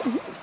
응?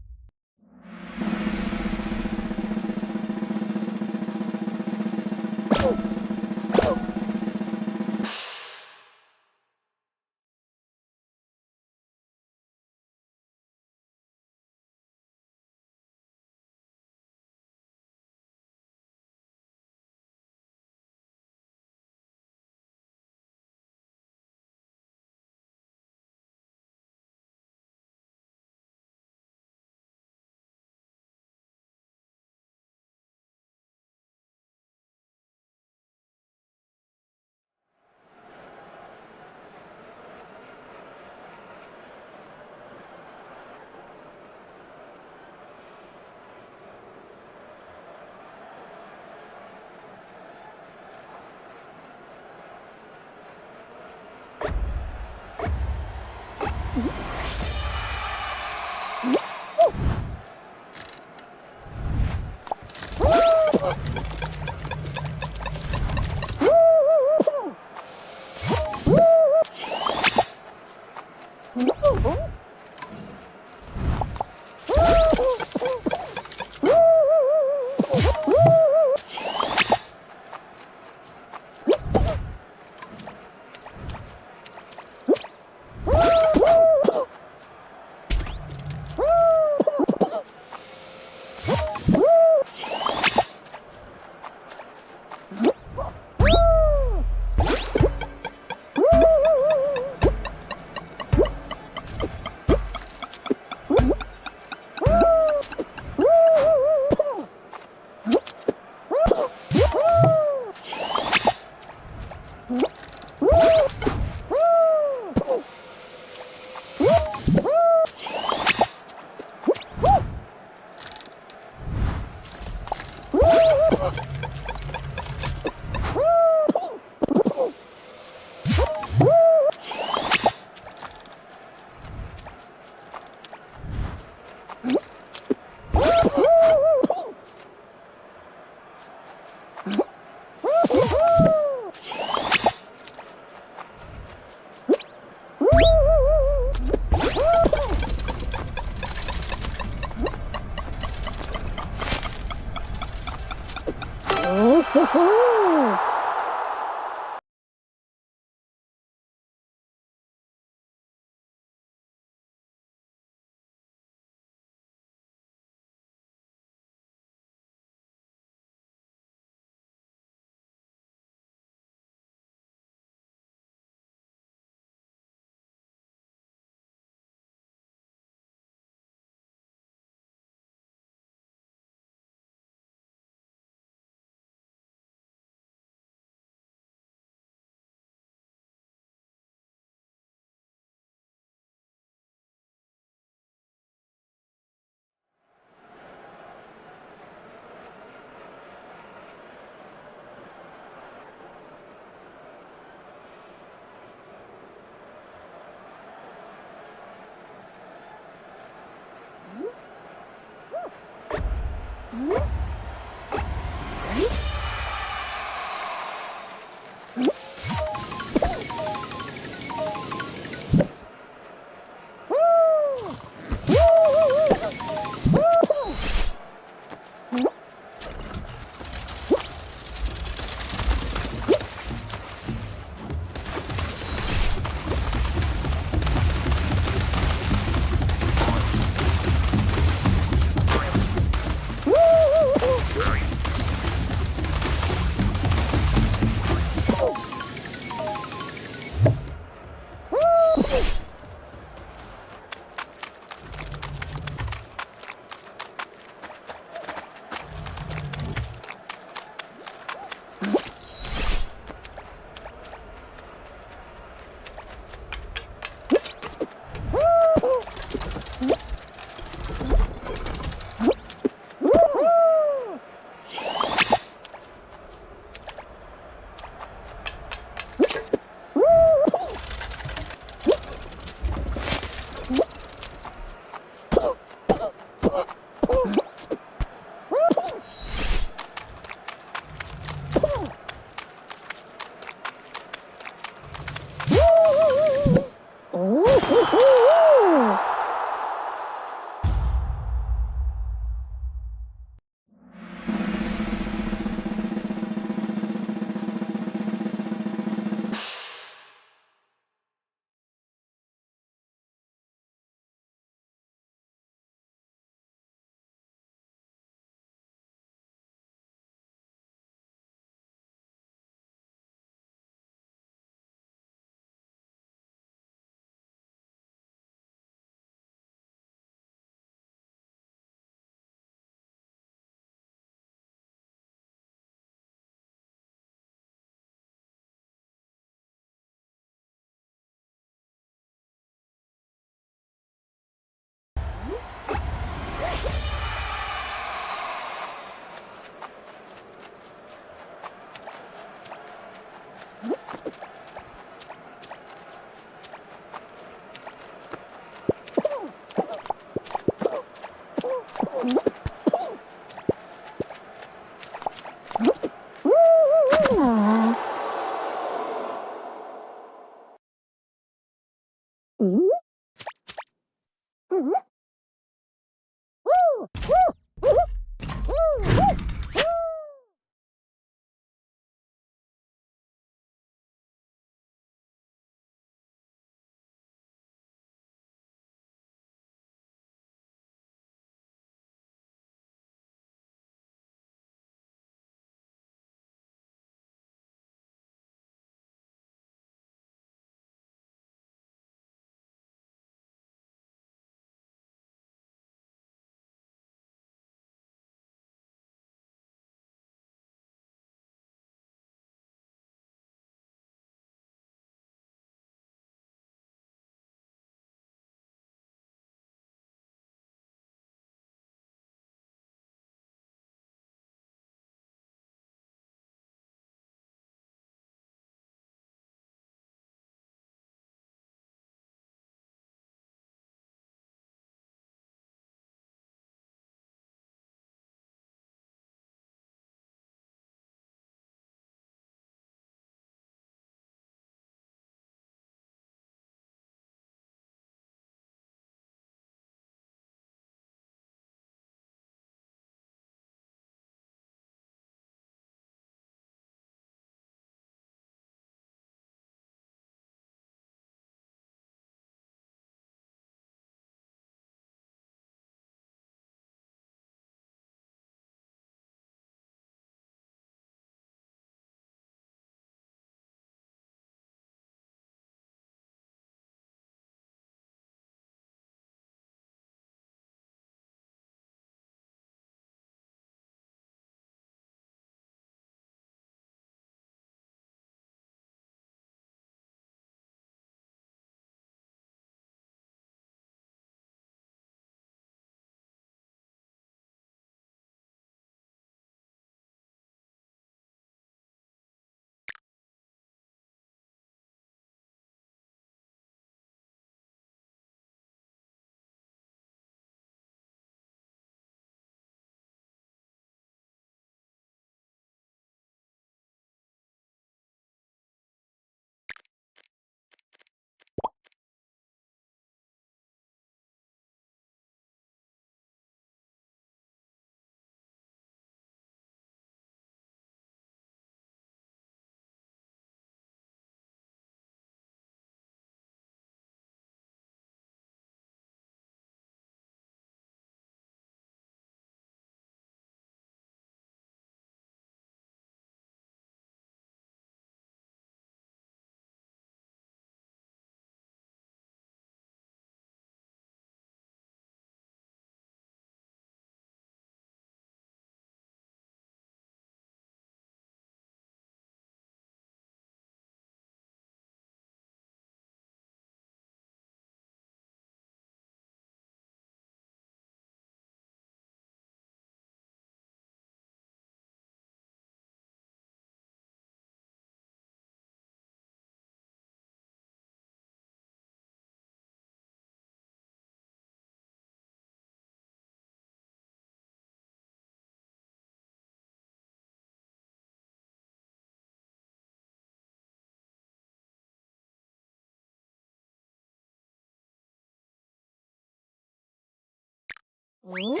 Ooh. Ooh.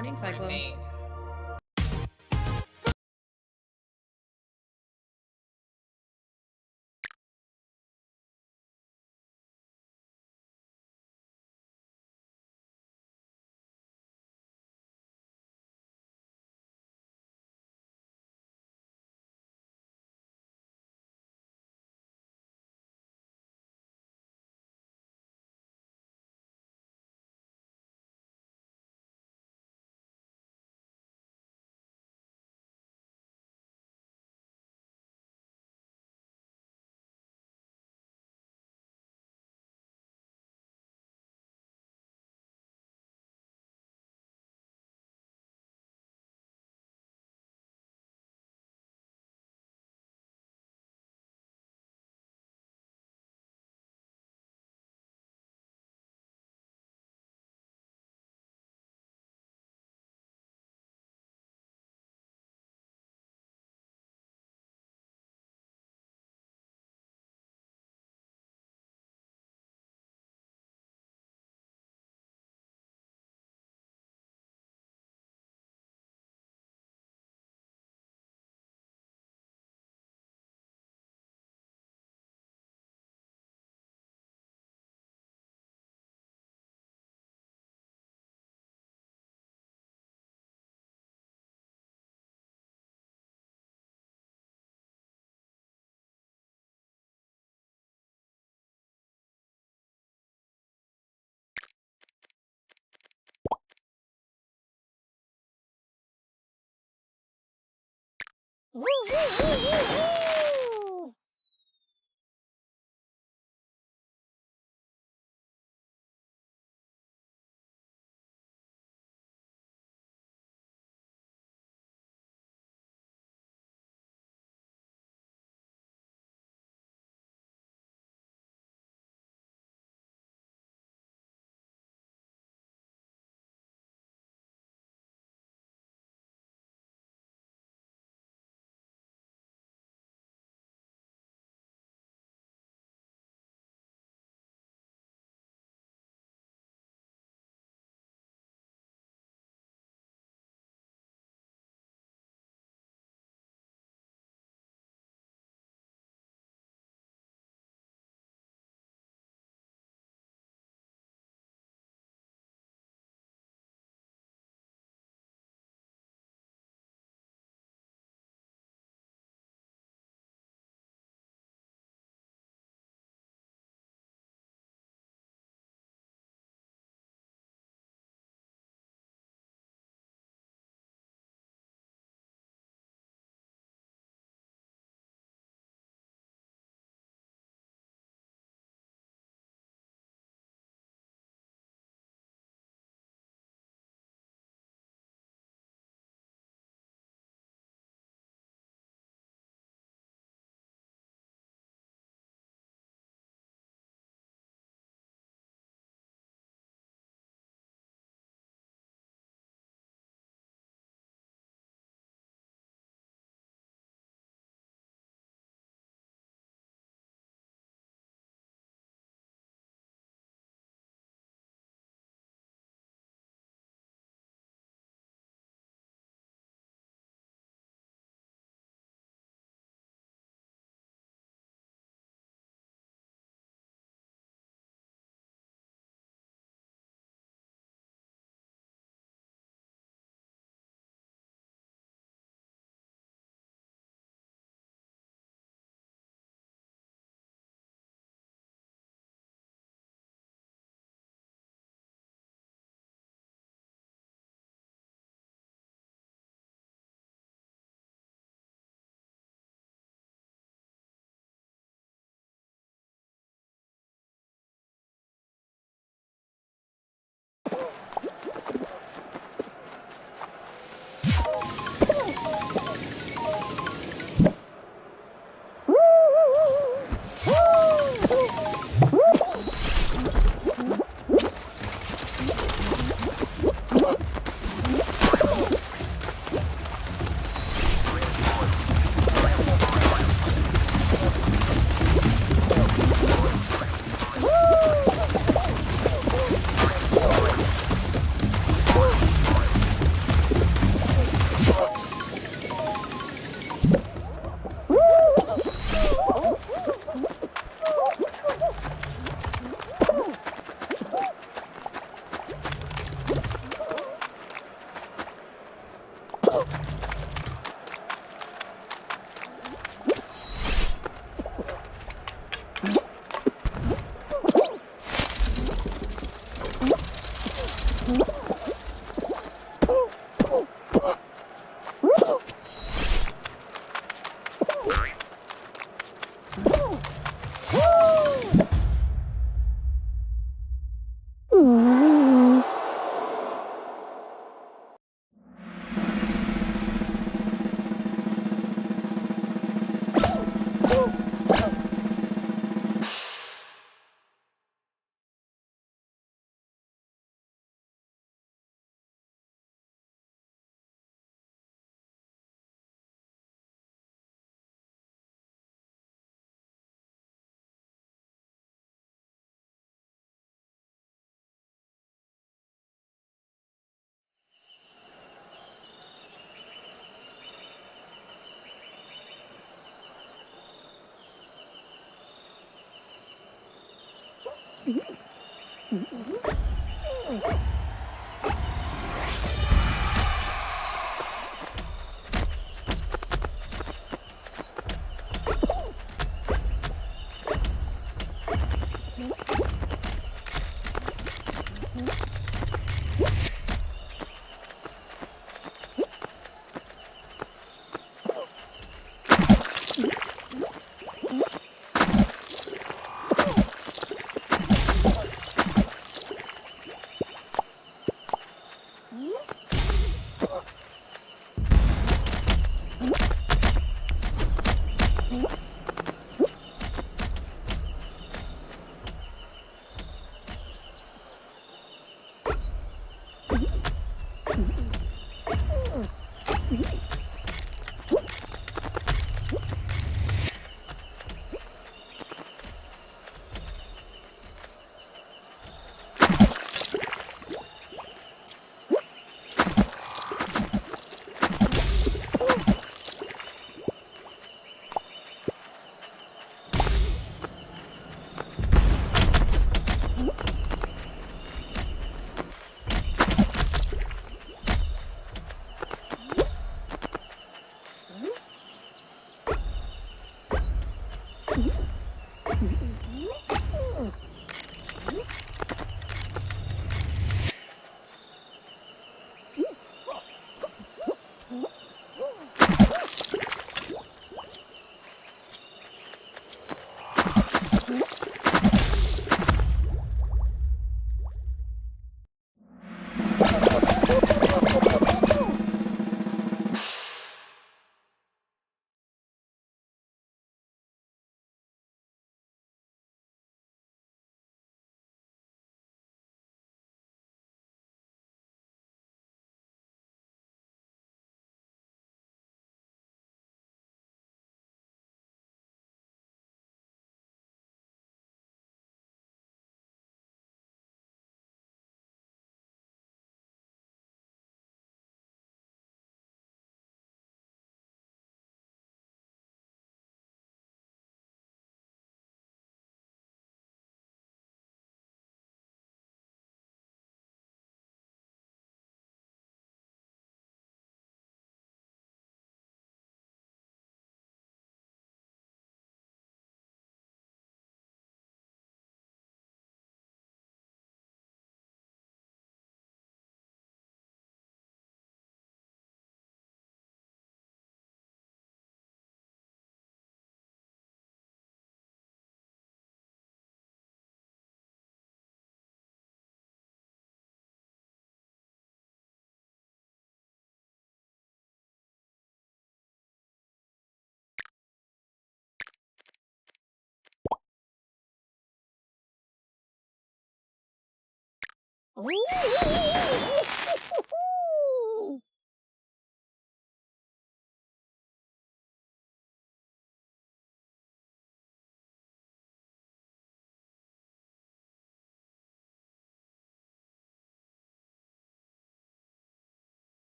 Morning, Cyclo. Mate. Woo, woo, woo, woo, woo.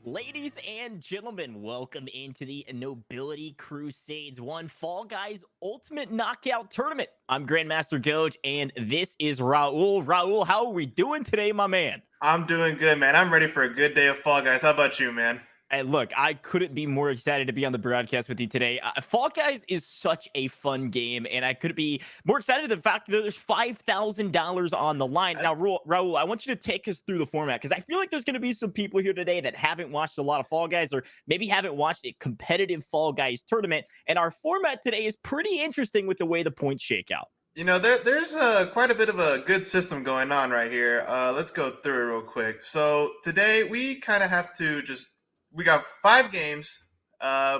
Ladies and gentlemen, welcome into the Nobility Crusades 1 Fall Guys Ultimate Knockout Tournament. I'm Grandmaster Doge, and this is Raul. Raul, how are we doing today, my man? I'm doing good, man. I'm ready for a good day of Fall Guys. How about you, man? And look, I couldn't be more excited to be on the broadcast with you today. Fall Guys is such a fun game, and I couldn't be more excited the fact that there's $5,000 on the line. Uh, Now, Raul, I want you to take us through the format because I feel like there's going to be some people here today that haven't watched a lot of Fall Guys or maybe haven't watched a competitive Fall Guys tournament. And our format today is pretty interesting with the way the points shake out. there's quite a bit of a good system going on right here. Let's go through it real quick. So today we kind of have to we got 5 games.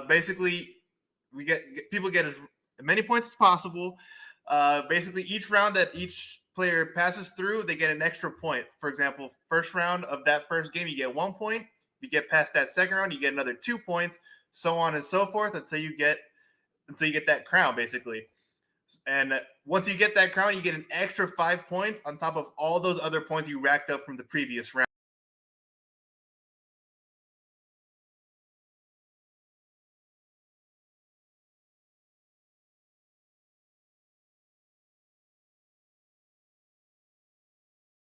Basically, people get as many points as possible. Basically, each round that each player passes through, they get an extra point. For example, first round of that first game, you get 1 point. If you get past that second round, you get another 2 points, so on and so forth until you get that crown, basically. And once you get that crown, you get an extra 5 points on top of all those other points you racked up from the previous round.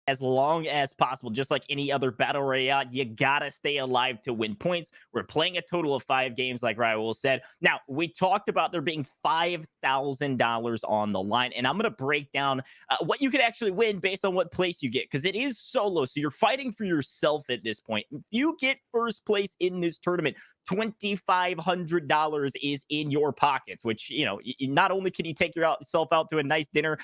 As long as possible, just like any other battle royale. You gotta stay alive to win points. We're playing a total of 5 games, like Raul said. Now, we talked about there being $5,000 on the line, and I'm gonna break down what you could actually win based on what place you get, because it is solo, so you're fighting for yourself at this point. If you get first place in this tournament, $2,500 is in your pockets, which, not only can you take yourself out to a nice dinner,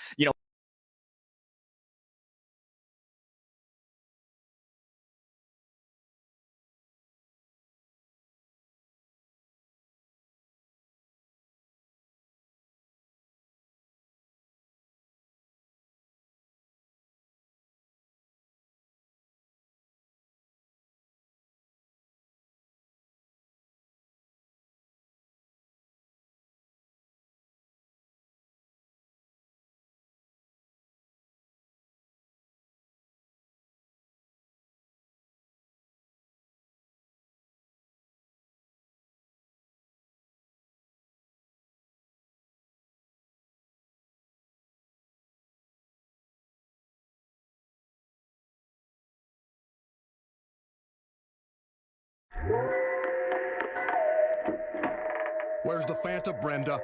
Where's the Fanta, Brenda?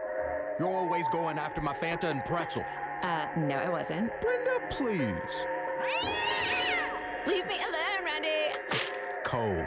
You're always going after my Fanta and pretzels. No, I wasn't. Brenda, please. Leave me alone, Randy. Cold.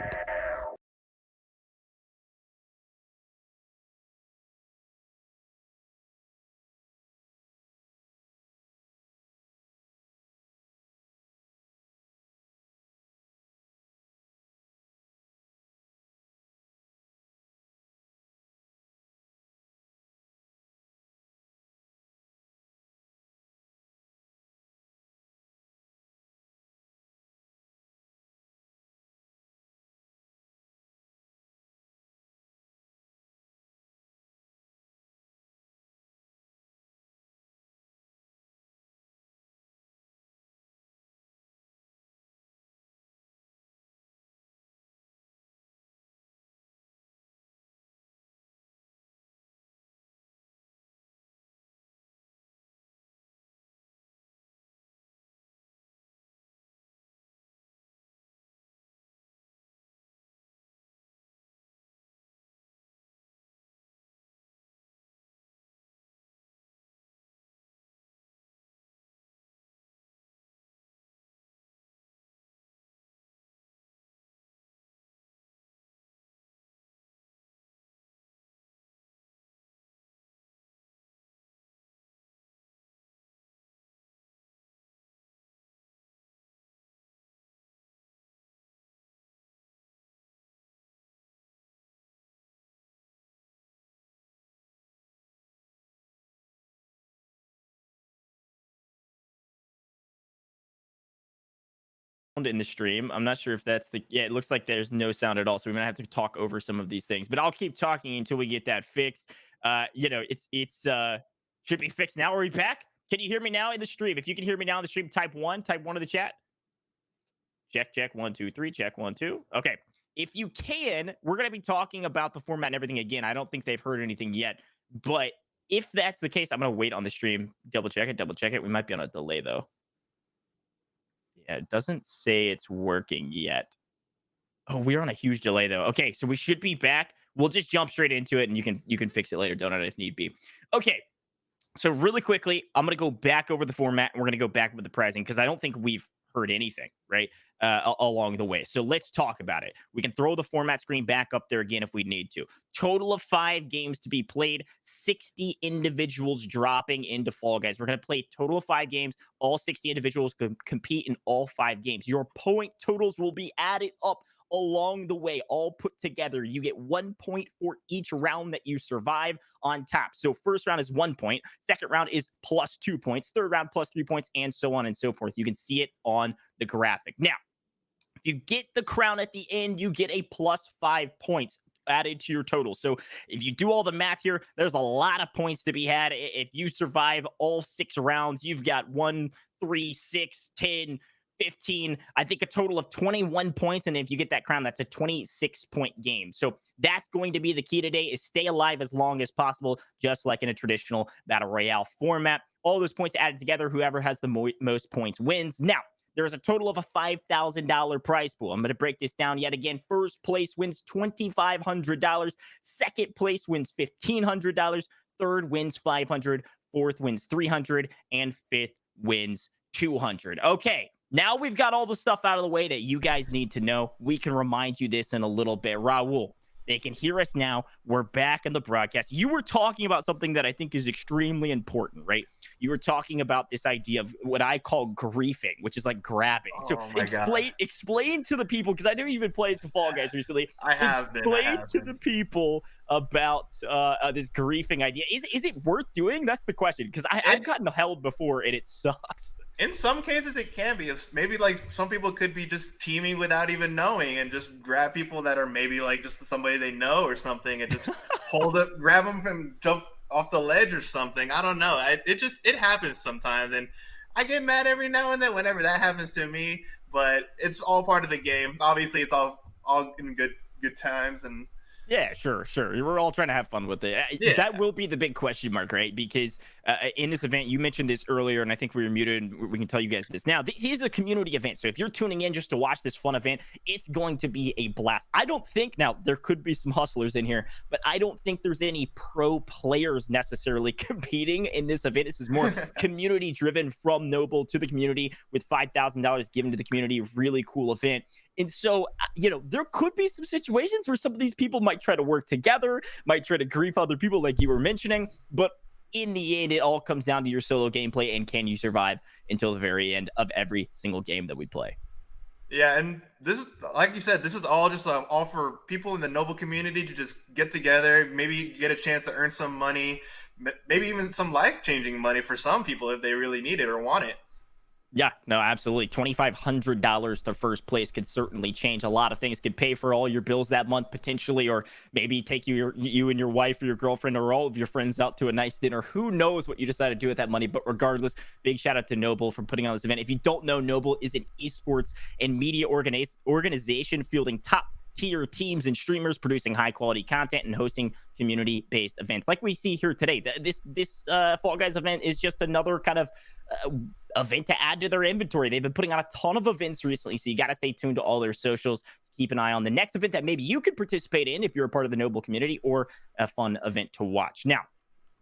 in the stream. I'm not sure if that's yeah, it looks like there's no sound at all. So we're gonna have to talk over some of these things, but I'll keep talking until we get that fixed. It's should be fixed now. Are we back? Can you hear me now in the stream? If you can hear me now in the stream, type one in the chat. Check, check, 1, 2, 3, check, 1, 2. Okay. if you can, we're going to be talking about the format and everything again. I don't think they've heard anything yet, but if that's the case, I'm going to wait on the stream, double check it. We might be on a delay though. Yeah, it doesn't say it's working yet. Oh, we're on a huge delay though. Okay, so we should be back. We'll just jump straight into it, and you can fix it later, Donut, if need be. Okay, so really quickly, I'm gonna go back over the format, and we're gonna go back with the pricing because I don't think we've heard anything right along the way. So let's talk about it. We can throw the format screen back up there again if we need to. Total of 5 games to be played. 60 individuals dropping into Fall Guys. We're gonna play total of 5 games. All 60 individuals can compete in all 5 games. Your point totals will be added up along the way, all put together. You get 1 point for each round that you survive on top. So first round is 1 point, second round is plus 2 points, third round plus 3 points, and so on and so forth. You can see it on the graphic. Now, if you get the crown at the end, you get a plus 5 points added to your total. So if you do all the math here, there's a lot of points to be had. If you survive all 6 rounds, you've got 1, 3, 6, 10, 15, I think a total of 21 points. And if you get that crown, that's a 26-point game. So that's going to be the key today, is stay alive as long as possible, just like in a traditional Battle Royale format. All those points added together, whoever has the most points wins. Now, there's a total of a $5,000 prize pool. I'm going to break this down yet again. First place wins $2,500. Second place wins $1,500. Third wins $500. Fourth wins $300. And fifth wins $200. Okay. Now we've got all the stuff out of the way that you guys need to know. We can remind you this in a little bit. Raul, they can hear us now. We're back in the broadcast. You were talking about something that I think is extremely important, right? You were talking about this idea of what I call griefing, which is like grabbing. So explain to the people, because I know you've been playing some Fall Guys recently. I have Explain to the people about this griefing idea. Is it worth doing? That's the question, because I've gotten held before and it sucks. In some cases, it can be. It's maybe like some people could be just teaming without even knowing, and just grab people that are maybe like just somebody they know or something, and just grab them from jump off the ledge or something. I don't know. It happens sometimes, and I get mad every now and then whenever that happens to me. But it's all part of the game. Obviously, it's all in good times. And yeah, sure. We're all trying to have fun with it. Yeah. That will be the big question mark, right? Because in this event, you mentioned this earlier, and I think we were muted, and we can tell you guys this now. This is a community event, so if you're tuning in just to watch this fun event, it's going to be a blast. I don't think, now, there could be some hustlers in here, but I don't think there's any pro players necessarily competing in this event. This is more community-driven from Noble to the community, with $5,000 given to the community. Really cool event. And so, there could be some situations where some of these people might try to work together, might try to grief other people like you were mentioning. But in the end, it all comes down to your solo gameplay and can you survive until the very end of every single game that we play. Yeah, and this is, like you said, this is all just all for people in the Noble community to just get together, maybe get a chance to earn some money, maybe even some life-changing money for some people if they really need it or want it. Yeah, no, absolutely. $2,500 to first place could certainly change a lot of things. Could pay for all your bills that month potentially, or maybe take you and your wife or your girlfriend or all of your friends out to a nice dinner. Who knows what you decide to do with that money? But regardless, big shout out to Noble for putting on this event. If you don't know, Noble is an esports and media organization fielding top tier teams and streamers, producing high quality content and hosting community based events like we see here today. This Fall Guys event is just another kind of event to add to their inventory. They've been putting on a ton of events recently, so you got to stay tuned to all their socials to keep an eye on the next event that maybe you could participate in if you're a part of the Noble community, or a fun event to watch. Now,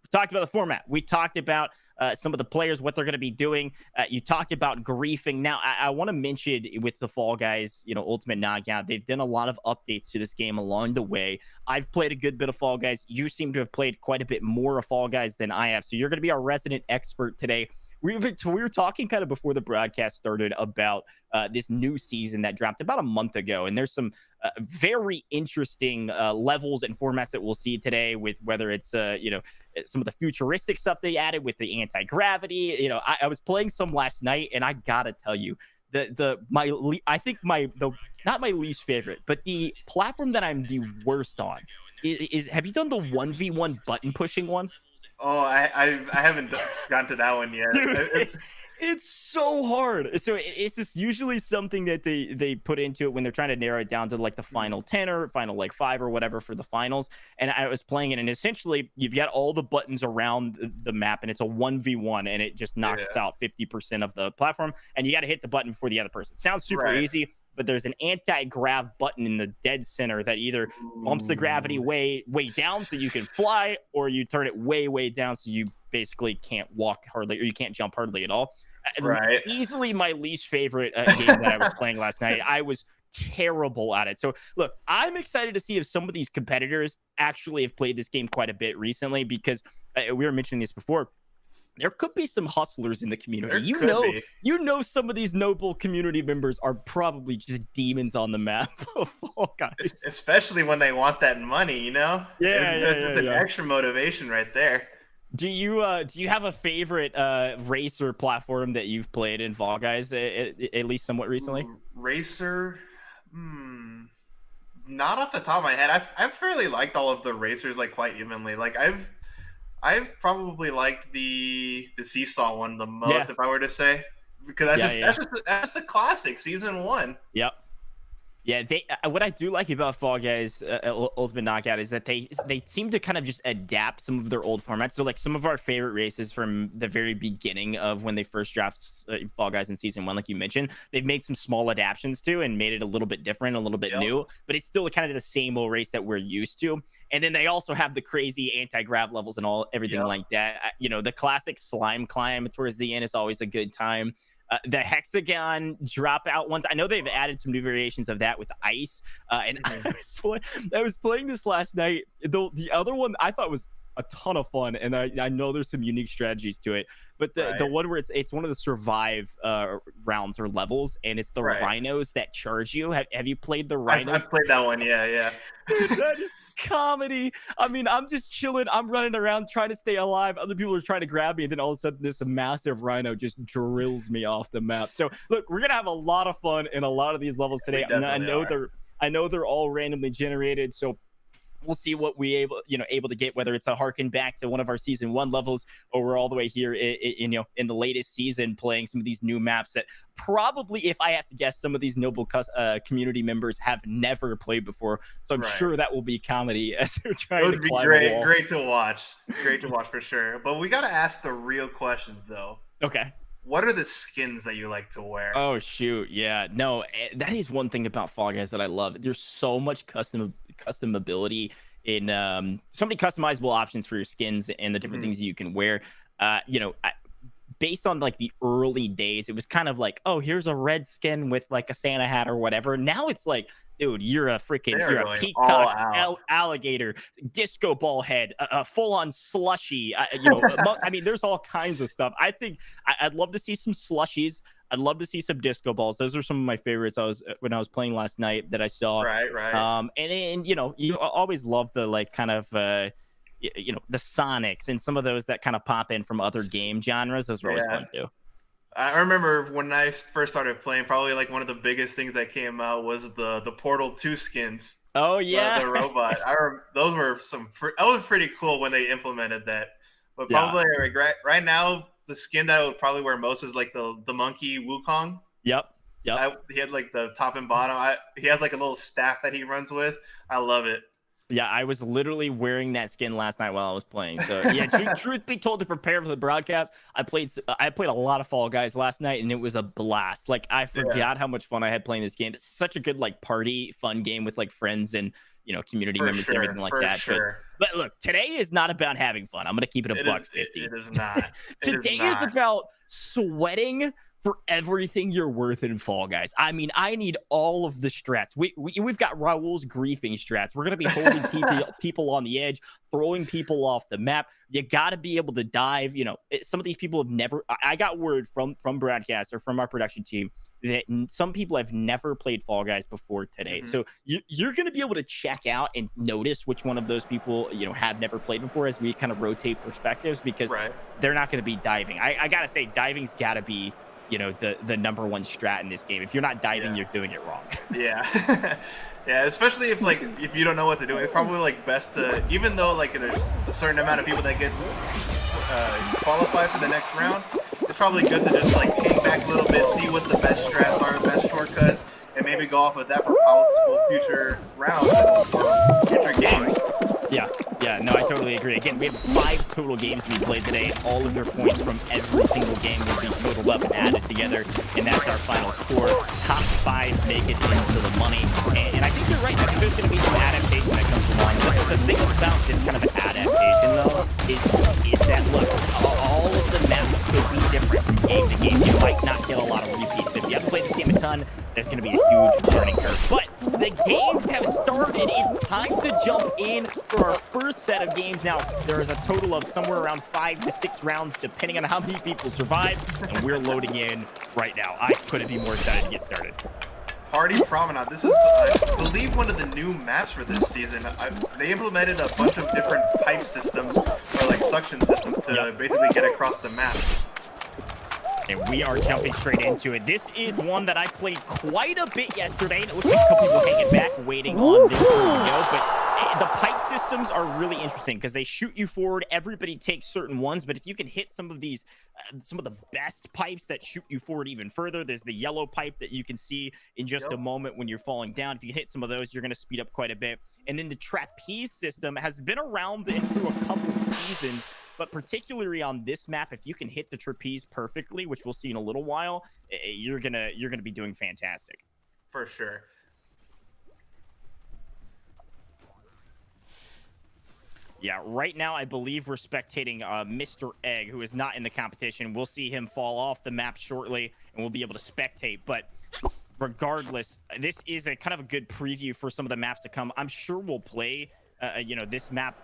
we talked about the format. We talked about some of the players, what they're going to be doing. You talked about griefing. Now, I want to mention with the Fall Guys, Ultimate Knockout, they've done a lot of updates to this game along the way. I've played a good bit of Fall Guys. You seem to have played quite a bit more of Fall Guys than I have, so you're going to be our resident expert today. We were talking kind of before the broadcast started about this new season that dropped about a month ago, and there's some very interesting levels and formats that we'll see today, with whether it's some of the futuristic stuff they added with the anti-gravity. I was playing some last night, and I gotta tell you, not my least favorite, but the platform that I'm the worst on is have you done the 1v1 button pushing one? Oh, I haven't gotten to that one yet. Dude, it's so hard. So it's just usually something that they put into it when they're trying to narrow it down to like the final 10 or final like 5 or whatever for the finals. And I was playing it, and essentially you've got all the buttons around the map, and it's a 1v1, and it just knocks out 50% of the platform, and you got to hit the button for the other person. Sounds super easy, but there's an anti-grav button in the dead center that either bumps the gravity way down so you can fly, or you turn it way down so you basically can't walk hardly, or you can't jump hardly at all. Right. Easily my least favorite game that I was playing last night. I was terrible at it. So look, I'm excited to see if some of these competitors actually have played this game quite a bit recently, because we were mentioning this before. There could be some hustlers in the community. You know, some of these noble community members are probably just demons on the map of Fall Guys. Especially when they want that money, you know? It's an extra motivation right there. Do you have a favorite racer platform that you've played in Fall Guys, at least somewhat recently? Racer? Not off the top of my head. I've fairly liked all of the racers like quite evenly. Like I've probably liked the Seesaw one the most, if I were to say, because that's a classic season 1. Yep. Yeah, what I do like about Fall Guys Ultimate Knockout is that they seem to kind of just adapt some of their old formats. So like some of our favorite races from the very beginning of when they first drafted Fall Guys in season 1, like you mentioned, they've made some small adaptations to and made it a little bit different, a little bit new, but it's still kind of the same old race that we're used to. And then they also have the crazy anti-grav levels and everything like that. You know, the classic slime climb towards the end is always a good time. The hexagon dropout ones, I know they've added some new variations of that with ice. And I was playing this last night. The other one I thought was a ton of fun, and I know there's some unique strategies to it. But the one where it's one of the survive rounds or levels, and it's the rhinos that charge you. Have you played the rhinos? I've played that one. Yeah. Dude, that is comedy. I mean, I'm just chilling. I'm running around trying to stay alive. Other people are trying to grab me, and then all of a sudden, this massive rhino just drills me off the map. So look, we're gonna have a lot of fun in a lot of these levels today. I know they're all randomly generated, so we'll see what we able to get, whether it's a harken back to one of our season 1 levels, or we're all the way here in the latest season playing some of these new maps that probably, if I have to guess, some of these noble community members have never played before. So I'm sure that will be comedy as they're trying to climb the wall. Great to watch for sure. But we got to ask the real questions though. Okay. What are the skins that you like to wear? Oh shoot, yeah, no, that is one thing about Fall Guys that I love. There's so much customability in so many customizable options for your skins and the different things you can wear. Based on like the early days, it was kind of like, oh, here's a red skin with like a Santa hat or whatever. Now it's like, dude, you're a peacock, alligator, disco ball head, a full-on slushy. I mean, there's all kinds of stuff. I think I'd love to see some slushies. I'd love to see some disco balls. Those are some of my favorites. When I was playing last night that I saw. Right. And you always love the like kind of the Sonics and some of those that kind of pop in from other game genres. Those were always fun too. I remember when I first started playing, probably like one of the biggest things that came out was the Portal 2 skins. Oh yeah, the robot. Those were that was pretty cool when they implemented that. But probably right now, the skin that I would probably wear most is like the monkey Wukong. Yep. He had like the top and bottom. He has like a little staff that he runs with. I love it. Yeah, I was literally wearing that skin last night while I was playing. So yeah, truth be told, to prepare for the broadcast, I played a lot of Fall Guys last night, and it was a blast. Like I forgot how much fun I had playing this game. It's such a good like party fun game with like friends and community members and everything like that. But look, today is not about having fun. I'm gonna keep it a $1.50. It is not. Today is about sweating for everything you're worth in Fall Guys. I mean, I need all of the strats. We've got Raul's griefing strats. We're going to be holding people on the edge, throwing people off the map. You got to be able to dive. Some of these people have never... I got word from broadcast or from our production team that some people have never played Fall Guys before today. So you're going to be able to check out and notice which one of those people, have never played before as we kind of rotate perspectives, because they're not going to be diving. I got to say, diving's got to be the number one strat in this game. If you're not diving, you're doing it wrong. Yeah. Yeah, especially if you don't know what to do. It's probably like best to, even though like there's a certain amount of people that get qualified for the next round, it's probably good to just like hang back a little bit, see what the best strats are, best shortcuts, and maybe go off of that for possible future rounds or future games. Yeah, no, I totally agree. Again, we have 5 total games we played today, and all of your points from every single game will be totaled up and added together, and that's our final score. Top 5 make it into the money, and I think you're right. I think there's going to be some adaptation that comes along. But the thing about this kind of adaptation, though, is that, look, all of the maps could be different from game to game. You might not get a lot of repeats. If you haven't played this game a ton, there's going to be a huge learning curve. But the games have started. It's time to jump in for our first set of games. Now, there is a total of somewhere around 5 to 6 rounds, depending on how many people survive, and we're loading in right now. I couldn't be more excited to get started. Party Promenade. This is, I believe, one of the new maps for this season. They implemented a bunch of different pipe systems, or like suction systems, to basically get across the map. And we are jumping straight into it. This is one that I played quite a bit yesterday, and it looks like a couple people hanging back, waiting on this to go. But the pipe systems are really interesting because they shoot you forward. Everybody takes certain ones, but if you can hit some of these, some of the best pipes that shoot you forward even further, there's the yellow pipe that you can see in just a moment when you're falling down. If you hit some of those, you're going to speed up quite a bit. And then the trapeze system has been around and through a couple seasons. But particularly on this map, if you can hit the trapeze perfectly, which we'll see in a little while, you're gonna be doing fantastic. For sure. Yeah, right now I believe we're spectating Mr. Egg, who is not in the competition. We'll see him fall off the map shortly, and we'll be able to spectate. But regardless, this is a kind of a good preview for some of the maps to come. I'm sure we'll play, this map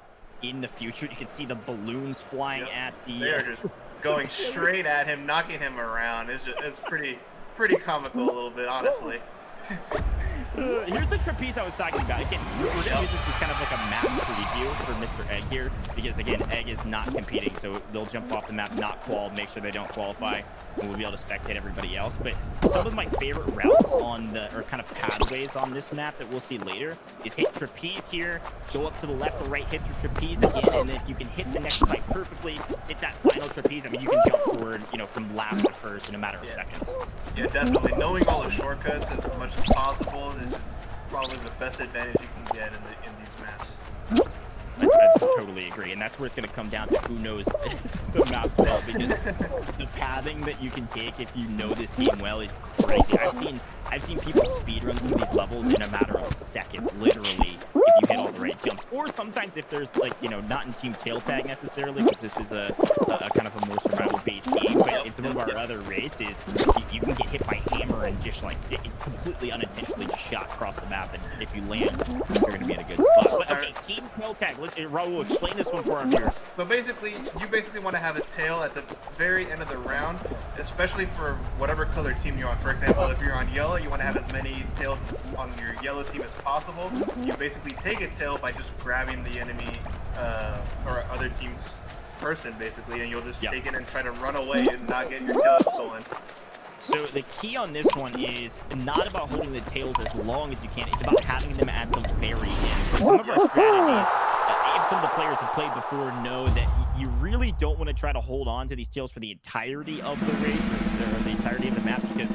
in the future. You can see the balloons flying at the... They're just going straight at him, knocking him around. It's pretty comical a little bit, honestly. Here's the trapeze I was talking about. Again, we're going to use this as kind of like a map preview for Mr. Egg here, because again, Egg is not competing, so they'll jump off the map, not qual, make sure they don't qualify, and we'll be able to spectate everybody else. But some of my favorite routes or kind of pathways on this map that we'll see later is hit trapeze here, go up to the left or right, hit the trapeze again, and then if you can hit the next pipe perfectly, hit that final trapeze, I mean, you can jump forward, from last to first in a matter of seconds. Yeah, definitely. Knowing all the shortcuts as much as possible is probably the best advantage you can get in these maps. I totally agree, and that's where it's going to come down to who knows the maps well, because the pathing that you can take if you know this game well is crazy. I've seen people speedrun some of these levels in a matter of seconds, literally, if you hit all the right jumps. Or sometimes if there's, like, not in Team Tail Tag necessarily, because this is a kind of a more survival-based game, but in some of our other races, you can get hit by hammer and just, like, completely unintentionally just shot across the map, and if you land, you're going to be in a good spot. But, okay, Team Tail Tag, Raul, explain this one for our viewers. So basically, you want to have a tail at the very end of the round, especially for whatever color team you're on. For example, if you're on yellow, you want to have as many tails on your yellow team as possible. You basically take a tail by just grabbing the enemy or other team's person, basically, and you'll just take it and try to run away and not get your tail stolen. So the key on this one is not about holding the tails as long as you can. It's about having them at the very end. So some of our strategies, if some of the players have played before, know that you really don't want to try to hold on to these tails for the entirety of the race or the entirety of the map, because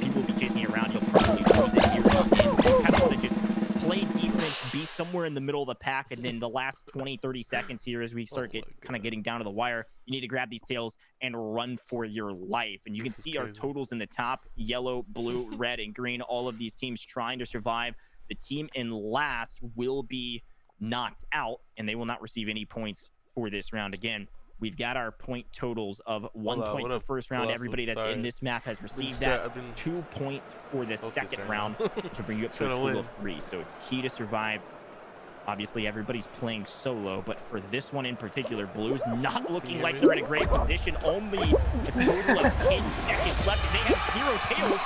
people will be chasing you around. You'll probably lose it here on in. So you kind of want to just play defense, be somewhere in the middle of the pack, and then the last 20-30 seconds here as we start getting down to the wire, you need to grab these tails and run for your life. And you can see our totals in the top: yellow, blue, red, and green. All of these teams trying to survive. The team in last will be knocked out, and they will not receive any points for this round. Again, we've got our point totals of 1 point for the first round. Everybody that's in this map has received that. 2 points for the second round, which will bring you up to a total of 3. So it's key to survive. Obviously, everybody's playing solo, but for this one in particular, Blue's not looking like they're in a great position. Only a total of 10 seconds left, and they have 0 tails.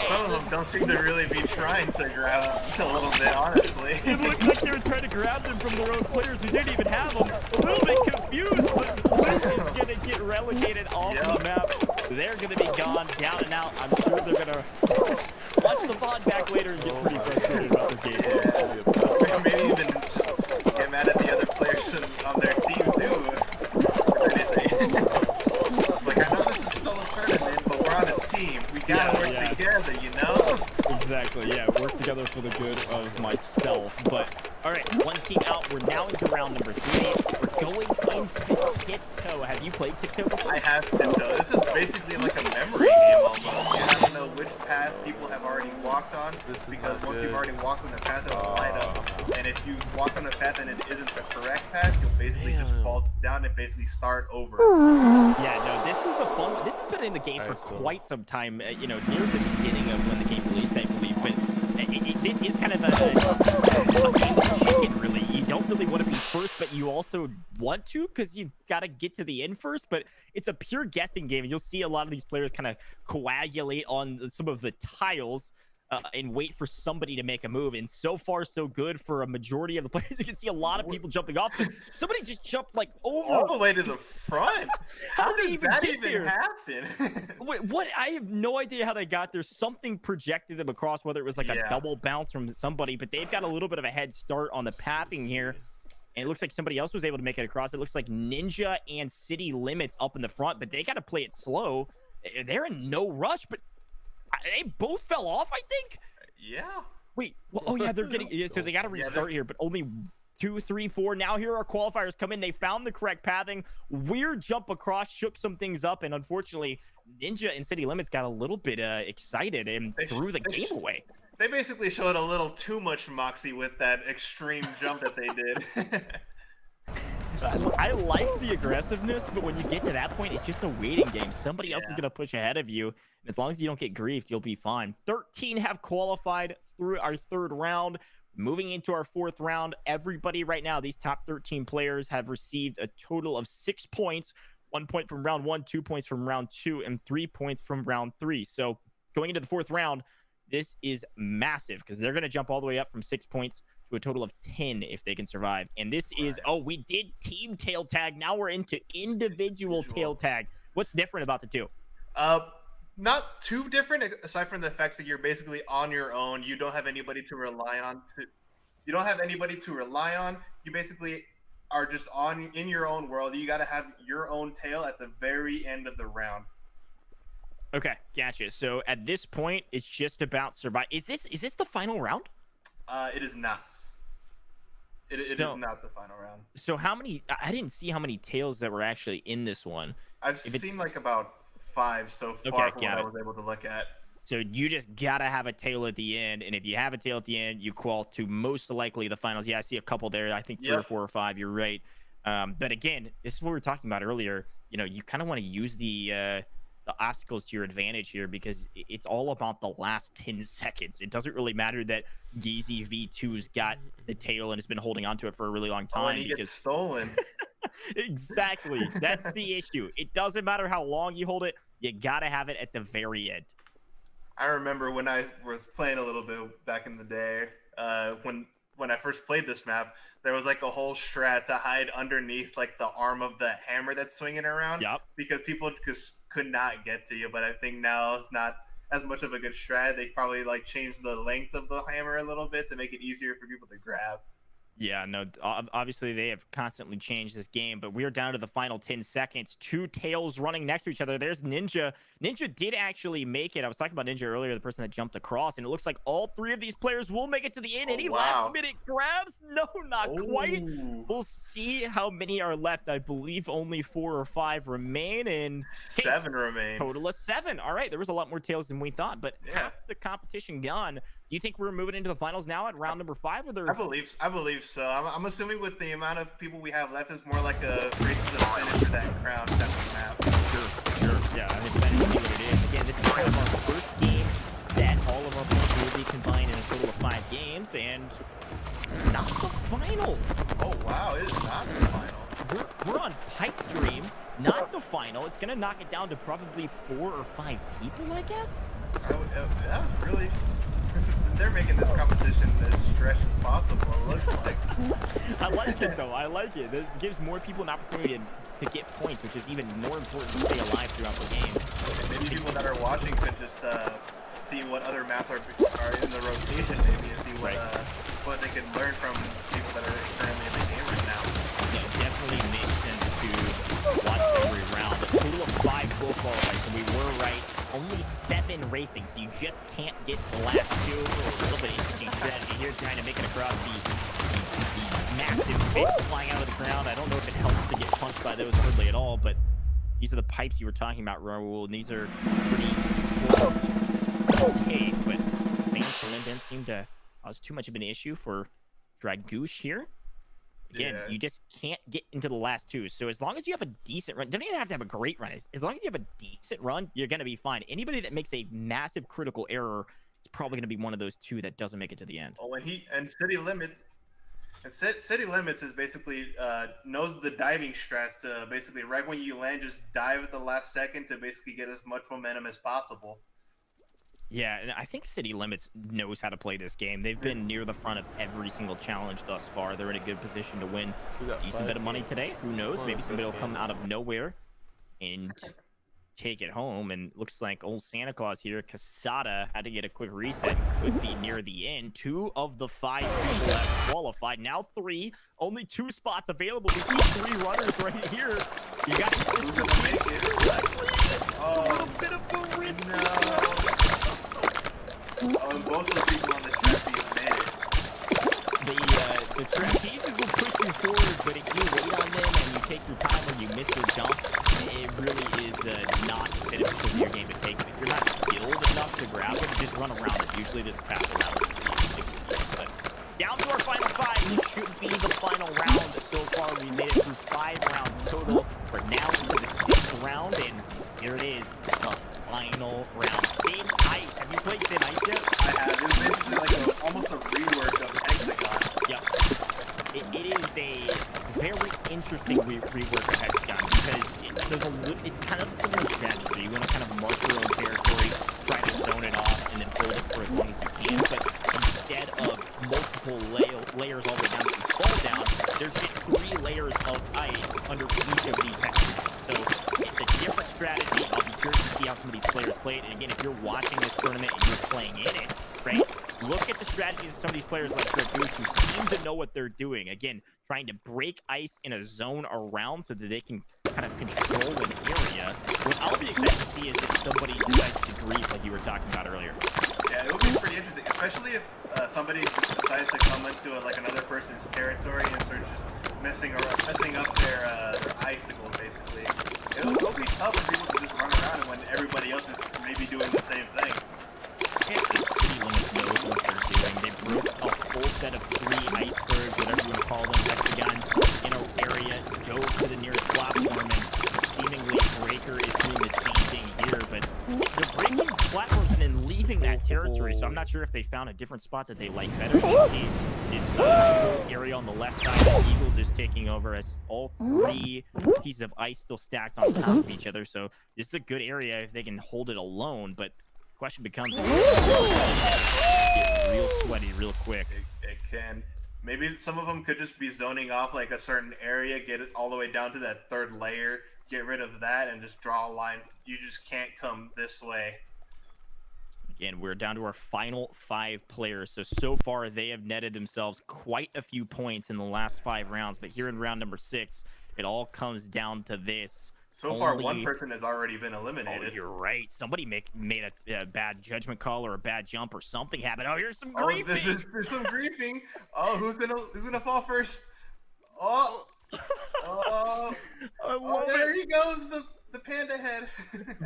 Some of them don't seem to really be trying to grab them a little bit, honestly. It looked like they were trying to grab them from their own players who didn't even have them. A little bit confused, but Blue is going to get relegated off the map. They're going to be gone, down and out. I'm sure they're going to watch the VOD back later and get pretty frustrated about their gameplay. Yeah. Maybe even just get mad at the other players on their team too. It's like, I know this is still a tournament, but we're on a team. We gotta work together, you know? Exactly, yeah. Work together for the good of myself. But, all right, one team out. We're now into round number 3. We're going into Tiptoe. Have you played Tiptoe before? I have Tiptoe. This is basically like a memory game almost. You have to know which path people have already walked on, because once you've already walked on the path, it'll light up. And if you walk on the path and it isn't the correct path, you'll basically just fall down and basically start over. Yeah, no, this is a fun. This has been in the game for quite some time. You know, near the beginning of when the game released, I believe. But this is kind of a game of chicken, really. You don't really want to be first, but you also want to because you've got to get to the end first. But it's a pure guessing game, and you'll see a lot of these players kind of coagulate on some of the tiles. And wait for somebody to make a move. And so far, so good for a majority of the players. You can see a lot of people jumping off. But somebody just jumped like over all the way to the front. How did that even happen? Wait, what? I have no idea how they got there. Something projected them across, whether it was like a double bounce from somebody. But they've got a little bit of a head start on the pathing here. And it looks like somebody else was able to make it across. It looks like Ninja and City Limits up in the front. But they got to play it slow. They're in no rush. But they both fell off, I think. Yeah. Wait. Well, oh yeah, they're getting. Yeah, so they got to restart here, but only 2, 3, 4. Now here are qualifiers come in. They found the correct pathing. Weird jump across, shook some things up, and unfortunately, Ninja and City Limits got a little bit excited and threw the game away. They basically showed a little too much moxie with that extreme jump that they did. I like the aggressiveness, but when you get to that point, it's just a waiting game. Somebody else is going to push ahead of you. And as long as you don't get griefed, you'll be fine. 13 have qualified through our 3rd round. Moving into our 4th round, everybody right now, these top 13 players have received a total of 6 points. 1 point from round 1, 2 points from round 2, and 3 points from round 3. So going into the 4th round, this is massive because they're going to jump all the way up from 6 points to a total of 10 if they can survive. And this is, we did team tail tag. Now we're into individual tail tag. What's different about the two? Not too different, aside from the fact that you're basically on your own. You don't have anybody to rely on. You basically are just in your own world. You got to have your own tail at the very end of the round. Okay, gotcha. So at this point, it's just about survive. Is this the final round? It is not. It is not the final round. So how many? I didn't see how many tails that were actually in this one. I've seen like about 5 so far from what I was able to look at. So you just gotta have a tail at the end, and if you have a tail at the end, you qual to most likely the finals. Yeah, I see a couple there. I think 3 or 4 or 5. You're right. But again, this is what we were talking about earlier. You know, you kind of want to use the obstacles to your advantage here because it's all about the last 10 seconds. It doesn't really matter that Geezy V2's got the tail and has been holding onto it for a really long time. And he gets stolen. Exactly. That's the issue. It doesn't matter how long you hold it. You got to have it at the very end. I remember when I was playing a little bit back in the day, when I first played this map, there was like a whole strat to hide underneath like the arm of the hammer that's swinging around. Yep. Because people just could not get to you. But I think now it's not as much of a good strat. They probably like changed the length of the hammer a little bit to make it easier for people to grab. Yeah, no, obviously they have constantly changed this game, but we're down to the final 10 seconds. 2 tails running next to each other. There's Ninja. Ninja did actually make it. I was talking about Ninja earlier, the person that jumped across, and it looks like all 3 of these players will make it to the end. Any last-minute grabs? No, not quite. We'll see how many are left. I believe only 4 or 5 remain, and 7 remain. Total of 7. All right, there was a lot more tails than we thought, but half the competition gone. Do you think we're moving into the finals now at round number 5? Or there... I believe so. I'm assuming with the amount of people we have left, it's more like a race to the finish for that crown type of map. Sure. Yeah, I mean, that's what it is. Again, this is kind of our first game set. All of our points will be combined in a total of 5 games, and not the final. Oh, wow, it is not the final. We're on Pipe Dream, not the final. It's going to knock it down to probably 4 or 5 people, I guess. That was They're making this competition as stretched as possible. It looks like. I like it though. I like it. It gives more people an opportunity to get points, which is even more important to stay alive throughout the game. And maybe people that are watching could just see what other maps are in the rotation, maybe, and see what they can learn from people that are currently in the game right now. Yeah, definitely makes sense to watch every round. A total of 5 full qualifiers, so we were right. Only 7 racing, so you just can't get the last 2. A little bit interesting strategy here, trying to make it across the massive fish flying out of the ground. I don't know if it helps to get punched by those hardly at all, but these are the pipes you were talking about, Raul, and these are pretty important to take, but Spain didn't seem to cause too much of an issue for Dragoosh here. Again, Yeah. you just can't get into the last 2. So as long as you have a decent run, don't even have to have a great run. As long as you have a decent run, you're going to be fine. Anybody that makes a massive critical error, it's probably going to be one of those 2 that doesn't make it to the end. Oh, and City Limits. And City Limits is basically knows the diving strats to basically right when you land, just dive at the last second to basically get as much momentum as possible. Yeah, and I think City Limits knows how to play this game. They've been near the front of every single challenge thus far. They're in a good position to win a decent bit of money today. Who knows? Maybe somebody will come out of nowhere and take it home. And looks like old Santa Claus here, Casada, had to get a quick reset. Could be near the end. 2 of the 5 people have qualified. Now 3. Only 2 spots available. We see 3 runners right here. You got to Who's gonna make it? a little bit of a risk. No. Oh, and both of the people on the trapeze made it. The trapezes will push you forward, but if you wait on them and you take your time or you miss your jump, it really is not beneficial to your game to take it. If you're not skilled enough to grab it, just run around it. Usually there's a path around it. But down to our final 5. This should be the final round. So far, we made it through 5 rounds total. We're now into the 6th round, and here it is, the final round. Thin Ice. Have you played Thin Ice yet? I have. It's basically like almost a rework of Hexagon. Yep. It is a very interesting rework of Hexagon because it's kind of a similar strategy. So you want to kind of mark your own territory, try to zone it off, and then hold it for as long as you can. But instead of multiple layers all the way down that you fall down, there's just 3 layers of ice under each of these hexagons. So it's a different strategy. I'll be curious to see how some of these players play it. And again, if you're watching this tournament and you're playing in it, right? Look at the strategies of some of these players like Dragoosh who seem to know what they're doing. Again, trying to break ice in a zone around so that they can kind of control an area. What I'll be excited to see is if somebody decides to grief like you were talking about earlier. Yeah, it would be pretty interesting, especially if somebody just decides to come into like another person's territory and start just messing up their icicle, basically. It'll be tough for people to just run around when everybody else is maybe doing the same thing. I think City Limits knows what they're doing. They broke a full set of 3 icebergs, whatever you want to call them, hexagons, in an area, go to the nearest platform, and seemingly Breaker is doing the same thing here, but they're breaking platforms and then leaving that territory, so I'm not sure if they found a different spot that they like better. You can see this whole area on the left side, the Eagles is taking over as all 3 pieces of ice still stacked on top of each other, so this is a good area if they can hold it alone, but question becomes, get real sweaty real quick. It can. Maybe some of them could just be zoning off like a certain area, get it all the way down to that 3rd layer, get rid of that, and just draw lines. You just can't come this way. Again, we're down to our final 5 players. So far, they have netted themselves quite a few points in the last 5 rounds. But here in round number 6, it all comes down to this. So far, one person has already been eliminated. Oh, you're right. Somebody made a bad judgment call or a bad jump or something happened. Oh, here's some Oh, griefing. there's some griefing. Oh, who's gonna fall first? Oh, I love there it. he goes, the panda head.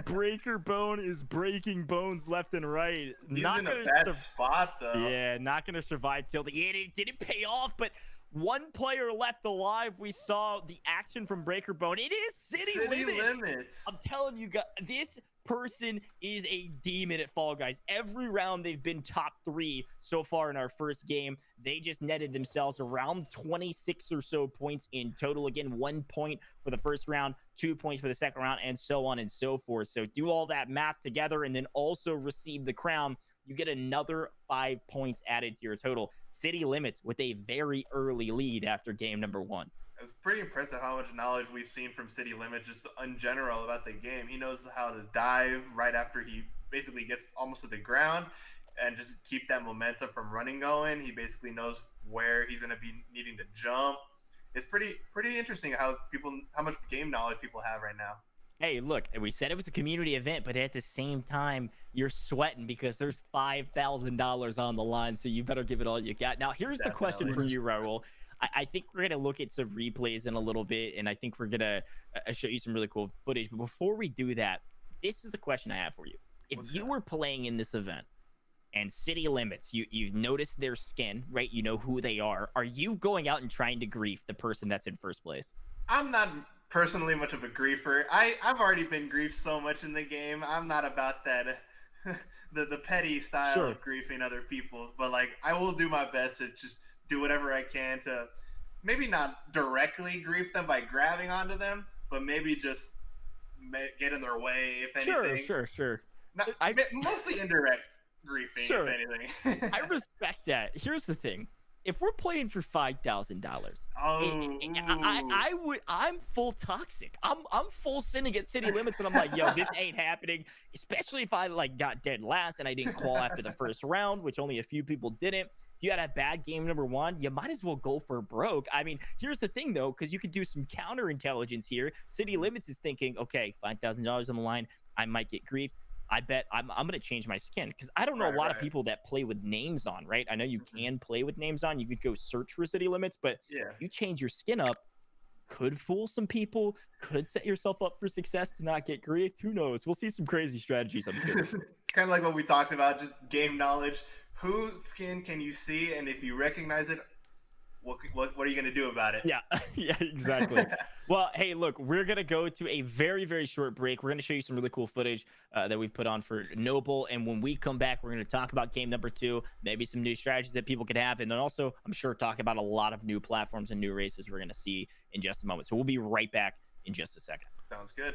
Breaker Bone is breaking bones left and right. He's Not in a gonna bad spot though. Yeah, not going to survive till the end. It didn't pay off, but 1 player left alive. We saw the action from Breaker Bone. It is City Limits. I'm telling you guys, this person is a demon at Fall Guys. Every round they've been top 3 so far in our first game. They just netted themselves around 26 or so points in total. Again, 1 point for the first round, 2 points for the second round, and so on and so forth. So do all that math together and then also receive the crown. you get another 5 points added to your total. City Limits with a very early lead after game number 1. It's pretty impressive how much knowledge we've seen from City Limits just in general about the game. He knows how to dive right after he basically gets almost to the ground and just keep that momentum from running going. He basically knows where he's going to be needing to jump. It's pretty interesting how much game knowledge people have right now. Hey, look, we said it was a community event, but at the same time, you're sweating because there's $5,000 on the line, so you better give it all you got. Now, here's the question for you, Raul. I think we're going to look at some replays in a little bit, and I think we're going to show you some really cool footage. But before we do that, this is the question I have for you. If you were playing in this event and City Limits, you've noticed their skin, right? You know who they are. Are you going out and trying to grief the person that's in first place? I'm not personally much of a griefer. I've already been griefed so much in the game. I'm not about that the petty style of griefing other people. But like, I will do my best to just do whatever I can to maybe not directly grief them by grabbing onto them, but maybe just get in their way, if anything. Sure. Not, mostly indirect griefing, if anything. I respect that. Here's the thing. If we're playing for $5,000, I'm full toxic. I'm full sinning at City Limits, and I'm like, yo, this ain't happening. Especially if I like got dead last and I didn't call after the first round, which only a few people didn't. If you had a bad game number 1, you might as well go for broke. I mean, here's the thing though, because you could do some counterintelligence here. City Limits is thinking, okay, $5,000 on the line, I might get griefed. I bet I'm going to change my skin because I don't know a lot of people that play with names on, right? I know you can play with names on. You could go search for City Limits, but you change your skin up, could fool some people, could set yourself up for success to not get griefed. Who knows? We'll see some crazy strategies, I'm sure. It's kind of like what we talked about, just game knowledge. Whose skin can you see? And if you recognize it, what are you going to do about it? Yeah, exactly. Well, hey, look, we're going to go to a very, very short break. We're going to show you some really cool footage that we've put on for Noble. And when we come back, we're going to talk about game number 2, maybe some new strategies that people could have. And then also, I'm sure, talk about a lot of new platforms and new races we're going to see in just a moment. So we'll be right back in just a second. Sounds good.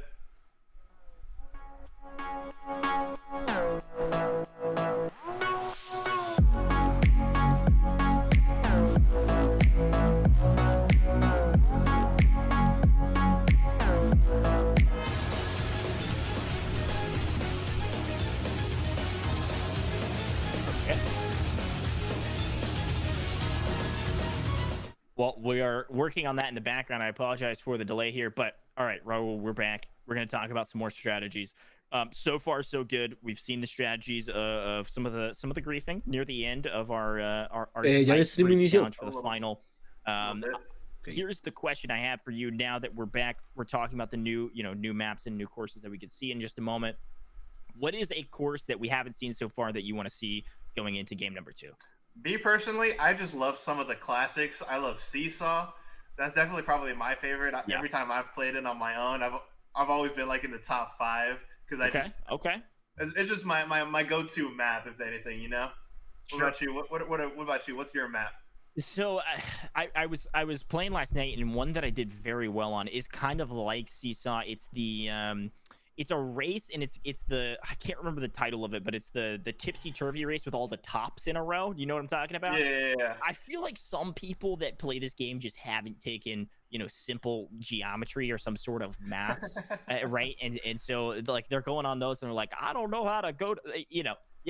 Well, we are working on that in the background. I apologize for the delay here, but all right, Raul, we're back. We're going to talk about some more strategies. So far, so good. We've seen the strategies of some of the griefing near the end of our challenge for the final. Here's the question I have for you now that we're back. We're talking about the new maps and new courses that we could see in just a moment. What is a course that we haven't seen so far that you want to see going into game number 2? Me personally, I just love some of the classics. I love Seesaw. That's definitely probably my favorite. Every time I've played it on my own, I've always been like in the top 5 because it's just my go-to map, if anything, you know. What about you? What about you? What's your map? So I was playing last night, and one that I did very well on is kind of like Seesaw. It's the it's a race, and it's the, I can't remember the title of it, but it's the tipsy-turvy race with all the tops in a row. You know what I'm talking about? Yeah. I feel like some people that play this game just haven't taken, simple geometry or some sort of maths, right? And so like they're going on those and they're like, I don't know how to go to, you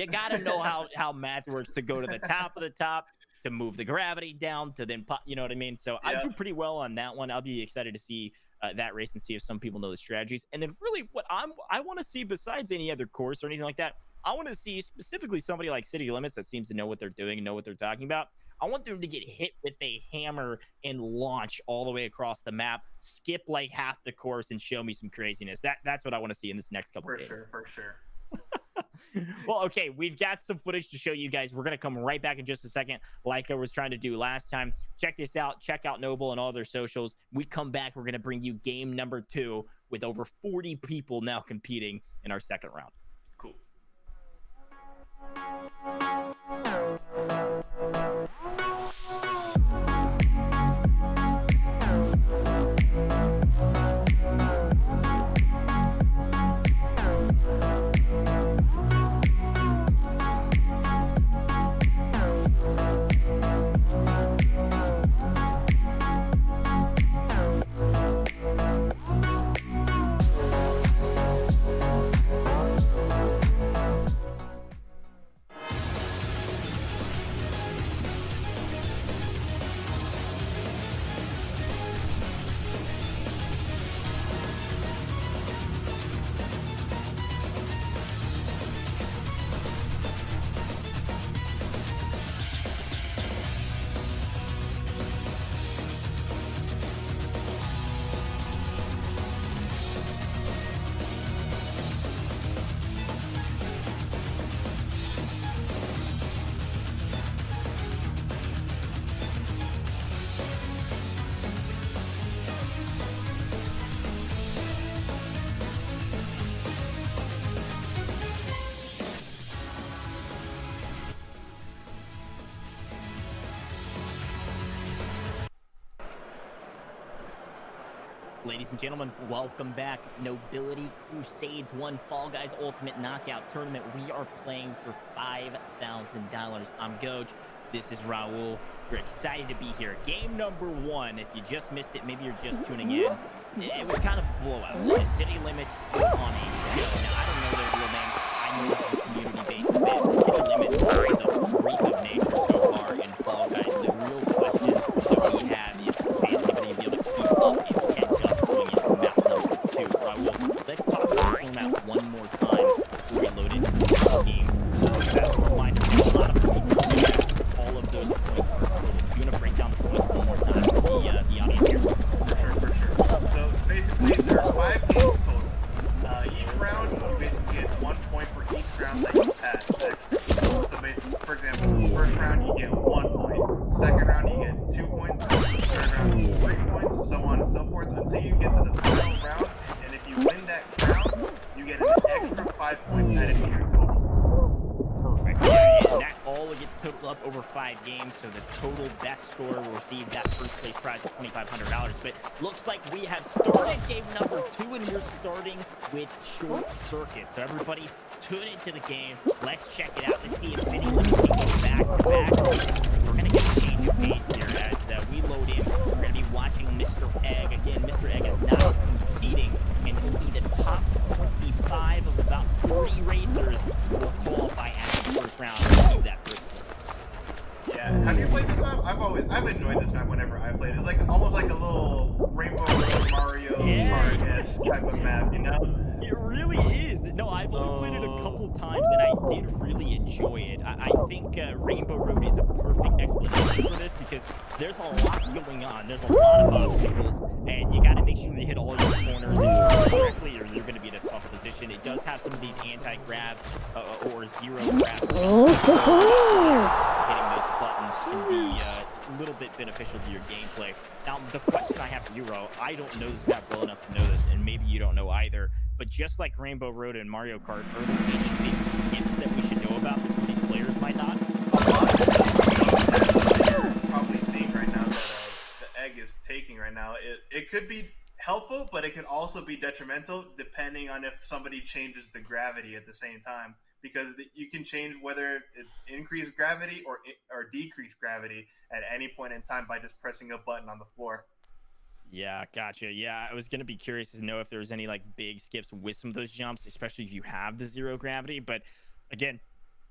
got to know how math works to go to the top of the top, to move the gravity down, to then pop, you know what I mean? So I do pretty well on that one. I'll be excited to see that race and see if some people know the strategies. And then really what I want to see, besides any other course or anything like that, I want to see specifically somebody like City Limits that seems to know what they're doing and know what they're talking about. I want them to get hit with a hammer and launch all the way across the map, skip like half the course, and show me some craziness. That's what I want to see in this next couple of days. For sure. Well, okay, we've got some footage to show you guys. We're going to come right back in just a second, like I was trying to do last time. Check this out. Check out Noble and all their socials. We come back, we're going to bring you game number 2 with over 40 people now competing in our second round. Cool. Ladies and gentlemen, welcome back. Nobility Crusades 1 Fall Guys Ultimate Knockout Tournament. We are playing for $5,000. I'm Goach. This is Raul. We're excited to be here. Game number 1. If you just missed it, maybe you're just tuning in. It was kind of a blowout. City Limits put on a show. Now, I don't know their real names. I know it's a community-based event. City Limits is a freak of nature so far in Fall Guys. The real question that we have is, can anybody be able to keep up and catch up going into map number 2? Raul, let's talk about the map one more time before we load into the game. So, as a reminder, a lot of people have all of those points are total. Do you want to break down the points one more time for the audience here? For sure. So basically, there are 5 games total. Each round, you basically get 1 point for each round that you pass. So basically, for example, first round you get 1 point, second round you get 2 points, third round 3 points, so on and so forth until you get to the final round. And if you win that round, you get an extra 5 points added to your total. Perfect. Yeah, and that all gets totaled up over 5 games, so the total best scorer will receive that first place prize of $2,500. But looks like we have started game number 2, and we're starting with Short Circuit. So everybody, tune into the game. Let's check it out. Let's see if City Limits can go back to back. We're going to get a change of pace here as we load in. We're going to be watching Mr. Egg. Again, Mr. Egg is not competing, and only the top 25 of about 40 racers will qualify after the first round to receive that first. Yeah, have you played this map? I've enjoyed this map whenever I played. It's like almost like a little Rainbow Road Mario Kart-esque type of map, you know? It really is. No, I've only played it a couple times, and I did really enjoy it. I think Rainbow Road is a perfect explanation for this because there's a lot going on. There's a lot of obstacles, and you got to make sure you hit all your corners and correctly, or you're going to be in a tough position. It does have some of these anti-grab or zero-grab. Hitting those buttons can be a little bit beneficial to your gameplay. Now, the question I have for you, Ro, I don't know this map well enough to know this, and maybe you don't know either, but just like Rainbow Road and Mario Kart, are there any big skips that we should know about that some of these players might not? Probably seeing right now that the Egg is taking right now. It could be helpful, but it could also be detrimental depending on if somebody changes the gravity at the same time. Because you can change whether it's increased gravity or decreased gravity at any point in time by just pressing a button on the floor. Yeah, gotcha. Yeah, I was going to be curious to know if there's any like big skips with some of those jumps, especially if you have the zero gravity. But again,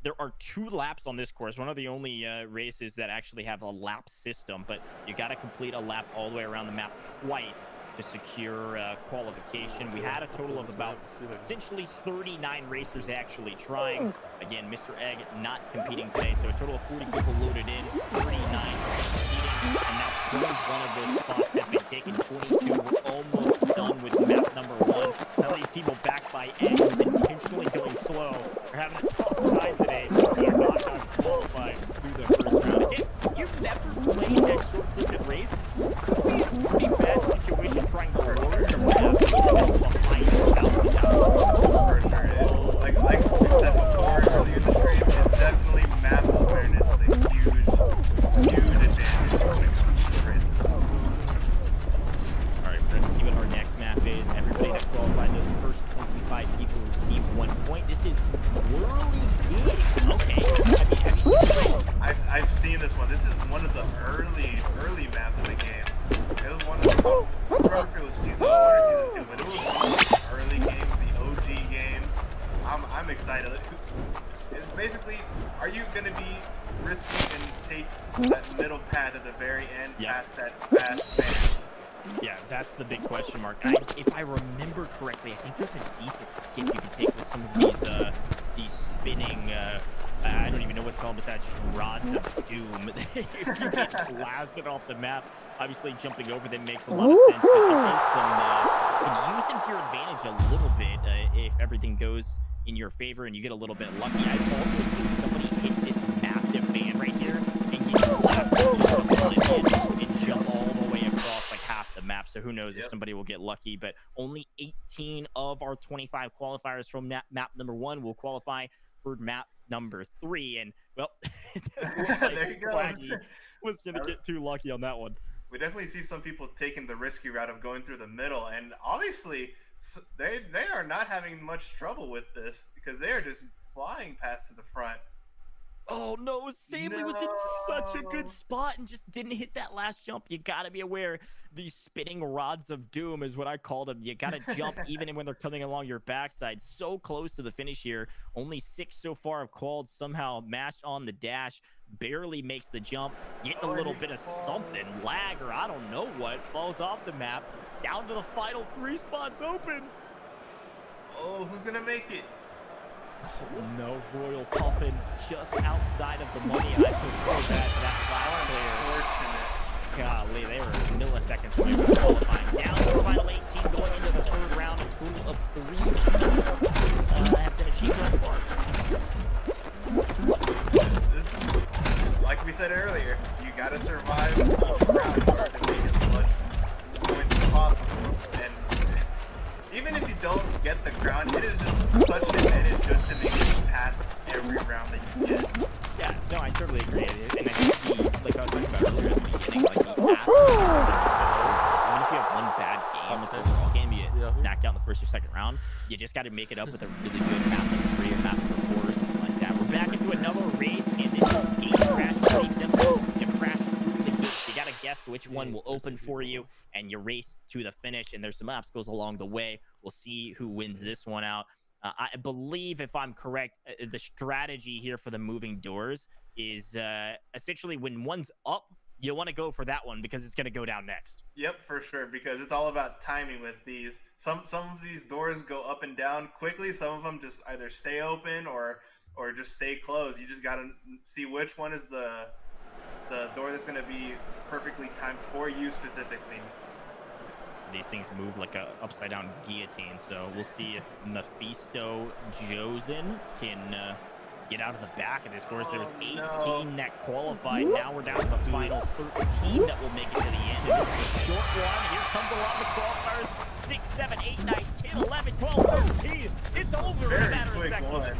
there are 2 laps on this course. One of the only races that actually have a lap system, but you got to complete a lap all the way around the map twice to secure qualification. We had a total of about essentially 39 racers actually trying. Again, Mr. Egg not competing today, so a total of 40 people loaded in, 39 competing, and now 21 of those spots have been taken. 22, we're almost done with map number 1. Some of these people backed by Egg who's intentionally going slow are having a tough time today. They're not going to qualify through the first round. Again, you've never played that short circuit race. Could be a pretty bad situation trying to lower your map behind For sure. Like we said before earlier in the stream, it's definitely map awareness is a huge advantage when it comes to the races. All right, we're going to see what our next map is. Everybody that qualified, those first 25 people receive 1 point. This is Whirly Gig. Okay. Have you seen this? I've seen this one. This is one of the early maps of the game. It was one of the, I don't remember if it was season 1 or season 2, but it was one of the early games, the OG games. I'm excited. It's basically, are you going to be risky and take that middle path at the very end past that fast man? Yeah, that's the big question mark. If I remember correctly, I think there's a decent skip you can take with some of these spinning. I don't even know what's called besides just rods of doom. You get blasted off the map. Obviously, jumping over them makes a lot of sense. But there is some, you can use them to your advantage a little bit if everything goes in your favor and you get a little bit lucky. I've also seen somebody hit this massive fan right here and get blasted and jump all the way across like half the map. So who knows if somebody will get lucky. But only 18 of our 25 qualifiers from map number 1 will qualify for map number 3. And well, There you go. was going to get too lucky on that one. we definitely see some people taking the risky route of going through the middle, and obviously they are not having much trouble with this because they are just flying past to the front. Oh no, Samely was in such a good No. spot and just didn't hit that last jump. You gotta be aware, these spinning rods of doom is what I call them. You gotta jump even when they're coming along your backside. So close to the finish here. Only 6 so far have called. Somehow mashed on the dash, barely makes the jump, getting a little bit of something, lag or I don't know what, falls off the map, down to the final 3 spots open. Oh, who's gonna make it? Oh no, Royal Puffin just outside of the money. I feel so bad for that last player. Unfortunate. Golly, they were milliseconds away from qualifying. Down to the final 18, going into the 3rd round, a total of 3 teams have been achieved thus far. Like we said earlier, you gotta survive each round in order to make as much points as possible. And even if you don't get the crown, it is just such an advantage just to make it past every round that you get. Yeah, no, I totally agree. And I think, like I was talking about earlier at the beginning, like even if you have one bad game, like overall game, you knocked out in the 1st or 2nd round, you just got to make it up with a really good map number 3 or map number 4 or something like that. We're back into another race, and this gate crash pretty simple. You crash through the gates. You got to guess which one will open for you, and you race to the finish, and there's some obstacles along the way. We'll see who wins this one out. I believe, if I'm correct, the strategy here for the moving doors is essentially when one's up, you want to go for that one because it's going to go down next. Yep, for sure, because it's all about timing with these. Some of these doors go up and down quickly. Some of them just either stay open or just stay closed. You just got to see which one is the door that's going to be perfectly timed for you specifically. These things move like a upside down guillotine, so we'll see if Mephisto Josen can get out of the back of this course. There was 18 that qualified. Now we're down to the final 13 that will make it to the end. And this is a short one. Here comes a lot of the qualifiers. 6, 7, 8, 9, 10, 11, 12, 13. It's over in a matter of seconds.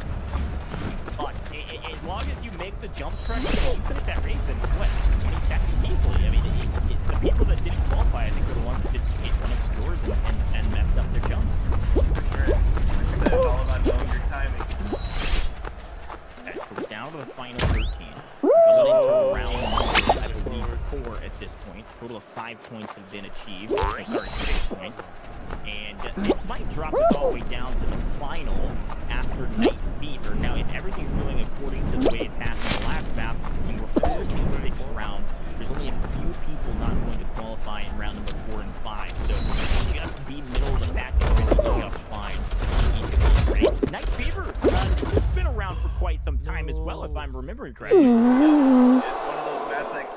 As long as you make the jumps correctly, you finish that race in what, 20 seconds easily. I mean, the people that didn't qualify, I think, were the ones that just hit one of the doors and messed up their jumps. Sure. Like I said, it's all about knowing your timing. Okay, so we're down to the final 13. Going into round, I believe, 4 at this point. Total of 5 points have been achieved. Oh, sorry, 6 points. And this might drop us all the way down to the final after Night Fever. Now, if everything's going according to the way it's happened in the last map, and we're forcing 6 rounds, there's only a few people not going to qualify in round number 4 and 5. So just be middle of the pack and really just fine in each of these races. Night Fever, this has been around for quite some time as well, if I'm remembering correctly. It's one of those maps that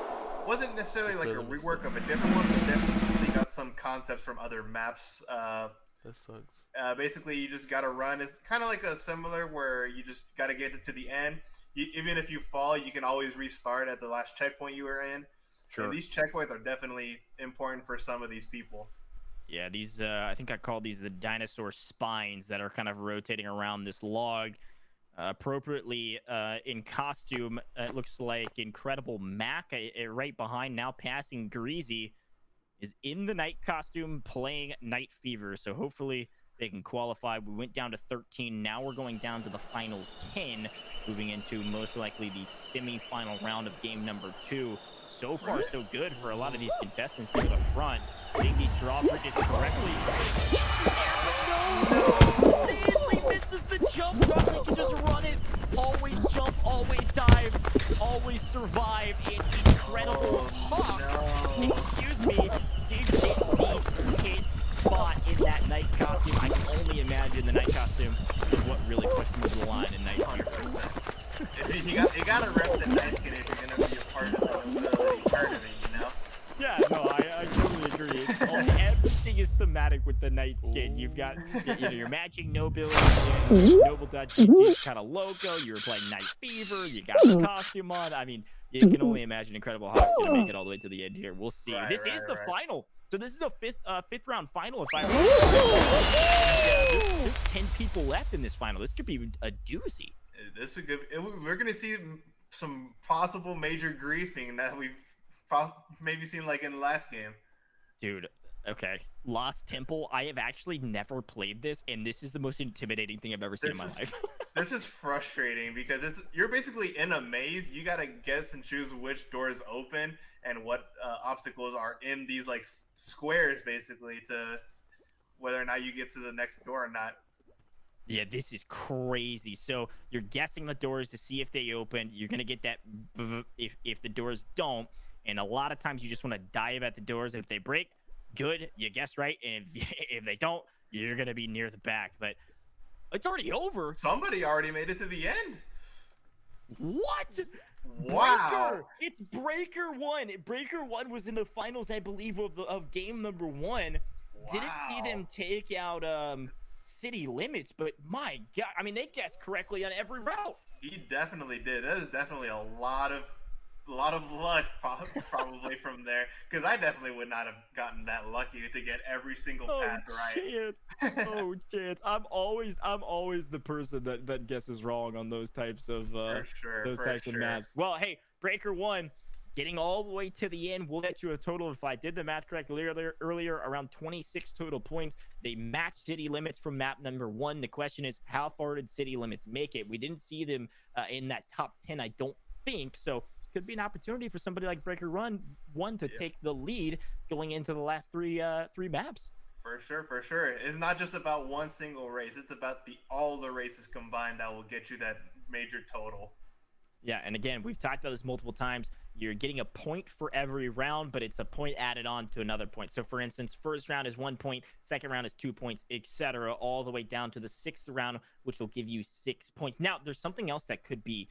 wasn't necessarily like a rework of a different one, but definitely got some concepts from other maps. That sucks. Basically, you just got to run. It's kind of like a similar where you just got to get it to the end. Even if you fall, you can always restart at the last checkpoint you were in. Sure. And these checkpoints are definitely important for some of these people. Yeah, these, I think I call these the dinosaur spines that are kind of rotating around this log. Appropriately in costume, it looks like Incredible Mac right behind, now passing Greasy, is in the night costume playing Night Fever. So hopefully they can qualify. We went down to 13. Now we're going down to the final 10, moving into most likely the semi-final round of game number 2. So far, so good for a lot of these contestants near the front. Hitting these drawbridges correctly. No! Stanley misses the jump. Probably can just run it. Always jump, always dive, always survive. An incredible hawk. Excuse me. Did get the 10th spot in that night costume. I can only imagine the night costume is what really pushes the line in Night Fever. You gotta rep the night skin if you're gonna be a part of the tournament, you know? Yeah, no, I totally agree. Everything is thematic with the night skin. You've got your matching nobility, Noble Dutch kind of logo. You were playing Night Fever. You got the costume on. I mean, you can only imagine Incredible Hawk's gonna make it all the way to the end here. We'll see. This is the final. So this is a fifth round final. If I remember, there's 10 people left in this final. This could be a doozy. This is good. We're gonna see some possible major griefing that we've maybe seen like in the last game. Dude, okay. Lost Temple, I have actually never played this, and this is the most intimidating thing I've ever seen in my life. This is frustrating because you're basically in a maze. You gotta guess and choose which doors open and what obstacles are in these like squares, basically, to whether or not you get to the next door or not. Yeah, this is crazy. So you're guessing the doors to see if they open. You're gonna get that if the doors don't, and a lot of times you just want to dive at the doors. If they break, good, you guess right, and if they don't, you're gonna be near the back. But it's already over. Somebody already made it to the end. What? Wow. Breaker! It's Breaker 1. Breaker 1 was in the finals, I believe, of game number 1. Didn't see them take out City Limits, but my God, I mean, they guessed correctly on every route. He definitely did. That is definitely a lot of luck probably from there, because I definitely would not have gotten that lucky to get every single path right. Oh, chance. I'm always the person that guesses wrong on those types of of maps. Well, hey, Breaker 1 getting all the way to the end will get you a total of, if I did the math correctly earlier, around 26 total points. They matched City Limits from map number 1. The question is, how far did City Limits make it? We didn't see them in that top 10, I don't think. So could be an opportunity for somebody like Breaker 1 to take the lead going into the last three maps. For sure. It's not just about one single race. It's about all the races combined that will get you that major total. Yeah, and again, we've talked about this multiple times. You're getting a point for every round, but it's a point added on to another point. So, for instance, first round is 1 point, second round is 2 points, etc., all the way down to the sixth round, which will give you 6 points. Now, there's something else that could be,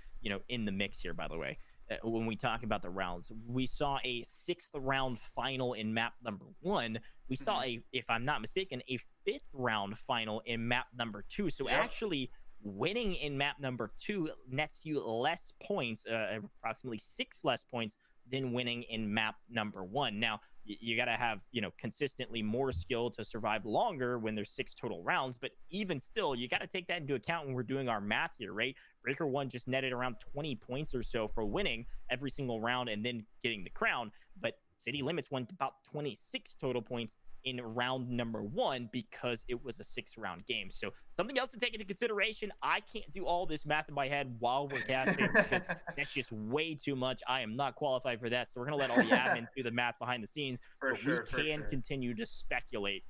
in the mix here, by the way. When we talk about the rounds, we saw a 6th round final in map number 1. We saw if I'm not mistaken, a 5th round final in map number 2. So actually winning in map number 2 nets you less points, approximately 6 less points than winning in map number 1. Now, you got to have, consistently more skill to survive longer when there's 6 total rounds. But even still, you got to take that into account when we're doing our math here, right? Breaker 1 just netted around 20 points or so for winning every single round and then getting the crown. But City Limits won about 26 total points in round number 1 because it was a 6-round game. So something else to take into consideration. I can't do all this math in my head while we're casting because that's just way too much. I am not qualified for that. So we're going to let all the admins do the math behind the scenes. We can continue to speculate.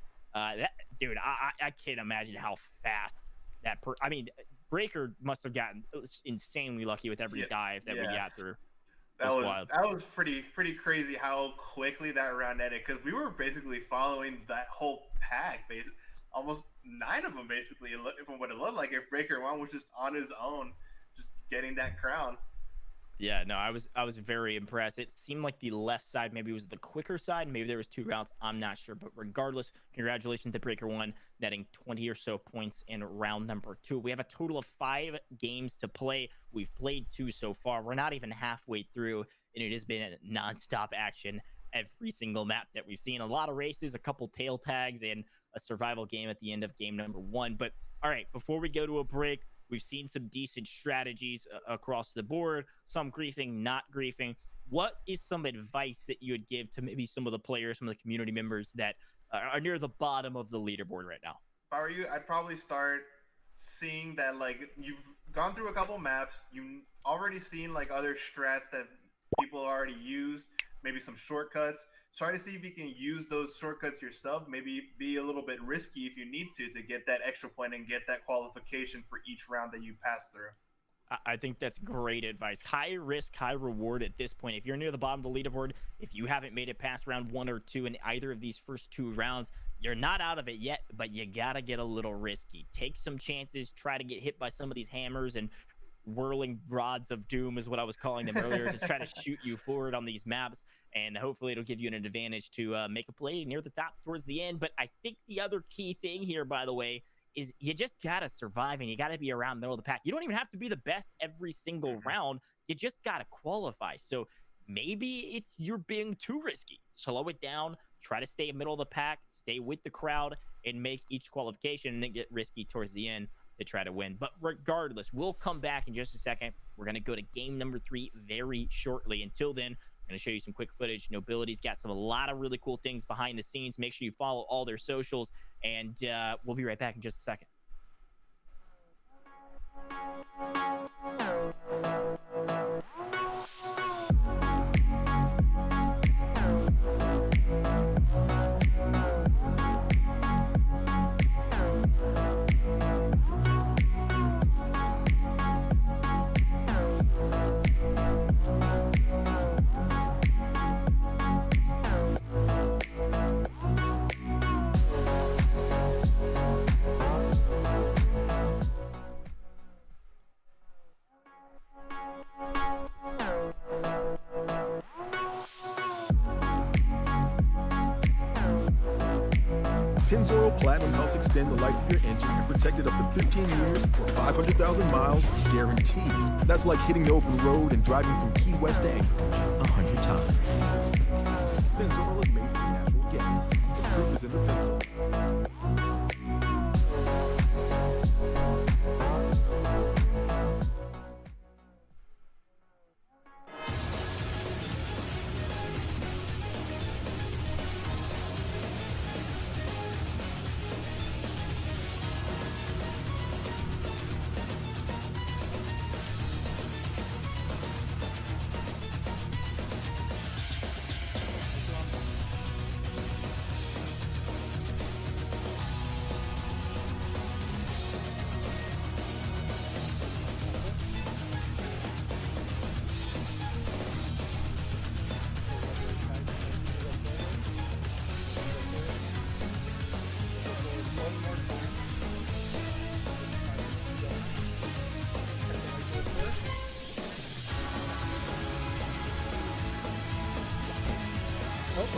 Dude, I can't imagine how fast Breaker must have gotten insanely lucky with every dive that we got through. That was pretty crazy how quickly that round ended, because we were basically following that whole pack, almost 9 of them basically, from what it looked like. If Breaker 1 was just on his own, just getting that crown. Yeah, no, I was very impressed. It seemed like the left side maybe was the quicker side. Maybe there was 2 rounds. I'm not sure. But regardless, congratulations to Breaker 1, netting 20 or so points in round number 2. We have a total of 5 games to play. We've played 2 so far. We're not even halfway through, and it has been a nonstop action every single map that we've seen. A lot of races, a couple tail tags, and a survival game at the end of game number 1. But all right, before we go to a break, we've seen some decent strategies across the board, some griefing, not griefing. What is some advice that you would give to maybe some of the players, some of the community members that are near the bottom of the leaderboard right now? If I were you, I'd probably start seeing that, like, you've gone through a couple maps, you've already seen like other strats that people already used, maybe some shortcuts. Try to see if you can use those shortcuts yourself. Maybe be a little bit risky if you need to get that extra point and get that qualification for each round that you pass through. I think that's great advice. High risk, high reward at this point. If you're near the bottom of the leaderboard, if you haven't made it past round 1 or 2 in either of these first 2 rounds, you're not out of it yet, but you got to get a little risky. Take some chances. Try to get hit by some of these hammers and whirling rods of doom is what I was calling them earlier, to try to shoot you forward on these maps, and hopefully it'll give you an advantage to make a play near the top towards the end. But I think the other key thing here, by the way, is you just gotta survive, and you gotta be around the middle of the pack. You don't even have to be the best every single round. You just gotta qualify. So maybe you're being too risky. Slow it down, try to stay in the middle of the pack, stay with the crowd, and make each qualification, and then get risky towards the end to try to win. But regardless, we'll come back in just a second. We're going to go to game number 3 very shortly. Until then, Going to show you some quick footage. Nobility's got a lot of really cool things behind the scenes. Make sure you follow all their socials, and we'll be right back in just a second. Pennzoil Platinum helps extend the life of your engine and protect it up to 15 years or 500,000 miles guaranteed. That's like hitting the open road and driving from Key West to Anchorage 100 times. Pennzoil is made from natural gas. The proof is in the pencil.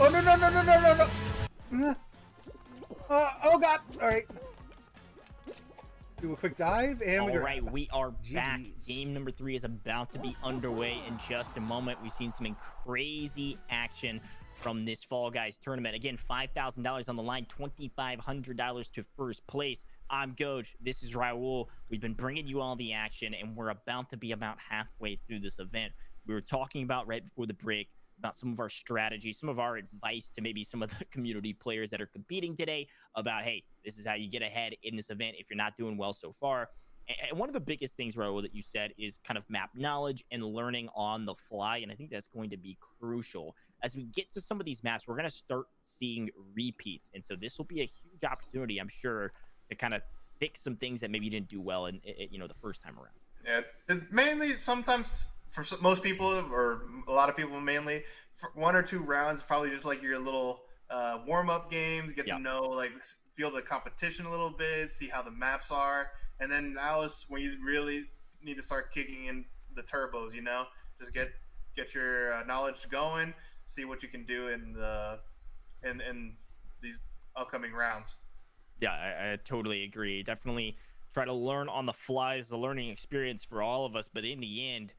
Oh, no. Oh, God. All right. Do a quick dive, and All right, we are back. GGs. Game number 3 is about to be underway in just a moment. We've seen some crazy action from this Fall Guys tournament. Again, $5,000 on the line, $2,500 to first place. I'm Goj. This is Raul. We've been bringing you all the action, and we're about to be about halfway through this event. We were talking about right before the break about some of our strategies, some of our advice to maybe some of the community players that are competing today about, hey, this is how you get ahead in this event if you're not doing well so far. And one of the biggest things, Raul, that you said is kind of map knowledge and learning on the fly. And I think that's going to be crucial. As we get to some of these maps, we're going to start seeing repeats. And so this will be a huge opportunity, I'm sure, to kind of fix some things that maybe you didn't do well in the first time around. Yeah, mainly sometimes for most people, or a lot of people mainly, for 1 or 2 rounds, probably just like your little warm-up games, get to know, like, feel the competition a little bit, see how the maps are, and then now is when you really need to start kicking in the turbos, just get your knowledge going, see what you can do in these upcoming rounds. Yeah, I totally agree. Definitely try to learn on the fly. It's a learning experience for all of us, but in the end,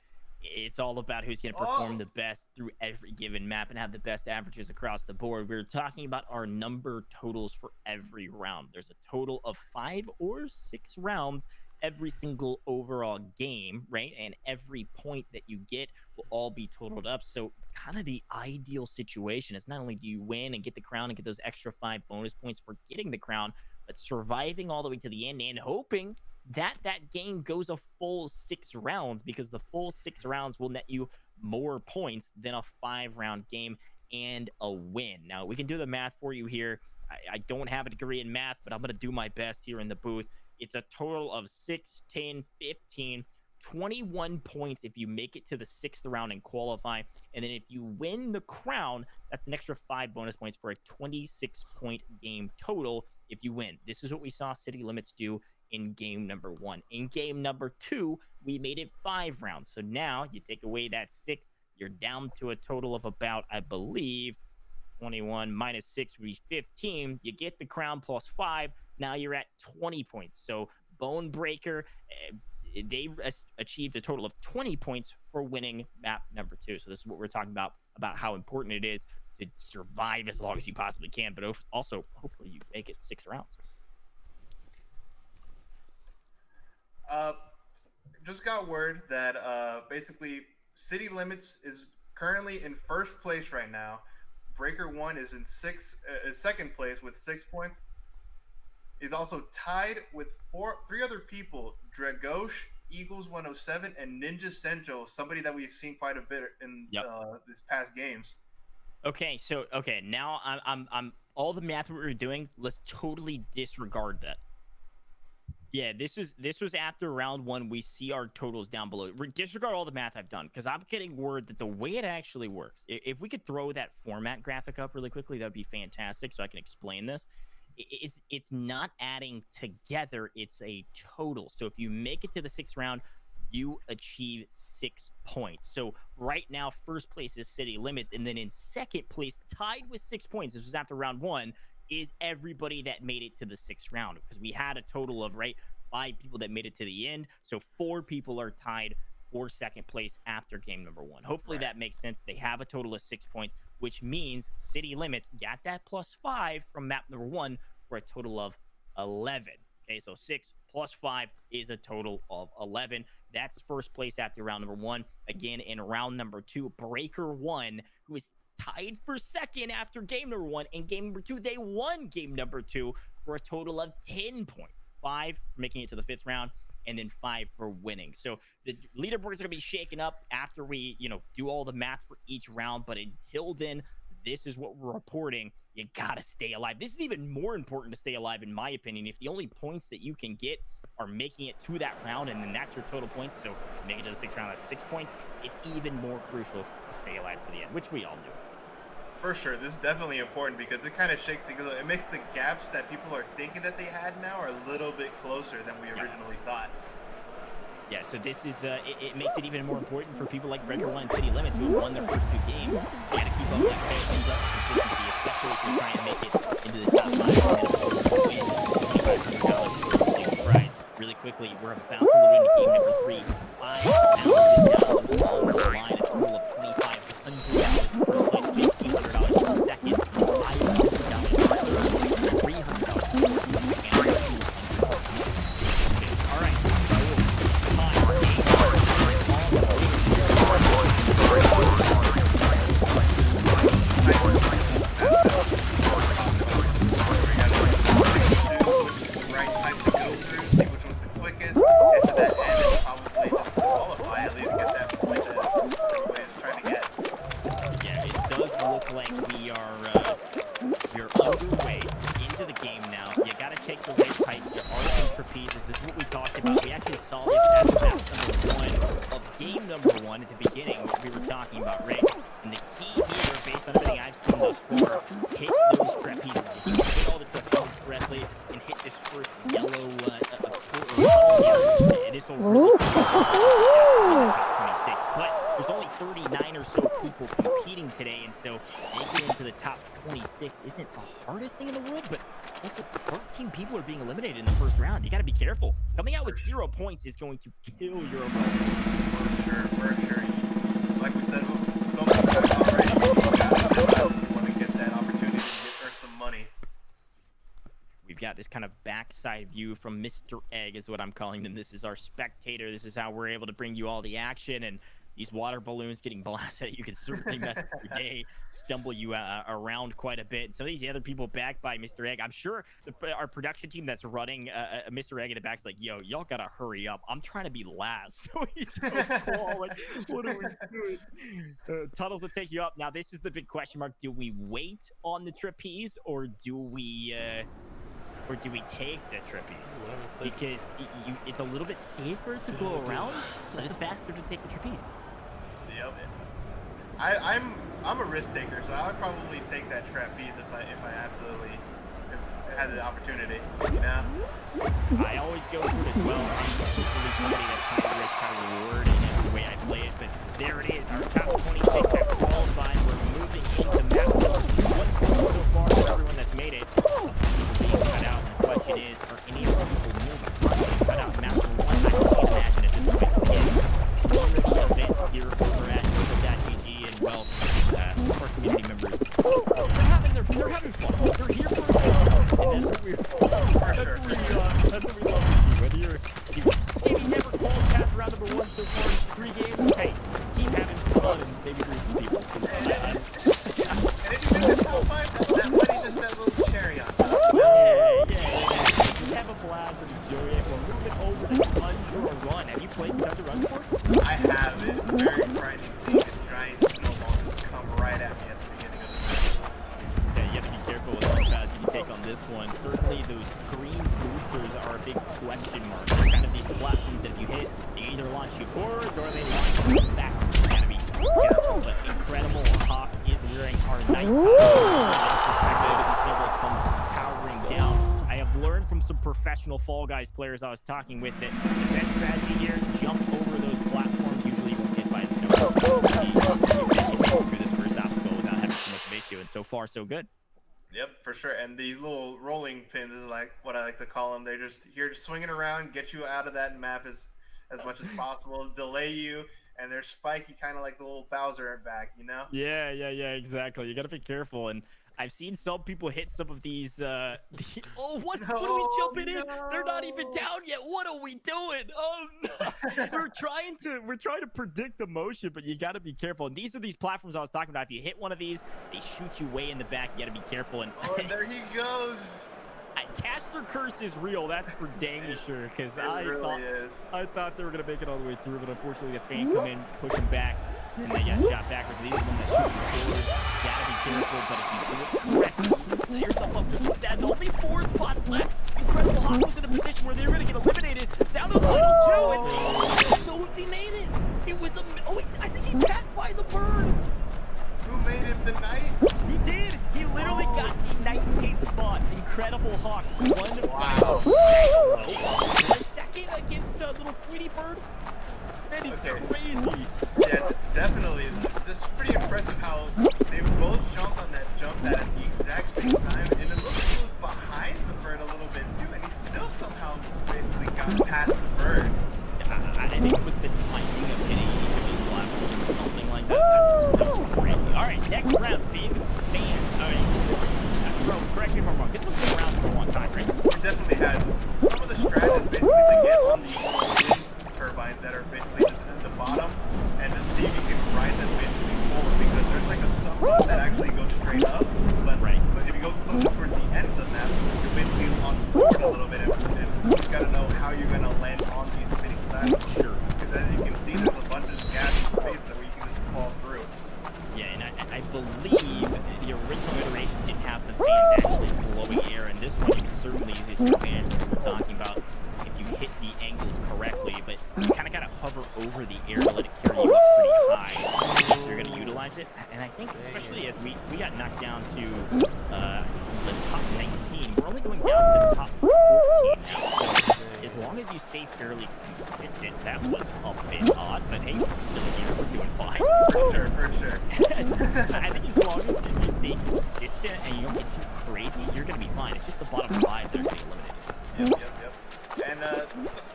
it's all about who's going to perform the best through every given map and have the best averages across the board. We're talking about our number totals for every round. There's a total of 5 or 6 rounds every single overall game, right? And every point that you get will all be totaled up. So kind of the ideal situation is not only do you win and get the crown and get those extra 5 bonus points for getting the crown, but surviving all the way to the end and hoping that game goes a full 6 rounds, because the full 6 rounds will net you more points than a 5-round game and a win. Now, we can do the math for you here. I don't have a degree in math, but I'm going to do my best here in the booth. It's a total of 6, 10, 15, 21 points if you make it to the 6th round and qualify. And then if you win the crown, that's an extra 5 bonus points for a 26-point game total if you win. This is what we saw City Limits do in game number 1. In game number 2, we made it 5 rounds. So now you take away that 6, you're down to a total of about, I believe, 21 minus 6 would be 15. You get the crown plus 5. Now you're at 20 points. So Bone Breaker, they've achieved a total of 20 points for winning map number 2. So this is what we're talking about how important it is to survive as long as you possibly can, but also hopefully you make it 6 rounds. Just got word that basically City Limits is currently in first place right now. Breaker 1 is in second place with 6 points. He's also tied with three other people: Dragosh, Eagles 107, and Ninja Senjo, somebody that we've seen quite a bit in this past games. Okay, so now I'm all the math we were doing, let's totally disregard that. Yeah, this was after round 1. We see our totals down below. Disregard all the math I've done, because I'm getting word that the way it actually works, if we could throw that format graphic up really quickly, that would be fantastic, so I can explain this. It's not adding together, it's a total. So if you make it to the 6th round, you achieve 6 points. So right now, first place is City Limits, and then in second place, tied with 6 points, this was after round 1, is everybody that made it to the 6th round, because we had a total of 5 people that made it to the end. So 4 people are tied for second place after game number 1. Hopefully that makes sense. They have a total of 6 points, which means City Limits got that +5 from map number 1 for a total of 11. Okay, so 6 plus 5 is a total of 11. That's first place after round number 1. Again, in round number 2, Breaker 1, who is tied for second after game number 1. In game number 2, they won game number 2 for a total of 10 points. 5 for making it to the 5th round, and then 5 for winning. So the leaderboards are going to be shaken up after we, do all the math for each round. But until then, this is what we're reporting. You got to stay alive. This is even more important to stay alive, in my opinion. If the only points that you can get are making it to that round, and then that's your total points, so make it to the 6th round, that's 6 points, it's even more crucial to stay alive to the end, which we all do. For sure, this is definitely important because it kind of shakes things. It makes the gaps that people are thinking that they had now are a little bit closer than we originally thought. Yeah, so this is it makes it even more important for people like Breaker 1 and City Limits, who have won their first 2 games. They got to keep up that pace, up consistency, especially if you're trying to make it into the top 5 right. Really quickly, we're about to load into game number 3. $5,000 on the line, a total of $2,500 for first place, $1,500 for second, $500 for third, $300 All right. Isn't the hardest thing in the world, but also 13 people are being eliminated in the first round. You got to be careful. Coming out with 0 points is going to kill your opponent. For sure. Like we said, so many times already, you want to get that opportunity to earn some money. We've got this kind of backside view from Mr. Egg is what I'm calling them. This is our spectator. This is how we're able to bring you all the action, and these water balloons getting blasted at you can certainly mess up your day, stumble you around quite a bit. Some of these other people backed by Mr. Egg, I'm sure our production team that's running Mr. Egg in the back is like, yo, y'all gotta hurry up. I'm trying to be last. So he's call, like, what are we doing? Tunnels will take you up. Now, this is the big question mark. Do we wait on the trapeze, or do we take the trapeze? Because it's a little bit safer to go around, but it's faster to take the trapeze. Yep. I'm a risk taker, so I would probably take that trapeze if I absolutely had the opportunity. Yeah. I always go for it as well. I'm usually somebody that's high risk, high reward in the way I play it. But there it is, our top 26 have qualified. We're moving into map number 2. One point so far for everyone that's made it. Being cut out. The question is, are any of the people moving cut out map number 1? I can't imagine at this point. Again, the event here over at Turtle.gg, and well, some of our community members, they're having fun. They're here for a and that's what we love to see. Whether you maybe never called path round number 1 so far, very frightening seeing this giant snowball just come right at me at the beginning of the match. Yeah, you have to be careful with how fast you can take on this one. Certainly, those green boosters are a big question mark. They're kind of these platforms that if you hit, they either launch you forwards or they launch you back. You gotta be careful, but incredible. Hawk is wearing our night perspective. The snowballs come towering down. I have learned from some professional Fall Guys players I was talking with that the best strategy here, jump over those platforms. Usually you won't get by the snowball. You can make it through this first obstacle without having too much of an issue, and so far, so good. Yep, for sure. And these little rolling pins is like what I like to call them. They're just here to swing it around, get you out of that map as much as possible, delay you, and they're spiky, kind of like the little Bowser back, you know? Yeah, exactly. You gotta be careful, and I've seen some people hit some of these. Oh, what are we jumping in? They're not even down yet. What are we doing? Oh no! we're trying to predict the motion, but you gotta be careful. And these are these platforms I was talking about. If you hit one of these, they shoot you way in the back. You gotta be careful. And Oh, there he goes. Caster Curse is real. That's for dang sure. Because It really is. I thought they were gonna make it all the way through, but unfortunately the fan come in, push them back, and they got shot backwards. These are the ones that shoot you forward. Gotta be careful, but if you do it correctly, you can set yourself up for success. Only 4 spots left. Incredible Hawk was in a position where they were gonna get eliminated. Down to the final 2, and no, he made it. It was a. Oh, I think he passed by the bird. Who made it the night? He did. He literally got the 19th spot. Incredible Hawk. Wow. For a second against a little Tweety Bird. That is crazy. Yeah, definitely. It's just pretty impressive how they both jumped on that jump at the exact same time, and it looks like he was behind the bird a little bit too, and he still somehow basically got past the bird. I think it was the timing of hitting each of these platforms or something like that. That was crazy. All right, next round, big fan. All right, this one, bro, correct me if I'm wrong. This one's been around for a long time, right? It definitely has. Some of the strategies basically to get on the wind turbines that are basically just at the bottom, and to see if you can ride them basically forward, because there's like a sub that actually goes straight up, but if you go closer towards the end of the map, you're basically on forward a little bit, and you just gotta know how you're gonna land on these spinning platforms. Sure. Because as you can see, there's a bunch of gas and space where you can just fall through. Yeah, and I believe the original iteration didn't have the fans actually blowing air, and this one you can certainly use this advantage that we're talking about if you hit the angles correctly, but you kind of got to hover over the air to let it carry you up pretty high if you're going to utilize it. And I think especially as we got knocked down to the top 19, we're only going down to the top 14 now. So as long as you stay fairly consistent, that was a bit odd, but hey, we're still here, we're doing fine. For sure. I think as long as you stay consistent and you don't get too crazy, you're going to be fine. It's just the bottom 5 that are getting eliminated. Yep. And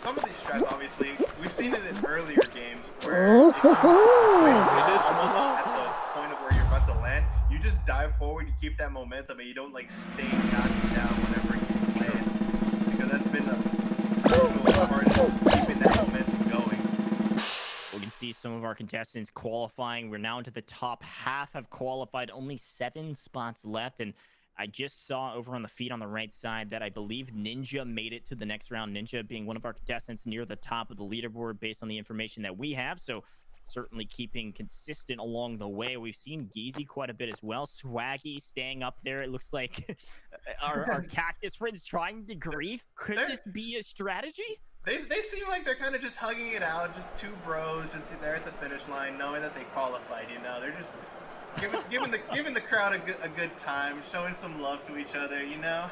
some of these strats, obviously, we've seen it in earlier games where if you almost at the point of where you're about to land, you just dive forward, you keep that momentum, and you don't like stay knocked down whenever you land, because that's been a part of keeping that momentum going. We can see some of our contestants qualifying. We're now into the top half have qualified, only 7 spots left, and I just saw over on the feed on the right side that I believe Ninja made it to the next round. Ninja being one of our contestants near the top of the leaderboard based on the information that we have. So certainly keeping consistent along the way. We've seen Geezy quite a bit as well. Swaggy staying up there. It looks like our Cactus friends trying to grief. Could this be a strategy? They seem like they're kind of just hugging it out, just 2 bros, just there at the finish line, knowing that they qualified. You know, they're just giving the crowd a good time, showing some love to each other. You know.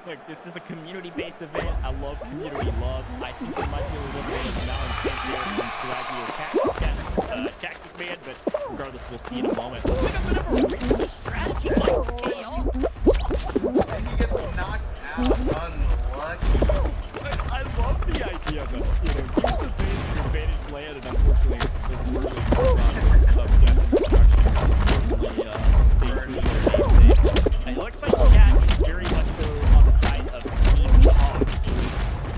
Look, this is a community-based event. I love community love. I think there might be a little bit of malintent here from Swaggy or Cactus Man, but regardless, we'll see in a moment. Looks like a bit of a risky strategy by KO. And he gets knocked out, unlucky. I love the idea of it. Use the advantage land, and unfortunately, this really of death and destruction. It looks like Cat is very much so on the side of Team Hawk,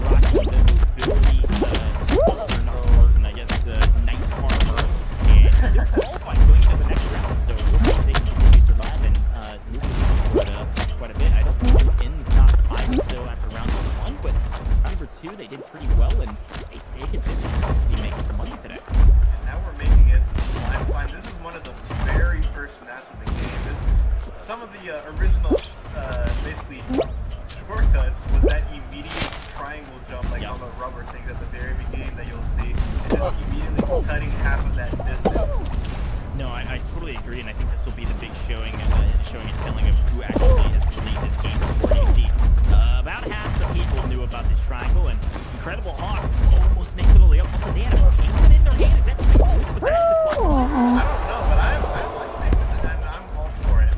rocking the mobility Spartan, I guess, Knight armor, and they're qualified going into the next round, so we'll see if they can continue to survive and move cutting half of that distance. No, I totally agree, and I think this will be the big showing and telling of who actually has played this game before. You see, about half the people knew about this triangle, and Incredible Hawk almost makes it all the way up. Also, they had a penguin in their hand. Is that was that the I don't know, but I like it, and I'm all for it.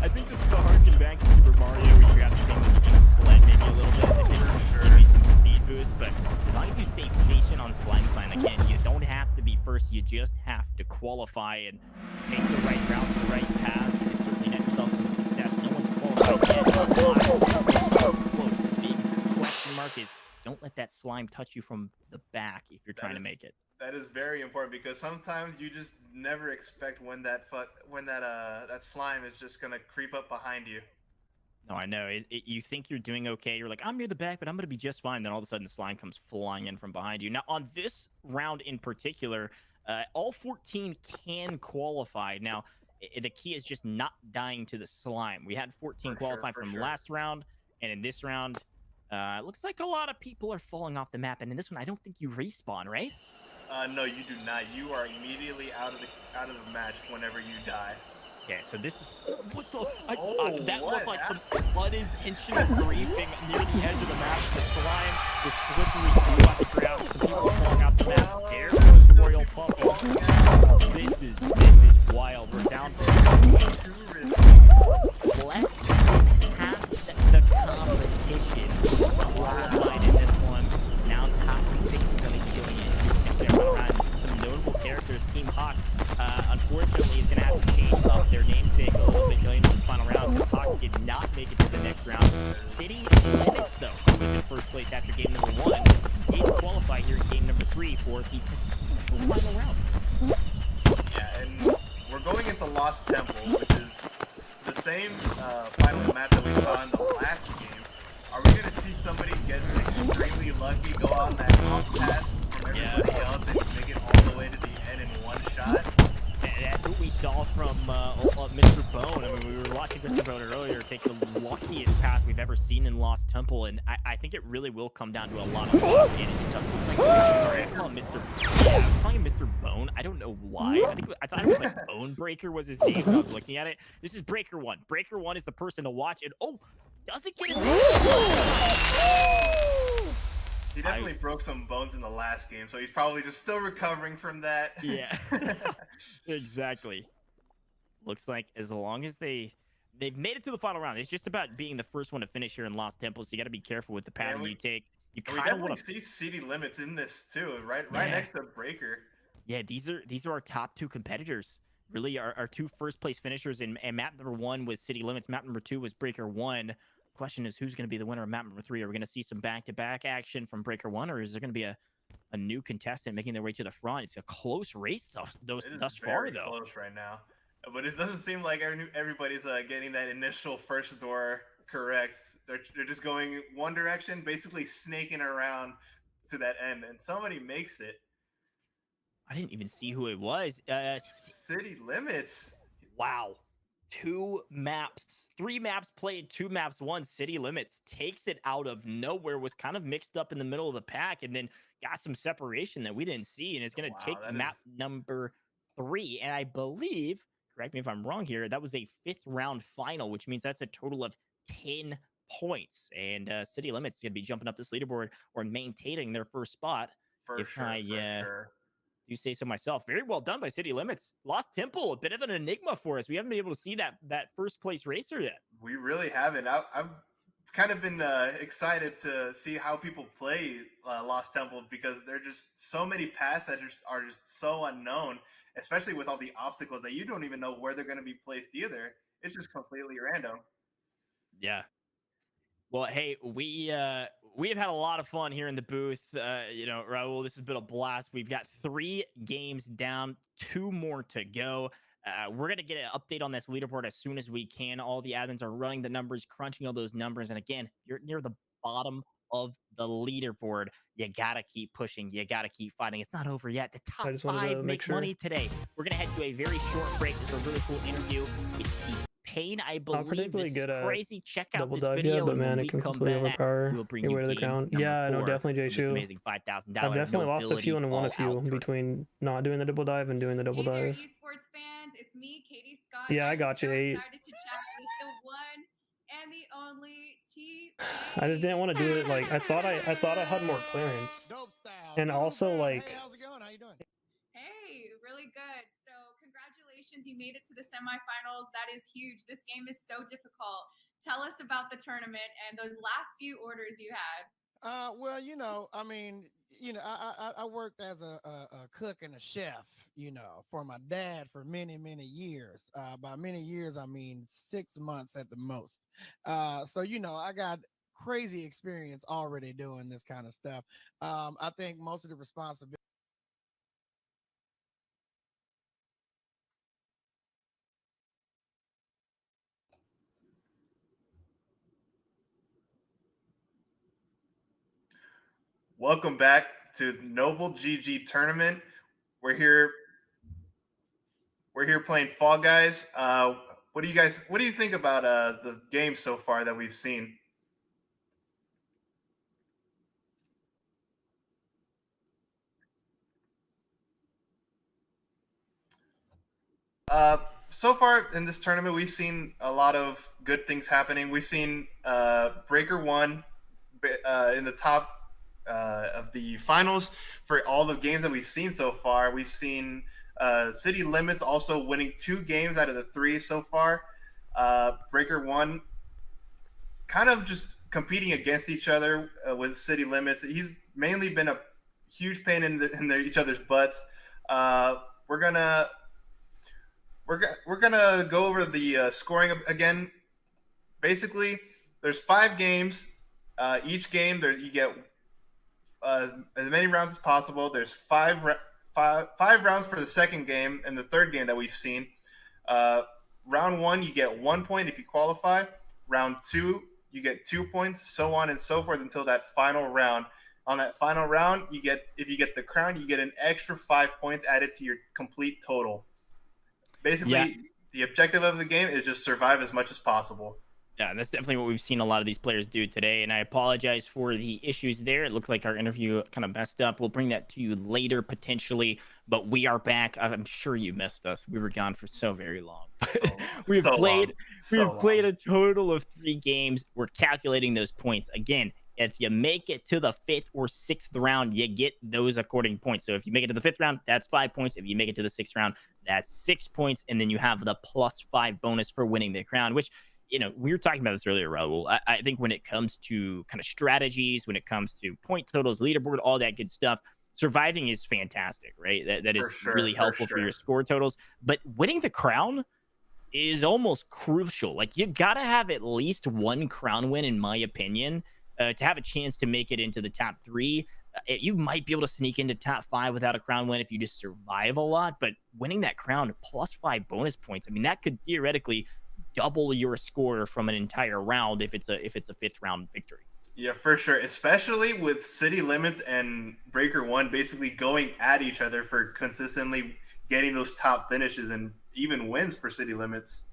I think this is a harken back to Super Mario where you grab the thing that's going to sled maybe a little bit. I think give you some speed boost, but as long as you stay patient on Slime Climb, again, you don't have to be first. You just have to qualify and take the right route, the right path. You can certainly net yourself some success. No one's qualified yet. Close. The big question mark is don't let that slime touch you from the back if you're trying to make it. That is very important because sometimes you just never expect when that slime is just gonna creep up behind you. No, I know. You think you're doing okay. You're like, I'm near the back, but I'm going to be just fine. Then all of a sudden, the slime comes flying in from behind you. Now, on this round in particular, all 14 can qualify. Now, the key is just not dying to the slime. We had 14 qualify from last round, and in this round, it looks like a lot of people are falling off the map. And in this one, I don't think you respawn, right? No, you do not. You are immediately out of the match whenever you die. Yeah, so this is what the that what looked like some unintentional griefing near the edge of the map. The slime was slippery glue on the ground. Some people are falling out the map. There goes the Royal Puffle. This is wild. We're down to less than half the competition qualified in this one. Now top 6 are going to be going into some notable characters. Team Hawk, unfortunately, is going to have to change up their namesake a little bit going into this final round. Hawk did not make it to the next round. City Limits, though, who was in first place after game number 1, did qualify here in game number 3 for the final round. Yeah, and we're going into Lost Temple, which is the same final map that we saw in the last game. Are we going to see somebody get extremely lucky, go on that off path from everybody else, and make it all the way to the end in one shot? That's what we saw from Mr. Bone. I mean, we were watching Mr. Bone earlier take the luckiest path we've ever seen in Lost Temple, and I think it really will come down to a lot of luck. And it does look like, sorry, I call him Mr. Yeah, I was calling him Mr. Bone. I don't know why. I thought it was like Bone Breaker was his name when I was looking at it. This is Breaker 1. Breaker 1 is the person to watch, and does it get it? He definitely broke some bones in the last game, so he's probably just still recovering from that. Yeah, exactly. Looks like as long as they've made it to the final round, it's just about being the first one to finish here in Lost Temple. So you got to be careful with the pattern you take. You kind of want to see City Limits in this too, right next to Breaker. Yeah, these are our top 2 competitors. Really, our 2 first place finishers. And map number 1 was City Limits. Map number 2 was Breaker 1. Question is, who's going to be the winner of map number 3? Are we going to see some back-to-back action from Breaker 1, or is there going to be a new contestant making their way to the front? It's a close race thus far, though. Close right now, but it doesn't seem like everybody's getting that initial first door correct. They're just going one direction, basically snaking around to that end, and somebody makes it. I didn't even see who it was. City Limits. Wow. 2 maps, 3 maps played, 2 maps won. City Limits takes it out of nowhere, was kind of mixed up in the middle of the pack, and then got some separation that we didn't see, and it's going to take map number 3. And I believe, correct me if I'm wrong here, that was a 5th round final, which means that's a total of 10 points. And City Limits is going to be jumping up this leaderboard or maintaining their first spot. For sure. You say so myself. Very well done by City Limits. Lost Temple, a bit of an enigma for us. We haven't been able to see that first place racer yet. We really haven't. I've kind of been excited to see how people play Lost Temple, because there are just so many paths that are just so unknown, especially with all the obstacles that you don't even know where they're going to be placed either. It's just completely random. Yeah. Well, hey, we have had a lot of fun here in the booth. Raul, this has been a blast. We've got 3 games down, 2 more to go. We're going to get an update on this leaderboard as soon as we can. All the admins are running the numbers, crunching all those numbers. And again, you're near the bottom of the leaderboard. You got to keep pushing. You got to keep fighting. It's not over yet. The top 5 make money today. We're going to head to a very short break. It's a really cool interview. It's the Kane, I Not believe. particularly This is good at crazy. Check out double this dive video, yet, but and when man, we it can come completely back, overpower we'll bring your you way to the game crown. number Yeah, I know, 4 definitely Jay of this Shu. amazing $5,000 I've definitely lost a nobility few and won a all-out few tournament. between not doing the double dive and doing the double Hey there, dive. esports fans. It's me, Katie Scott. Yeah, I I'm got you, so 8. excited to chat with the one and the only T. I just didn't want to do it like I thought I had more clearance. Dope style. And Doodle also, band. like- Hey, how's it going? How you doing? Hey, really good. So, congratulations. You made it to the semifinals. That is huge. This game is so difficult. Tell us about the tournament and those last few orders you had. Well, I mean, I worked as a cook and a chef, for my dad for many, many years. By many years, I mean 6 months at the most. So, I got crazy experience already doing this kind of stuff. I think most of the responsibility. Welcome back to Noble GG Tournament. We're here playing Fall Guys. What do you think about the game so far that we've seen? So far in this tournament, we've seen a lot of good things happening. We've seen Breaker 1 in the top of the finals for all the games that we've seen so far. We've seen City Limits also winning 2 games out of the 3 so far. Breaker 1 kind of just competing against each other with City Limits. He's mainly been a huge pain in each other's butts. We're gonna go over the scoring again. Basically, there's 5 games. Each game, you get as many rounds as possible. There's five rounds for the second game and the third game that we've seen. Round 1, you get 1 point if you qualify. Round 2, you get 2 points, so on and so forth until that final round. On that final round, if you get the crown, you get an extra 5 points added to your complete total. Basically, the objective of the game is just survive as much as possible. Yeah, and that's definitely what we've seen a lot of these players do today. And I apologize for the issues there. It looked like our interview kind of messed up. We'll bring that to you later potentially, but we are back. I'm sure you missed us. We were gone for so very long. We've played a total of 3 games. We're calculating those points. Again, if you make it to the 5th or 6th round, you get those according points. So if you make it to the 5th round, that's 5 points. If you make it to the 6th round, that's 6 points. And then you have the +5 bonus for winning the crown, which, we were talking about this earlier, Raul. I think when it comes to kind of strategies, when it comes to point totals, leaderboard, all that good stuff, surviving is fantastic, right? That is really helpful for your score totals. But winning the crown is almost crucial. Like, you got to have at least 1 crown win, in my opinion, to have a chance to make it into the top 3. You might be able to sneak into top 5 without a crown win if you just survive a lot. But winning that crown +5 bonus points, I mean, that could theoretically double your score from an entire round if it's a 5th round victory. Yeah, for sure. Especially with City Limits and Breaker 1 basically going at each other for consistently getting those top finishes and even wins for City Limits.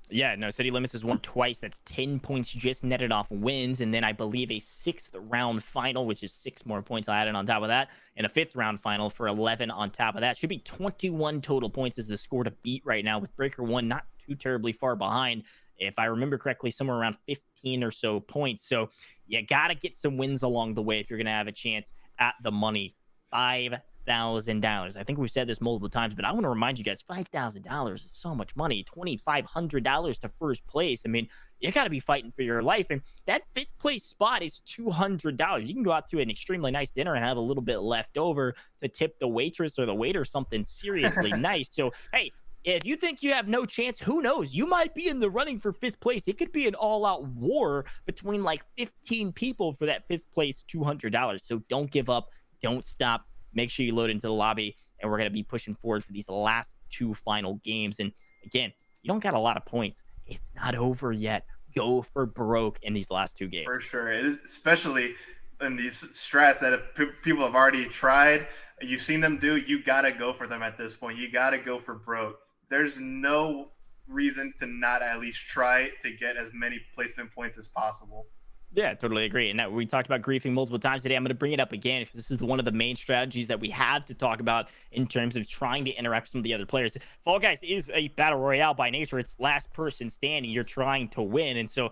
Yeah, no, City Limits has won twice. That's 10 points just netted off wins. And then I believe a 6th round final, which is 6 more points added on top of that, and a 5th round final for 11 on top of that. Should be 21 total points is the score to beat right now, with Breaker 1 not too terribly far behind. If I remember correctly, somewhere around 15 or so points. So you got to get some wins along the way if you're going to have a chance at the money. $5,000. I think we've said this multiple times, but I want to remind you guys, $5,000 is so much money. $2,500 to first place. I mean, you got to be fighting for your life. And that 5th place spot is $200. You can go out to an extremely nice dinner and have a little bit left over to tip the waitress or the waiter something seriously nice. So, hey, if you think you have no chance, who knows? You might be in the running for 5th place. It could be an all-out war between like 15 people for that 5th place $200. So don't give up. Don't stop. Make sure you load into the lobby, and we're going to be pushing forward for these last 2 final games. And again, you don't got a lot of points. It's not over yet. Go for broke in these last 2 games. For sure. It is, especially in these strats that people have already tried. You've seen them do. You got to go for them at this point. You got to go for broke. There's no reason to not at least try to get as many placement points as possible. Yeah, totally agree. And that we talked about griefing multiple times today. I'm going to bring it up again because this is one of the main strategies that we have to talk about in terms of trying to interact with some of the other players. Fall Guys is a battle royale by nature. It's last person standing. You're trying to win. And so,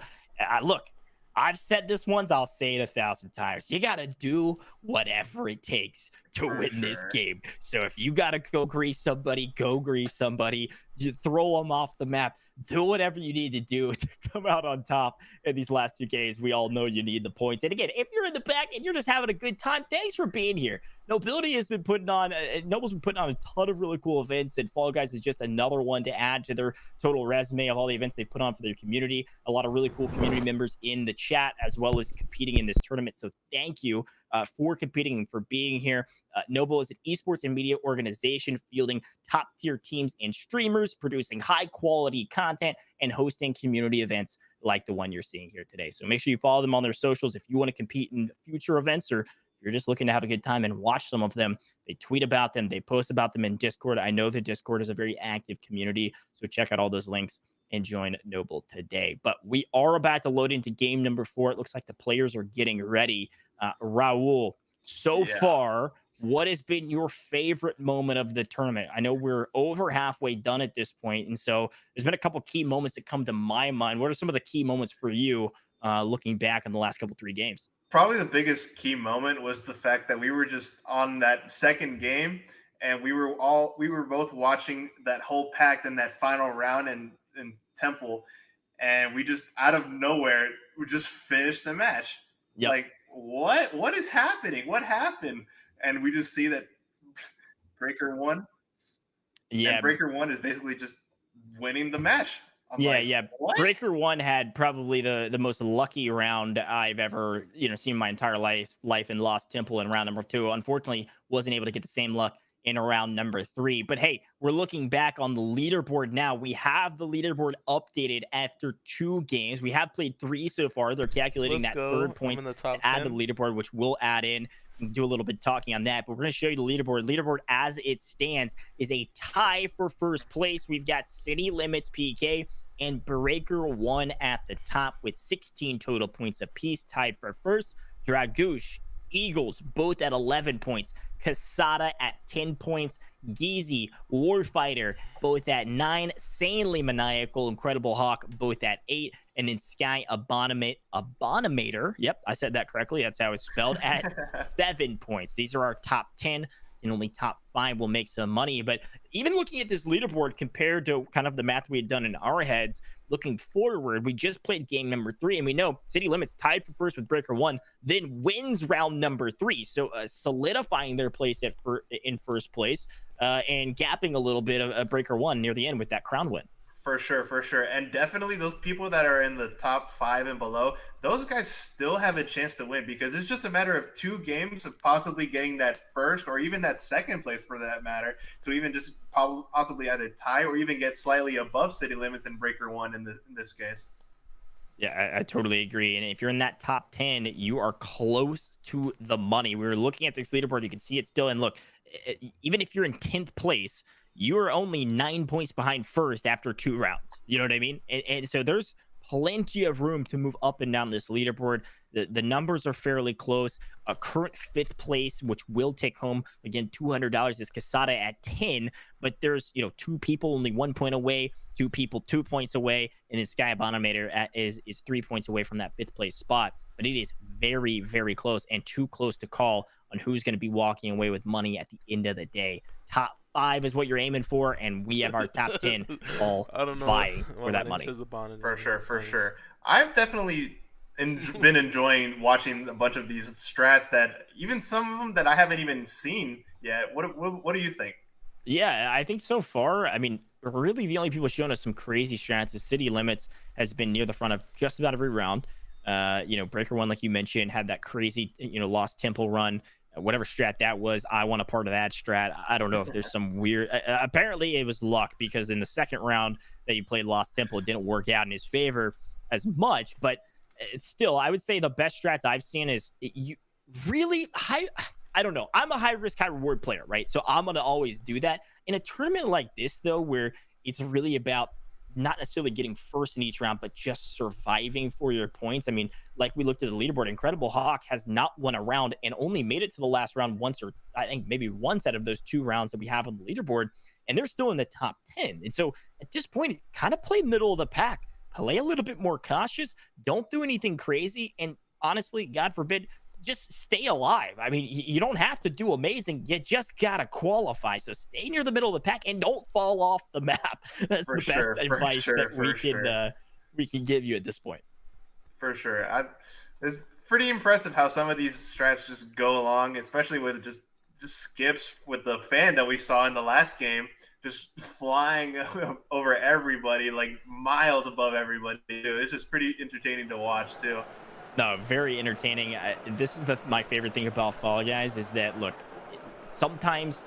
look, I've said this once, I'll say it 1,000 times. You got to do whatever it takes to win this game. So if you got to go grief somebody, go grief somebody. You throw them off the map. Do whatever you need to do to come out on top in these last 2 games. We all know you need the points. And again, if you're in the back and you're just having a good time, thanks for being here. Nobility has been putting on, Noble's been putting on a ton of really cool events, and Fall Guys is just another one to add to their total resume of all the events they put on for their community. A lot of really cool community members in the chat, as well as competing in this tournament. So thank you for competing and for being here. Noble is an esports and media organization fielding top tier teams and streamers, producing high quality content and hosting community events like the one you're seeing here today. So make sure you follow them on their socials if you want to compete in future events, or you're just looking to have a good time and watch some of them. They tweet about them. They post about them in Discord. I know the Discord is a very active community, so check out all those links and join Noble today. But we are about to load into game number 4. It looks like the players are getting ready. Raul, so far, what has been your favorite moment of the tournament? I know we're over halfway done at this point, and so there's been a couple key moments that come to my mind. What are some of the key moments for you looking back on the last 3 games? Probably the biggest key moment was the fact that we were just on that second game, and we were both watching that whole pact in that final round in Temple, and we just out of nowhere we just finished the match. Yep. Like, what is happening? What happened? And we just see that Breaker won. Yeah, and Breaker 1 is basically just winning the match. What? Breaker 1 had probably the most lucky round I've ever seen in my entire life, and lost Temple in round number 2. Unfortunately, wasn't able to get the same luck in round number 3. But hey, we're looking back on the leaderboard now. We have the leaderboard updated after 2 games. We have played 3 so far. They're calculating that third point to add to the leaderboard, which we'll add in and do a little bit talking on that. But we're going to show you the leaderboard. Leaderboard as it stands is a tie for first place. We've got City Limits PK and Breaker 1 at the top with 16 total points apiece, tied for first. Dragoosh, Eagles, both at 11 points. Casada at 10 points. Geezy, Warfighter, both at 9. Sanely Maniacal, Incredible Hawk, both at 8. And then Sky Abominator, yep, I said that correctly. That's how it's spelled, at 7 points. These are our top 10. And only top 5 will make some money. But even looking at this leaderboard compared to kind of the math we had done in our heads, looking forward, we just played game number 3, and we know City Limits tied for first with Breaker 1, then wins round number 3. So solidifying their place in first place and gapping a little bit of Breaker 1 near the end with that crown win. For sure. And definitely those people that are in the top 5 and below, those guys still have a chance to win, because it's just a matter of 2 games of possibly getting that first or even that second place, for that matter, to even just possibly either tie or even get slightly above City Limits and Breaker 1 in this case. Yeah, I totally agree. And if you're in that top 10, you are close to the money. We were looking at this leaderboard. You can see it still. And look, even if you're in 10th place, you're only 9 points behind first after 2 rounds. You know what I mean? And so there's plenty of room to move up and down this leaderboard. The numbers are fairly close. A current 5th place, which will take home, again, $200, is Casada at 10. But there's, 2 people only 1 point away, 2 people 2 points away, and then Sky Abominator is 3 points away from that 5th place spot. But it is very, very close, and too close to call on who's going to be walking away with money at the end of the day. Top 5 is what you're aiming for, and we have our top 10 all vying for that money. For sure. I've definitely been enjoying watching a bunch of these strats, that even some of them that I haven't even seen yet. What do you think? Yeah, I think so far, I mean, really the only people showing us some crazy strats is City Limits has been near the front of just about every round. Breaker 1, like you mentioned, had that crazy, Lost Temple run. Whatever strat that was, I want a part of that strat. I don't know if there's some weird... apparently, it was luck, because in the second round that you played Lost Temple, it didn't work out in his favor as much. But it's still, I would say the best strats I've seen is you really high... I don't know. I'm a high-risk, high-reward player, right? So I'm going to always do that. In a tournament like this, though, where it's really about not necessarily getting first in each round, but just surviving for your points. I mean, like we looked at the leaderboard, Incredible Hawk has not won a round and only made it to the last round once, or I think maybe once out of those 2 rounds that we have on the leaderboard, and they're still in the top 10. And so at this point, kind of play middle of the pack, play a little bit more cautious, don't do anything crazy, and honestly, God forbid, just stay alive. I mean, you don't have to do amazing. You just got to qualify. So stay near the middle of the pack and don't fall off the map. That's the best advice that we can give you at this point. For sure. It's pretty impressive how some of these strats just go along, especially with just skips with the fan that we saw in the last game, just flying over everybody, like miles above everybody. It's just pretty entertaining to watch too. No, very entertaining. This is my favorite thing about Fall Guys is that, look, sometimes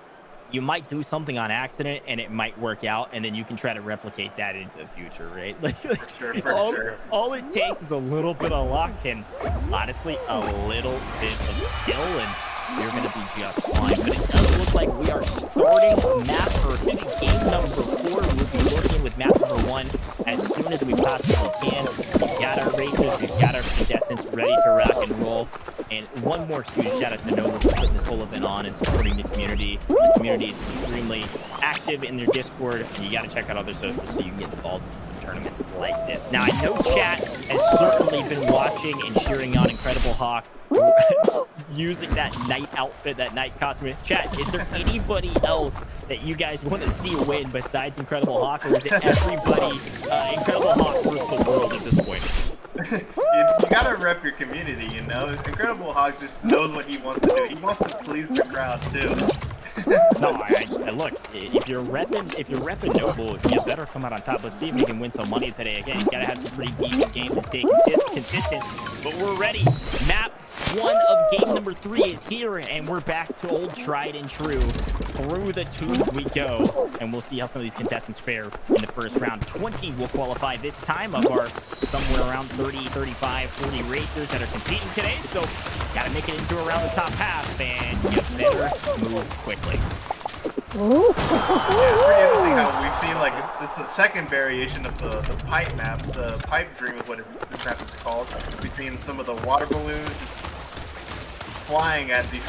you might do something on accident and it might work out, and then you can try to replicate that into the future, right? Like, for sure. All it takes is a little bit of luck and honestly a little bit of skill, and you're going to be just fine. But it does look like we are starting map or hitting game number 4. We'll be working with map number 1 as soon as we possibly can. We've got our racers, we've got our contestants ready to rock and roll. And one more huge shout out to Nova for putting this whole event on and supporting the community. The community is extremely active in their Discord, and you got to check out other socials so you can get involved in some tournaments like this. Now, I know chat has certainly been watching and cheering on Incredible Hawk, using that night outfit, that night costume. Chat, is there anybody else that you guys want to see win besides Incredible Hawk, or is it everybody Incredible Hawk versus the world at this point? You gotta rep your community, you know. Incredible Hawk just knows what he wants to do. He wants to please the crowd too. No, look, if you're repping Noble, you better come out on top. Let's see if we can win some money today. Again, you gotta have some pretty decent games and stay consistent. But we're ready. Map 1 of game number 3 is here, and we're back to old tried and true. Through the tubes we go, and we'll see how some of these contestants fare in the first round. 20 will qualify this time of our somewhere around 30, 35, 40 racers that are competing today. So gotta make it into around the top half, and you better move quickly. Yeah, it's pretty interesting how we've seen like this is the second variation of the pipe map. The pipe dream is what this map is called. We've seen some of the water balloons just flying at these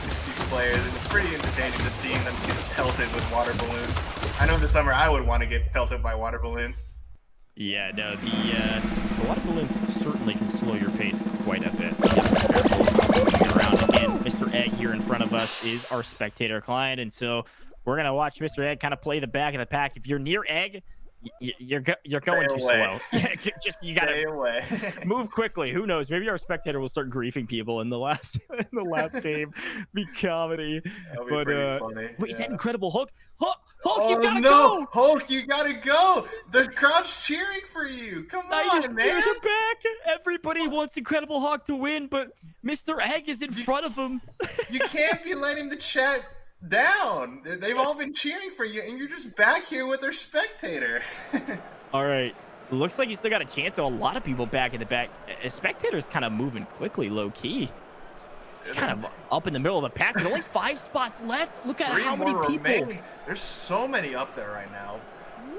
players, and it's pretty entertaining just seeing them get pelted with water balloons. I know this summer I would want to get pelted by water balloons. Yeah, no, the water balloons certainly can slow your pace quite a bit. So around again, Mr. Egg here in front of us is our spectator client, and so we're gonna watch Mr. Egg kind of play the back of the pack. If you're near Egg, you're going too slow. You gotta stay away. move quickly. Who knows? Maybe our spectator will start griefing people in the last game. Be comedy. That'll be pretty funny. Wait, is that Incredible Hulk? Hulk, oh, you gotta no! go! Hulk, you gotta go! The crowd's cheering for you! Come on, man! The back. Everybody wants Incredible Hulk to win, but Mr. Egg is in front of him. You can't be letting the chat down. They've all been cheering for you, and you're just back here with their spectator. All right. Looks like you still got a chance. So a lot of people back in the back. Spectator's kind of moving quickly, low key. It's kind of up in the middle of the pack. There's only 5 spots left. Look at how many people. Remaining. There's so many up there right now.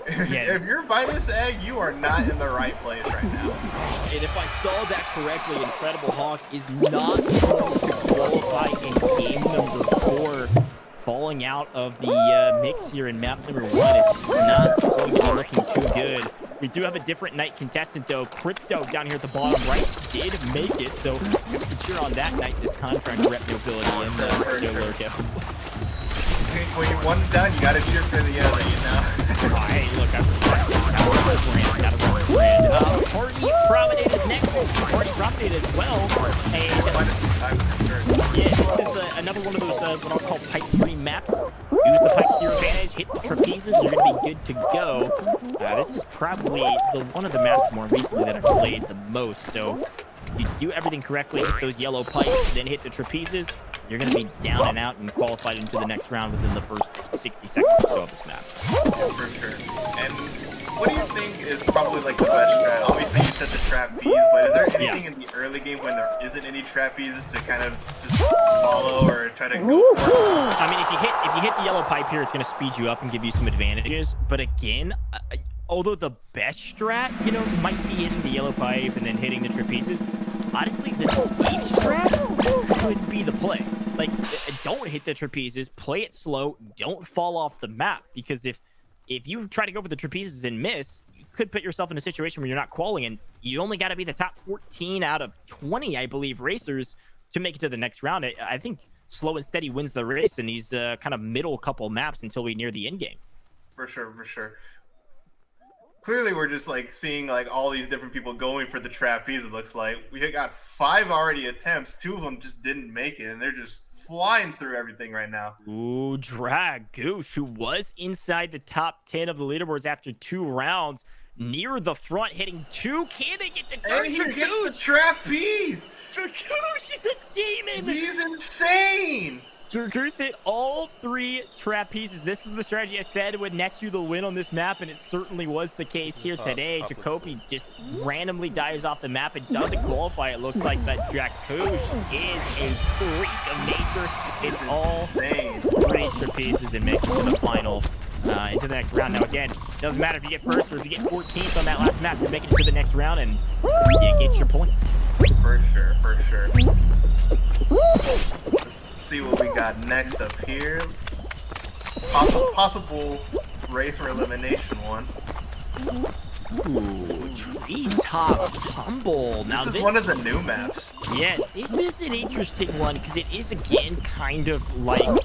Yeah. If you're by this egg, you are not in the right place right now. And if I saw that correctly, Incredible Hawk is not going to qualify in game number 4. Falling out of the mix here in map number 1 is not going to be looking too good. We do have a different night contestant, though. Crypto down here at the bottom right did make it, so we have to cheer on that night this time, trying to rep nobility in the logo. When one's down, you gotta cheer for the other, you know? Hey, look, I'm gotta rep the brand. Party Promenade is next. Party Promenade as well. And yeah, this is another one of those what I'll call pipe 3 maps. Use the pipe to your advantage, hit the trapezes, you're gonna be good to go. This is probably one of the maps more recently that I've played the most. So you do everything correctly, hit those yellow pipes, then hit the trapezes. You're going to be down and out and qualified into the next round within the first 60 seconds or so of this map. For sure. And what do you think is probably like the best strat? Obviously, you said the trapeze, but is there anything in the early game when there isn't any trapezes to kind of just follow or try to go for? I mean, if you hit the yellow pipe here, it's going to speed you up and give you some advantages. But again, although the best strat, you know, might be hitting the yellow pipe and then hitting the trapezes, honestly, the safe strat could be the play. Like, don't hit the trapezes, play it slow, don't fall off the map, because if you try to go for the trapezes and miss, you could put yourself in a situation where you're not qualifying, and you only got to be the top 14 out of 20, I believe, racers to make it to the next round. I think slow and steady wins the race in these kind of middle couple maps until we near the end game. For sure, for sure. Clearly, we're just like seeing like all these different people going for the trapeze. It looks like we got 5 already attempts. 2 of them just didn't make it, and they're just flying through everything right now. Ooh, Dragoosh, who was inside the top 10 of the leaderboards after 2 rounds, near the front, hitting 2. Can they get the And he gets the trapeze. Dragoosh is a demon. He's insane. Dragoosh hit all 3 trapezes. This was the strategy I said would net you the win on this map, and it certainly was the case here today. Jacoby just randomly dives off the map and doesn't qualify. It looks like that Dragoosh is a freak of nature. It's all 3 trapezes and makes it to the final. Into the next round. Now again, doesn't matter if you get first or if you get 14th on that last map, you make it to the next round and you get your points. For sure, for sure. Let's see what we got next up here. Possible race or elimination one. Ooh, Treetop Tumble. Now This is one of the new maps. Yeah, this is an interesting one because it is again kind of like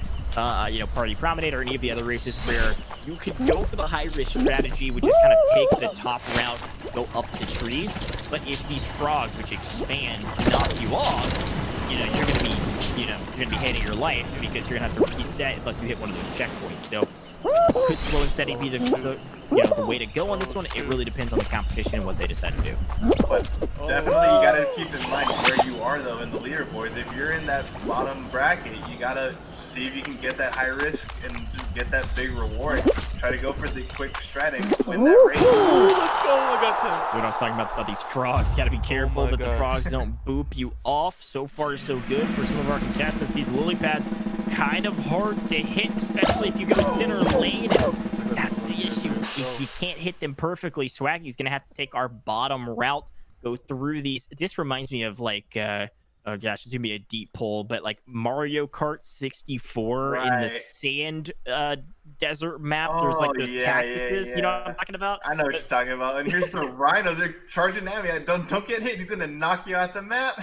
you know, Party Promenade or any of the other races where you could go for the high risk strategy, which is kind of take the top route, go up the trees. But if these frogs, which expand, knock you off, you know, you're gonna be, you know, you're gonna be hating your life because you're gonna have to reset unless you hit one of those checkpoints. So could slow and steady be the way to go on this one? It really depends on the competition and what they decide to do. But definitely you gotta keep in mind where you are though in the leaderboards. If you're in that bottom bracket, you gotta see if you can get that high risk and just get that big reward. Try to go for the quick strat and win that race. Let's go! I got 10. So what I was talking about these frogs. You gotta be careful that the frogs don't boop you off. So far, so good for some of our contestants. These lily pads kind of hard to hit, especially if you go center lane. That's the issue. If you can't hit them perfectly, Swaggy's gonna have to take our bottom route, go through these. This reminds me of like oh gosh, it's gonna be a deep pull, but like Mario Kart 64 in the sand desert map. There's like those cactuses. You know what I'm talking about? I know what you're talking about. And here's the rhinos. They're charging at me. Don't get hit. He's gonna knock you out the map.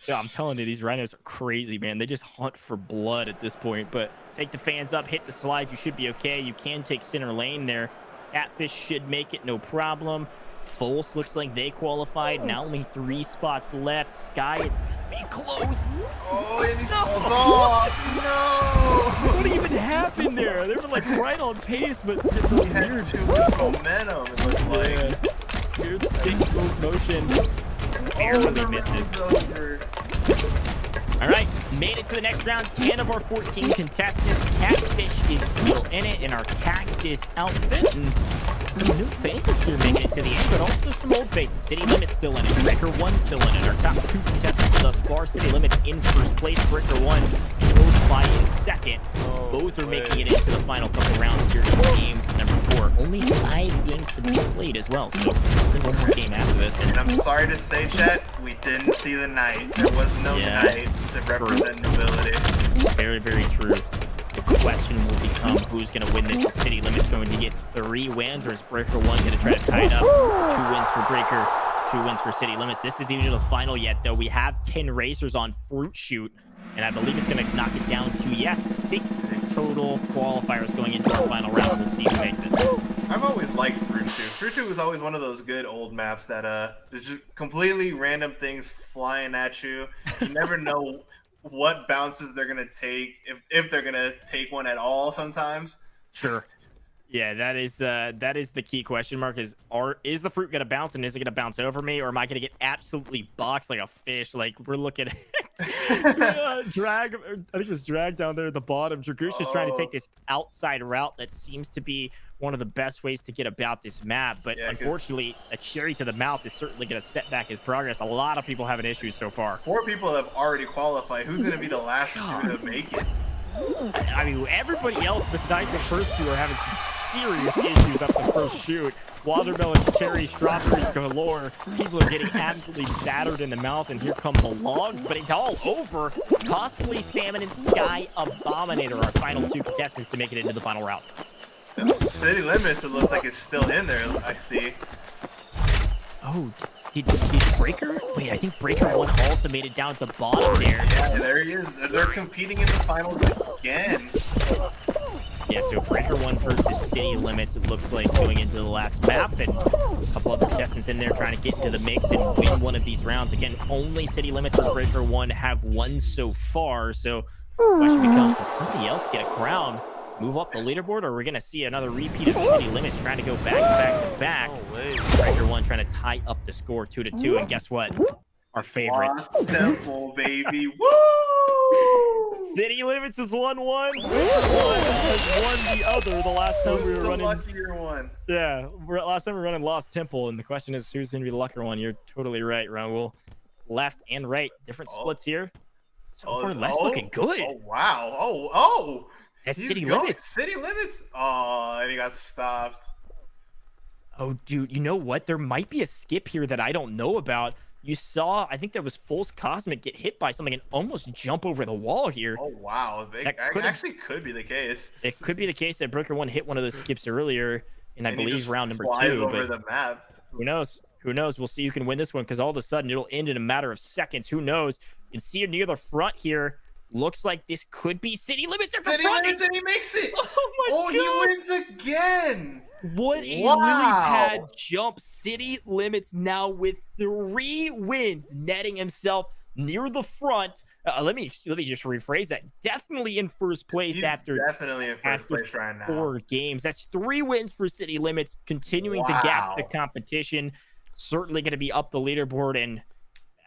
Yeah, I'm telling you, these rhinos are crazy, man. They just hunt for blood at this point. But take the fans up, hit the slides. You should be okay. You can take center lane there. Catfish should make it, no problem. Fulse looks like they qualified. Now only 3 spots left. Sky, it's gonna be close. Oh, and he falls off. No. What even happened there? They were like right on pace, but just a weird too much momentum. It looked like weird stick move motion. Barely misses. All right, made it to the next round. 10 of our 14 contestants. Catfish is still in it in our cactus outfit. And some new faces here making it to the end, but also some old faces. City Limits still in it. Breaker 1 still in it. Our top 2 contestants thus far. City Limits in first place. Breaker 1 close by in second. Both are making it into the final couple rounds here in game number 4. Only 5 games to be played as well, so there's one more game after this. And I'm sorry to say, chat, we didn't see the night. There was no night to represent nobility. Very, very true. The question will become who's going to win this. Is City Limits going to get 3 wins, or is Breaker 1 going to try to tie it up? 2 wins for Breaker, 2 wins for City Limits. This isn't even the final yet, though. We have 10 racers on Fruit Shoot, and I believe it's going to knock it down to, yes, 6 total qualifiers going into our final round. We'll see who makes it. I've always liked Fruit Shoot. Fruit Shoot was always one of those good old maps that there's just completely random things flying at you. You never know what bounces they're gonna take, if they're gonna take one at all sometimes. Sure. Yeah, that is the key question mark. Is the fruit gonna bounce, and is it gonna bounce over me, or am I gonna get absolutely boxed like a fish? Like we're looking at Drag. I think it was Drag down there at the bottom. Dragoosh is trying to take this outside route that seems to be one of the best ways to get about this map, but unfortunately, a cherry to the mouth is certainly going to set back his progress. A lot of people having issues so far. 4 people have already qualified. Who's going to be the last 2 to make it? I mean, everybody else besides the first 2 are having some serious issues up the first shoot. Watermelon, cherry, strawberries galore. People are getting absolutely battered in the mouth, and here come the logs, but it's all over. Costly Salmon and Sky Abominator, our final two contestants to make it into the final round. City Limits, it looks like it's still in there, I see. Oh, did Breaker? Wait, I think Breaker 1 also made it down at the bottom there. Yeah, there he is. They're competing in the finals again. Yeah, so Breaker 1 versus City Limits, it looks like, going into the last map, and a couple other contestants in there trying to get into the mix and win one of these rounds. Again, only City Limits or Breaker 1 have won so far, so the question becomes, can somebody else get a crown, move up the leaderboard, or we're going to see another repeat of City Limits trying to go back. No way. Breaker 1 trying to tie up the score 2-2, and guess what? Our favorite. Lost Temple, baby. Woo! City Limits is 1-1. Has won the other the last time we were running. Luckier one. Yeah, last time we were running Lost Temple, and the question is who's going to be the luckier one. You're totally right, Raul. Left and right, different splits here. So far, left's looking good. Oh, wow. Oh. That's He's City going. Limits. City Limits. Oh, and he got stopped. Oh, dude, you know what? There might be a skip here that I don't know about. You saw, I think that was False Cosmic get hit by something and almost jump over the wall here. Oh, wow. That actually could be the case. It could be the case that Breaker 1 hit one of those skips earlier, and I believe round number 2. Over but the map. who knows? Who knows? We'll see who can win this one, because all of a sudden it'll end in a matter of seconds. Who knows? You can see it near the front here. Looks like this could be City Limits. City Limits, and he makes it. Oh, my God. He wins again. What a lily pad jump. City Limits now with 3 wins, netting himself near the front. Let me just rephrase that. Definitely in first place. He's after definitely in first place right now. 4 games. That's 3 wins for City Limits, continuing to gap the competition. Certainly going to be up the leaderboard, and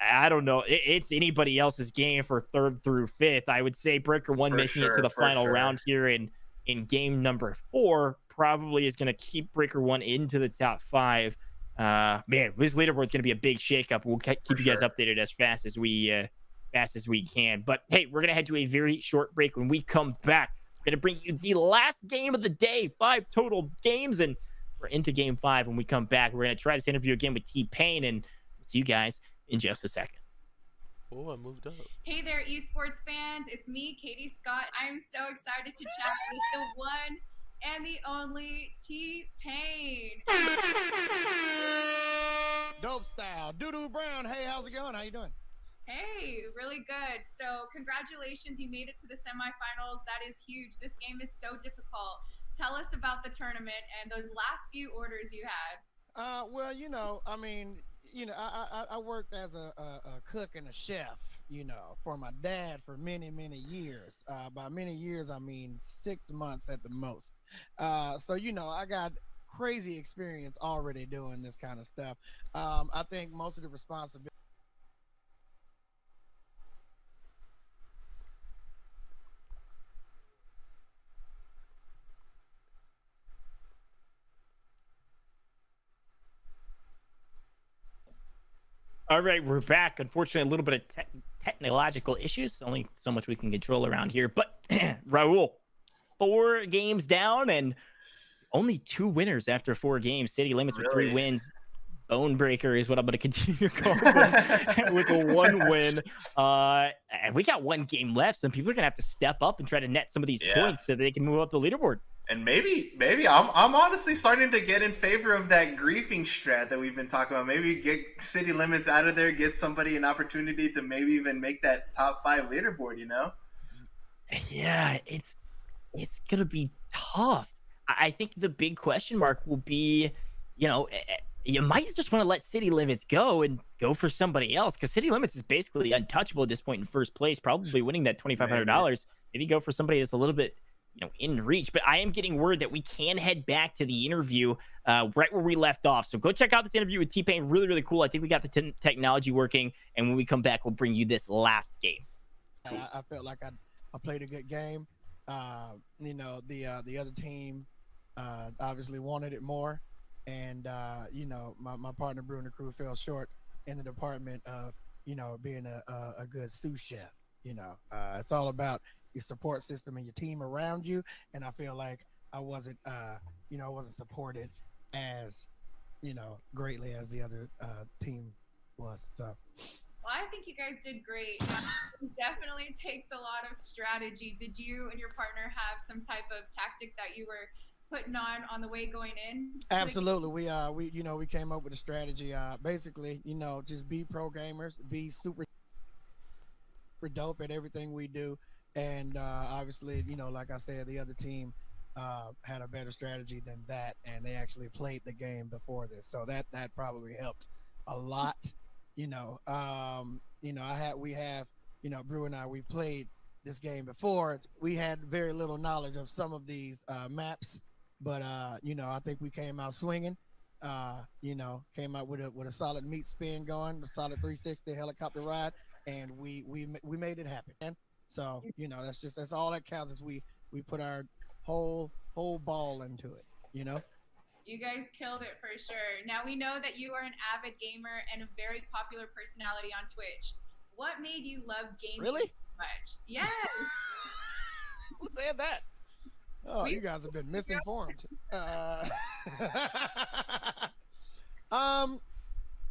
I don't know. It's anybody else's game for 3rd through 5th. I would say Breaker 1 making it to the final round here in game number 4 probably is going to keep Breaker 1 into the top 5. Man, this leaderboard is going to be a big shakeup. We'll keep you guys updated as fast as we can. But hey, we're going to head to a very short break. When we come back, we're going to bring you the last game of the day, 5 total games, and we're into game 5. When we come back, we're going to try this interview again with T-Pain, and we'll see you guys in just a second. Oh, I moved up. Hey there, esports fans. It's me, Katie Scott. I am so excited to chat with the one and the only T-Pain. Dope style. Doodoo Brown. Hey, how's it going? How you doing? Hey, really good. So congratulations, you made it to the semifinals. That is huge. This game is so difficult. Tell us about the tournament and those last few orders you had. Well, I worked as a cook and a chef, for my dad for many, many years. By many years, I mean 6 months at the most. So, I got crazy experience already doing this kind of stuff. I think most of the responsibility. All right, we're back. Unfortunately, a little bit of technological issues. Only so much we can control around here. But Raul, 4 games down and only 2 winners after 4 games. City Limits with 3 wins. Bonebreaker is what I'm going to continue to call him with a 1 win. And we got 1 game left. Some people are going to have to step up and try to net some of these points so that they can move up the leaderboard. And maybe I'm honestly starting to get in favor of that griefing strat that we've been talking about. Maybe get City Limits out of there, get somebody an opportunity to maybe even make that top 5 leaderboard, Yeah, it's gonna be tough. I think the big question mark will be, you might just want to let City Limits go and go for somebody else, because City Limits is basically untouchable at this point in first place, probably winning that $2,500. Maybe go for somebody that's a little bit in reach. But I am getting word that we can head back to the interview right where we left off. So go check out this interview with T-Pain. Really, really cool. I think we got the technology working. And when we come back, we'll bring you this last game. Cool. I felt like I played a good game. The other team obviously wanted it more. And, my partner, Bruno Crew, fell short in the department of, being a good sous chef. It's all about your support system and your team around you. And I feel like I wasn't you know, I wasn't supported as, you know, greatly as the other team was. So Well, I think you guys did great. It definitely takes a lot of strategy. Did you and your partner have some type of tactic that you were putting on the way going in? absolutely, we you know, we came up with a strategy. Basically, you know, just be pro gamers, be super dope at everything we do, and obviously, you know, like I said, the other team had a better strategy than that, and they actually played the game before this, so that probably helped a lot. You know, we have, you know, Brew and I, we played this game before. We had very little knowledge of some of these maps, but you know, I think we came out swinging. You know, came out with a solid meat spin going, a solid 360 helicopter ride, and we made it happen. And so, you know, that's all that counts, is we put our whole ball into it, you know. You guys killed it for sure. Now we know that you are an avid gamer and a very popular personality on Twitch. What made you love gaming Really? so much? Yes. Who said that? Oh, you guys have been misinformed.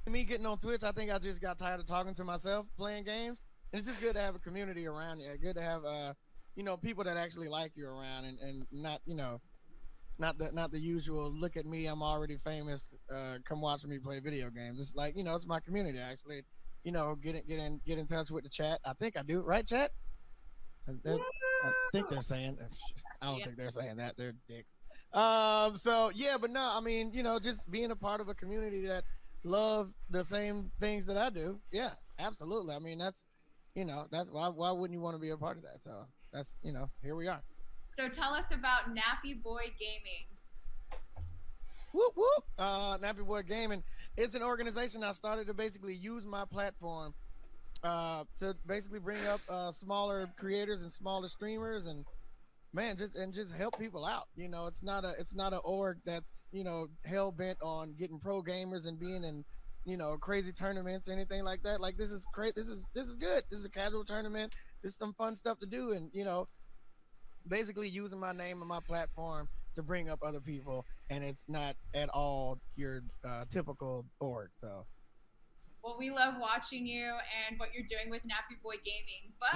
Me getting on Twitch, I think I just got tired of talking to myself playing games. And it's just good to have a community around you. Good to have you know, people that actually like you around, and not, you know, not the usual look at me, I'm already famous, come watch me play video games. It's like, you know, it's my community actually. You know, get in touch with the chat. I think I do, right, chat? I think they're saying, I don't think they're saying that, they're dicks. So yeah, but no, I mean, you know, just being a part of a community that love the same things that I do. Yeah, absolutely. I mean, that's, you know, that's why wouldn't you want to be a part of that? So that's, you know, here we are. So tell us about Nappy Boy Gaming. Whoop whoop. Nappy Boy Gaming. It's an organization I started to basically use my platform to basically bring up smaller creators and smaller streamers, and man, just help people out. You know, it's not a org that's, you know, hell bent on getting pro gamers and being in, you know, crazy tournaments or anything like that. Like, this is great. This is good. This is a casual tournament. This is some fun stuff to do, and, you know, basically using my name and my platform to bring up other people, and it's not at all your typical org. So, well, we love watching you and what you're doing with Nappy Boy Gaming, but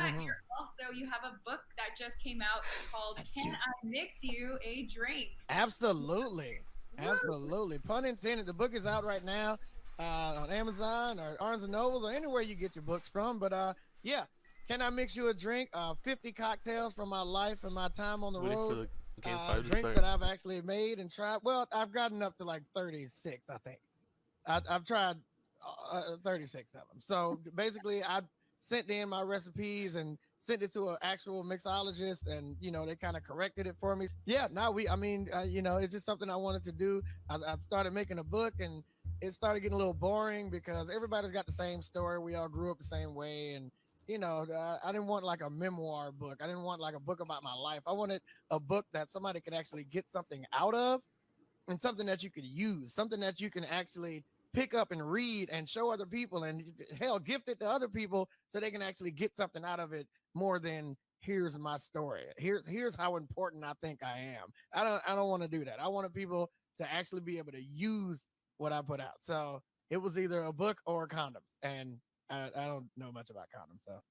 you have a book that just came out called "Can I Mix You a Drink?" Absolutely, absolutely. Pun intended. The book is out right now on Amazon or Barnes and Nobles or anywhere you get your books from. But yeah. Can I mix you a drink? 50 cocktails from my life and my time on the road. Drinks that I've actually made and tried. Well, I've gotten up to like 36, I think. I've tried 36 of them. So basically, I sent in my recipes and sent it to an actual mixologist, and, you know, they kind of corrected it for me. Yeah, now you know, it's just something I wanted to do. I started making a book, and it started getting a little boring because everybody's got the same story. We all grew up the same way, and, you know, I didn't want like a memoir book. I didn't want like a book about my life. I wanted a book that somebody could actually get something out of, and something that you could use, something that you can actually pick up and read and show other people, and hell, gift it to other people so they can actually get something out of it more than here's my story. Here's how important I think I am. I don't want to do that. I wanted people to actually be able to use what I put out. So it was either a book or condoms, and I don't know much about condoms, so.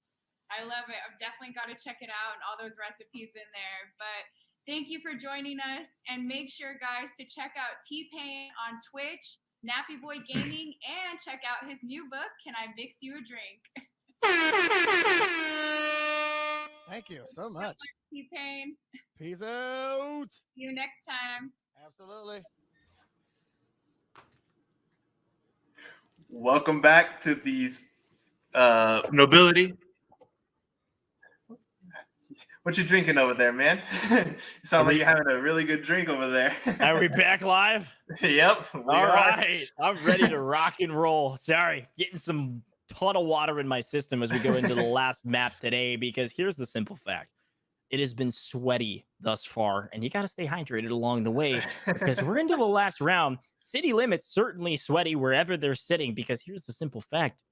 I love it. I've definitely got to check it out and all those recipes in there. But thank you for joining us, and make sure, guys, to check out T-Pain on Twitch, Nappy Boy Gaming, and check out his new book, Can I Mix You a Drink? Thank you so much. T-Pain. Peace out. See you next time. Absolutely. Welcome back to these nobility. What you drinking over there, man? You sound like you're having a really good drink over there. Are we back live? Yep. All right. I'm ready to rock and roll. Sorry, getting some ton of water in my system as we go into the last map today, because here's the simple fact. It has been sweaty thus far, and you got to stay hydrated along the way, because we're into the last round. City Limits certainly sweaty wherever they're sitting, because here's the simple fact.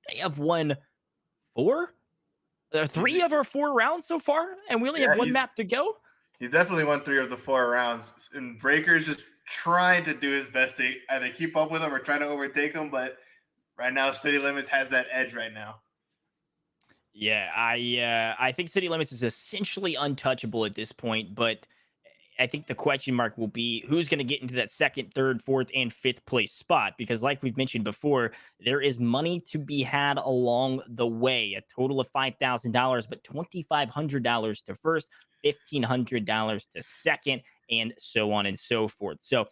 They have won 3 of our 4 rounds so far, and we only have one map to go. He definitely won 3 of the 4 rounds, and Breaker's just trying to do his best to either keep up with him or trying to overtake him. But right now, City Limits has that edge right now. Yeah, I think City Limits is essentially untouchable at this point, but I think the question mark will be who's going to get into that second, third, fourth, and fifth place spot. Because like we've mentioned before, there is money to be had along the way. A total of $5,000, but $2,500 to first, $1,500 to second, and so on and so forth. So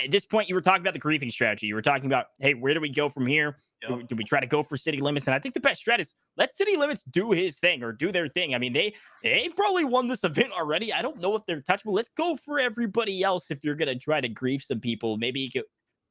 at this point, you were talking about the griefing strategy. You were talking about, hey, where do we go from here? Do we try to go for City Limits? And I think the best strat is let City Limits do his thing or do their thing. I mean, they've probably won this event already. I don't know if they're touchable. Let's go for everybody else if you're going to try to grief some people. Maybe you could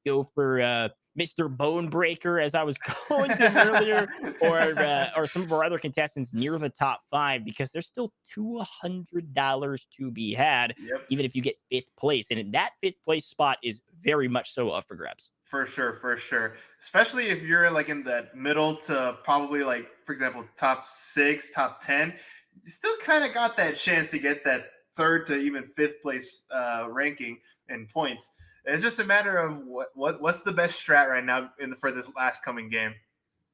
go for Mr. Bonebreaker, as I was calling him earlier, or some of our other contestants near the top 5, because there's still $200 to be had, even if you get 5th place. And that 5th place spot is very much so up for grabs. For sure. Especially if you're like in that middle to probably like, for example, top 6, top 10, you still kind of got that chance to get that 3rd to even 5th place ranking and points. It's just a matter of what's the best strat right now for this last coming game.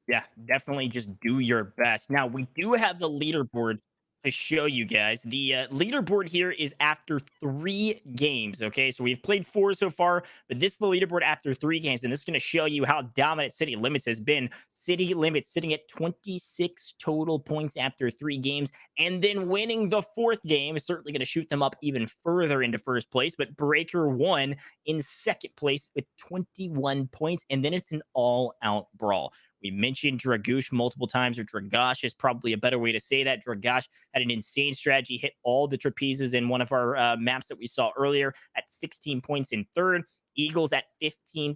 Yeah, definitely just do your best. Now, we do have the leaderboard to show you guys. The leaderboard here is after 3 games, okay? So we've played 4 so far, but this is the leaderboard after 3 games, and this is going to show you how dominant City Limits has been. City Limits sitting at 26 total points after 3 games, and then winning the 4th game is certainly going to shoot them up even further into first place, but Breaker won in 2nd place with 21 points, and then it's an all-out brawl. We mentioned Dragoosh multiple times, or Dragash is probably a better way to say that. Dragash had an insane strategy, hit all the trapezes in one of our maps that we saw earlier at 16 points in 3rd. Eagles at 15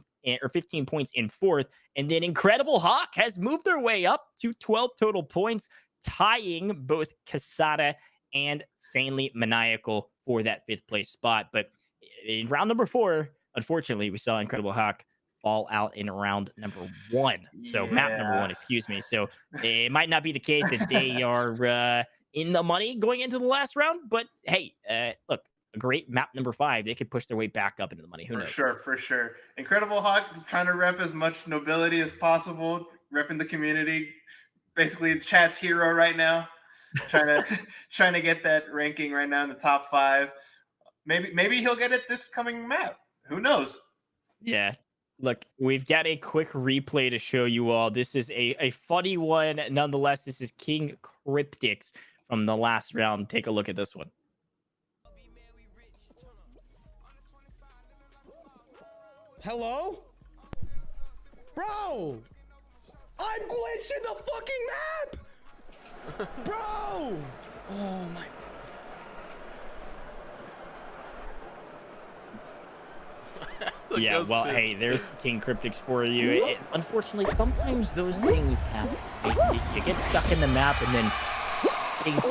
points in 4th. And then Incredible Hawk has moved their way up to 12 total points, tying both Casada and Sanely Maniacal for that 5th place spot. But in round number 4, unfortunately, we saw Incredible Hawk fall out in round number 1. So map number 1, excuse me. So it might not be the case that they are in the money going into the last round, but hey, look, a great map number 5. They could push their way back up into the money. Who knows? For sure. Incredible Hawk is trying to rep as much nobility as possible, repping the community. Basically, chat's hero right now. trying to get that ranking right now in the top 5. Maybe he'll get it this coming map. Who knows? Yeah. Look, we've got a quick replay to show you all. This is a funny one. Nonetheless, this is King Cryptix from the last round. Take a look at this one. Hello? Bro! I'm glitched in the fucking map! Bro! Oh my... Yeah, well, hey, there's King Cryptix for you. Unfortunately, sometimes those things happen. You get stuck in the map, and then things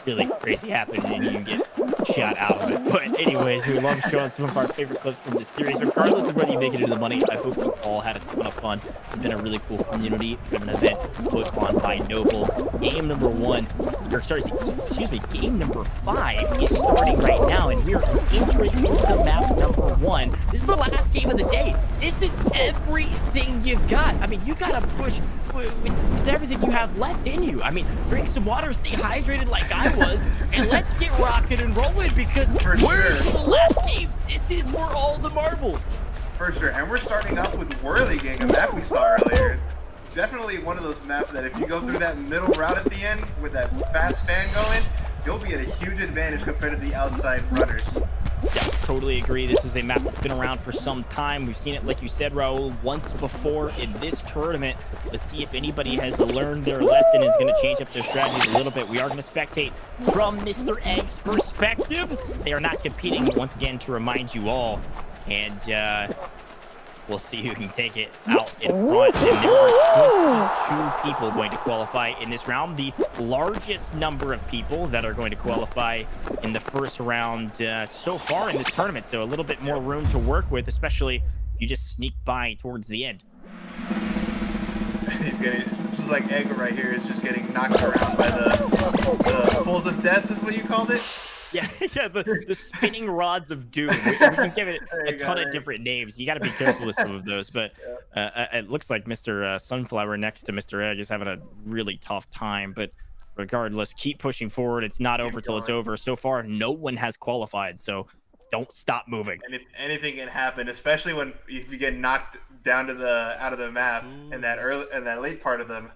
really crazy happen, and you get shot out of it. But anyways, we love showing some of our favorite clips from this series. Regardless of whether you make it into the money, I hope you all had a ton of fun. This has been a really cool community-driven event put on by Noble. Game number 1, or sorry, excuse me, game number 5 is starting right now, and we're entering into map number 1. This is the last game of the day. This is everything you've got. I mean, you gotta push with everything you have left in you. I mean, drink some water, stay hydrated like I was, and let's get rocking and rolling, because we're in the last game. This is for all the marbles. For sure, and we're starting off with Whirligig, a map we saw earlier. Definitely one of those maps that if you go through that middle route at the end with that fast fan going, you'll be at a huge advantage compared to the outside runners. Yeah, totally agree. This is a map that's been around for some time. We've seen it, like you said, Raul, once before in this tournament. Let's see if anybody has learned their lesson and is going to change up their strategies a little bit. We are going to spectate from Mr. Egg's perspective. They are not competing, once again, to remind you all. And we'll see who can take it out in front. And there are 22 people going to qualify in this round. The largest number of people that are going to qualify in the first round so far in this tournament. So a little bit more room to work with, especially if you just sneak by towards the end. This is like Egg right here is just getting knocked around by the pulls of death, is what you called it? Yeah, the spinning rods of doom. We can give it a ton of different names. You got to be careful with some of those. But it looks like Mr. Sunflower next to Mr. Egg is having a really tough time. But regardless, keep pushing forward. It's not over till it's over. So far, no one has qualified. So don't stop moving. And anything can happen, especially if you get knocked down to out of the map in that late part of the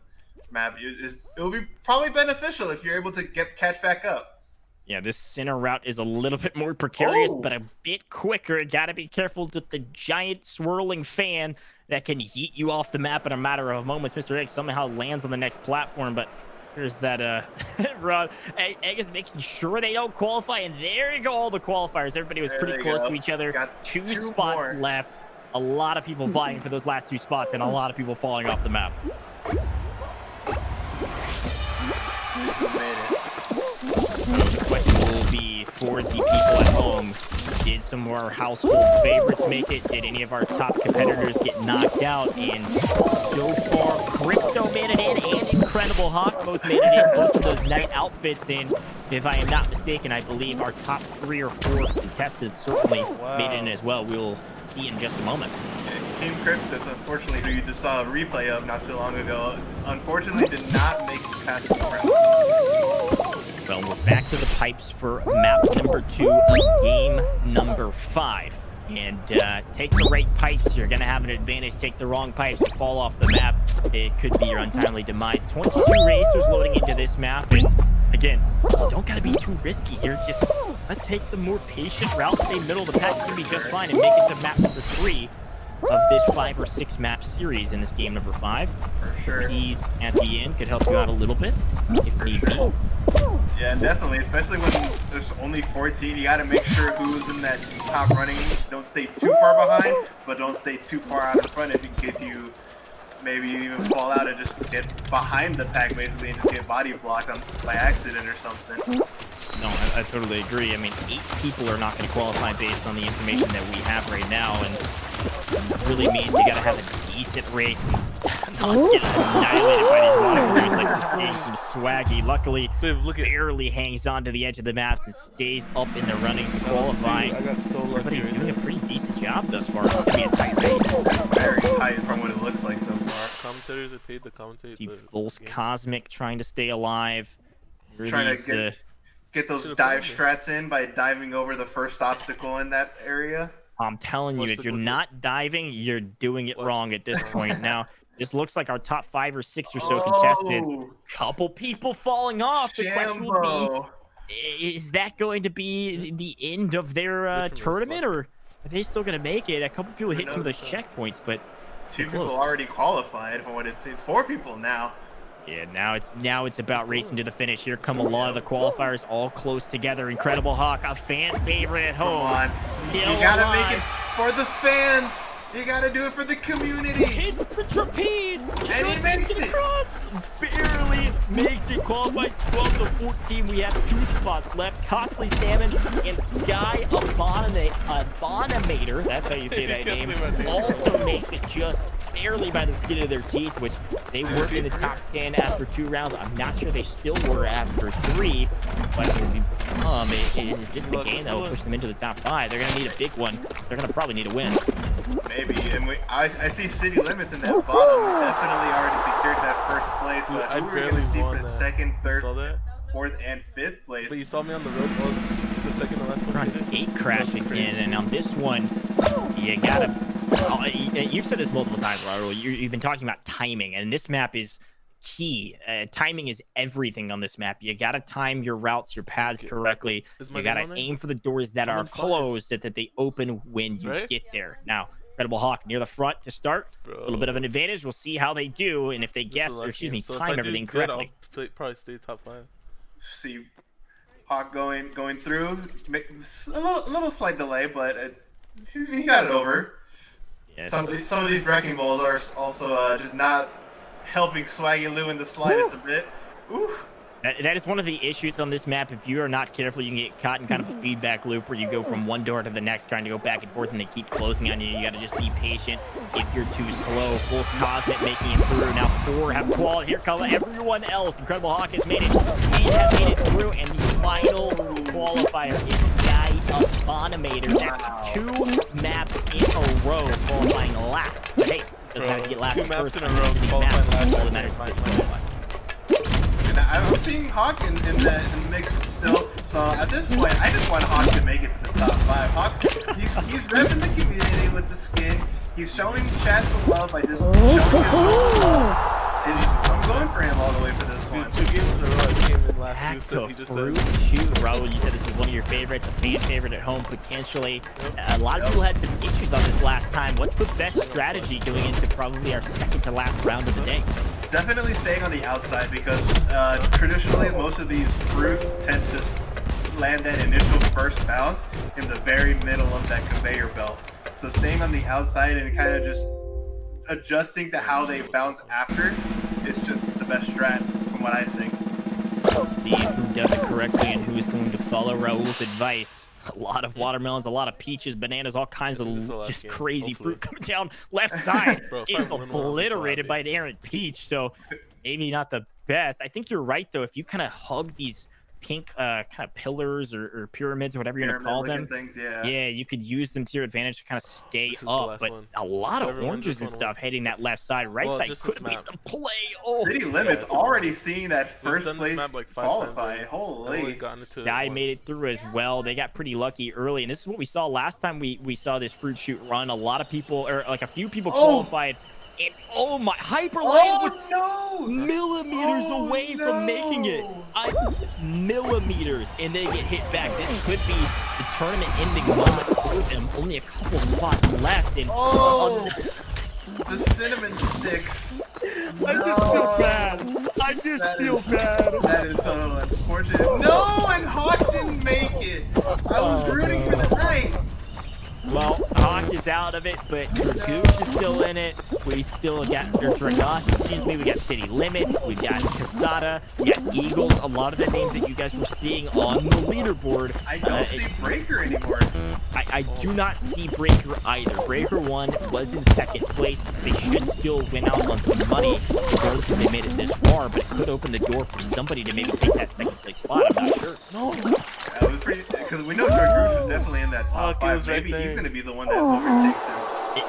map. It will be probably beneficial if you're able to catch back up. Yeah, this center route is a little bit more precarious, but a bit quicker. Gotta be careful with the giant swirling fan that can yeet you off the map in a matter of moments. Mr. Egg somehow lands on the next platform, but here's that run. Egg is making sure they don't qualify, and there you go, all the qualifiers. Everybody was pretty close to each other. Got two spots left. A lot of people vying for those last 2 spots, and a lot of people falling off the map. The question will be for the people at home, did some of our household favorites make it? Did any of our top competitors get knocked out? And so far, Crypto made it in and Incredible Hawk both made it in. Both of those night outfits in. If I am not mistaken, I believe our top 3 or 4 contestants certainly made it in as well. We'll see in just a moment. Team Cryptus, unfortunately, who you just saw a replay of not too long ago, unfortunately did not make it past the round. Well, we're back to the pipes for map number 2 of game number 5. And take the right pipes, you're going to have an advantage. Take the wrong pipes, you fall off the map. It could be your untimely demise. 22 racers loading into this map. And again, don't got to be too risky here. Just let's take the more patient route. Stay middle of the pack, you're going to be just fine and make it to map number 3 of this 5 or 6 map series in this game number 5. For sure. Keys at the end could help you out a little bit if need be. Yeah, definitely. Especially when there's only 14, you got to make sure who's in that top running. Don't stay too far behind, but don't stay too far out in front in case you maybe even fall out and just get behind the pack basically and just get body blocked by accident or something. No, I totally agree. I mean, 8 people are not going to qualify based on the information that we have right now, and it really means you got to have a decent race and not get annihilated by these water crews like we're seeing from Swaggy. Luckily, barely hangs on to the edge of the maps and stays up in the running to qualify. Everybody's doing a pretty decent job thus far. It's going to be a tight race. Very tight from what it looks like so far. Commentators are paid to commentate. See Vol's Cosmic trying to stay alive. Trying to get those dive strats in by diving over the first obstacle in that area. I'm telling you, if you're not diving, you're doing it wrong at this point. Now, this looks like our top 5 or 6 or so contestants. Couple people falling off. The question would be, is that going to be the end of their tournament, or are they still going to make it? A couple people hit some of those checkpoints, but 2 people already qualified from what it seems. 4 people now. Yeah, now it's about racing to the finish. Here come a lot of the qualifiers all close together. Incredible Hawk, a fan favorite at home. Come on. You gotta make it for the fans. You gotta do it for the community. Hits the trapeze. And he makes it. Barely makes it. Qualifies 12 to 14. We have 2 spots left. Costly Salmon and Sky Abominator. That's how you say that name. Also makes it just barely by the skin of their teeth, which they were in the top 10 after 2 rounds. I'm not sure they still were after 3, but is this the game that will push them into the top 5? They're going to need a big one. They're going to probably need a win. Maybe, and I see City Limits in that bottom. We definitely already secured that first place, but who we're going to see for the 2nd, 3rd, 4th, and 5th place. But you saw me on the road. I was the 2nd to last one. 8 crashing in, and on this one, you gotta. You've said this multiple times, Raul. You've been talking about timing, and this map is key. Timing is everything on this map. You gotta time your routes, your paths correctly. You gotta aim for the doors that are closed so that they open when you get there. Now, Incredible Hawk near the front to start. A little bit of an advantage. We'll see how they do, and if they guess, or excuse me, time everything correctly. I'll probably stay top 5. See Hawk going through. A little slight delay, but he got it over. Yes. Some of these wrecking balls are also just not helping Swaggy Lou in the slightest a bit. Ooh. That is one of the issues on this map. If you are not careful, you can get caught in kind of a feedback loop where you go from one door to the next, trying to go back and forth, and they keep closing on you. You got to just be patient. If you're too slow, Full Cosmic making it through. Now 4 have qualified. Here comes everyone else. Incredible Hawk has made it. He has made it through, and the final qualifier is Sky Abominator. That's 2 maps in a row qualifying last. But hey, doesn't have to get last 2 maps first. in a row qualifying last. All that matters is And I'm seeing Hawk in the mix still. So at this point, I just want Hawk to make it to the top 5. Hawk's he's repping the community with the skin. He's showing chat the love by just showing his love. I'm going for him all the way for this one. 2 games in a row. I came in last. Back You to said, he just fruit said. shoot. Raul, you said this is one of your favorites, a fan favorite at home potentially. A lot of people had some issues on this last time. What's the best strategy going into probably our second to last round of the day? Definitely staying on the outside because traditionally most of these fruits tend to land that initial first bounce in the very middle of that conveyor belt. So staying on the outside and kind of just adjusting to how they bounce after is just the best strat from what I think. We'll see who does it correctly and who is going to follow Raul's advice. A lot of watermelons, a lot of peaches, bananas, all kinds of just crazy fruit coming down left side. Bro, Getting obliterated by the errant peach. So maybe not the best. I think you're right though. If you kind of hug these pink kind of pillars or pyramids or whatever you're gonna call them, things, yeah, you could use them to your advantage to kind of stay up. But a lot of oranges and stuff hitting that left side, right side could be the play. Oh, City Limits already seeing that first place qualify. Holy. Sky made it through as well. They got pretty lucky early, and this is what we saw last time we saw this fruit shoot run. A lot of people, or like a few people qualified. And oh my, Hyperlight was millimeters away from making it. Millimeters, and they get hit back. This could be the tournament ending moment for them. Only a couple spots left. And the cinnamon sticks. I just feel bad. I just feel bad. That is so unfortunate. No, and Hawk didn't make it. I was rooting for the Knight. Well, Hawk is out of it, but Dragoosh is still in it. We still got, or Dragash, excuse me, we got City Limits, we got Casada, we got Eagles, a lot of the names that you guys were seeing on the leaderboard. I don't see Breaker anymore. I do not see Breaker either. Breaker 1 was in second place. They should still win out on some money because they made it this far, but it could open the door for somebody to maybe take that second place spot. I'm not sure. No. That was pretty, because we know Dragoosh is definitely in that top 5. Maybe he's going to be the one that overtakes him.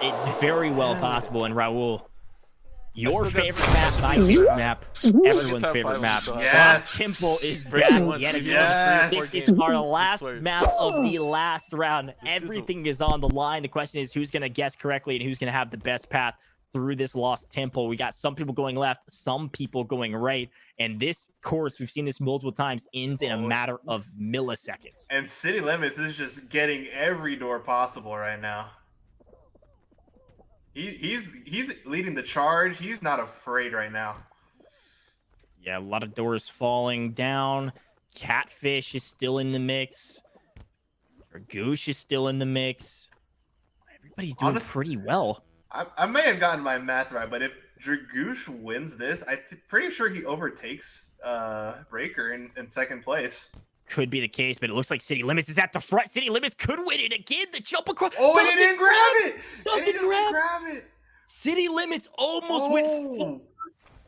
It's very well possible. And Raul, your favorite map, my favorite map, everyone's favorite map. Yes. Temple is back yet again. This is our last map of the last round. Everything is on the line. The question is who's going to guess correctly and who's going to have the best path through this lost temple. We got some people going left, some people going right, and this course, we've seen this multiple times, ends in a matter of milliseconds. And City Limits is just getting every door possible right now. He's leading the charge. He's not afraid right now. Yeah, a lot of doors falling down. Catfish is still in the mix. Dragoosh is still in the mix. Everybody's doing pretty well. I may have gotten my math right, but if Dragoosh wins this, I'm pretty sure he overtakes Breaker in second place. Could be the case, but it looks like City Limits is at the front. City Limits could win it again. The jump across. Oh, and he didn't grab it. Doesn't grab it. City Limits almost went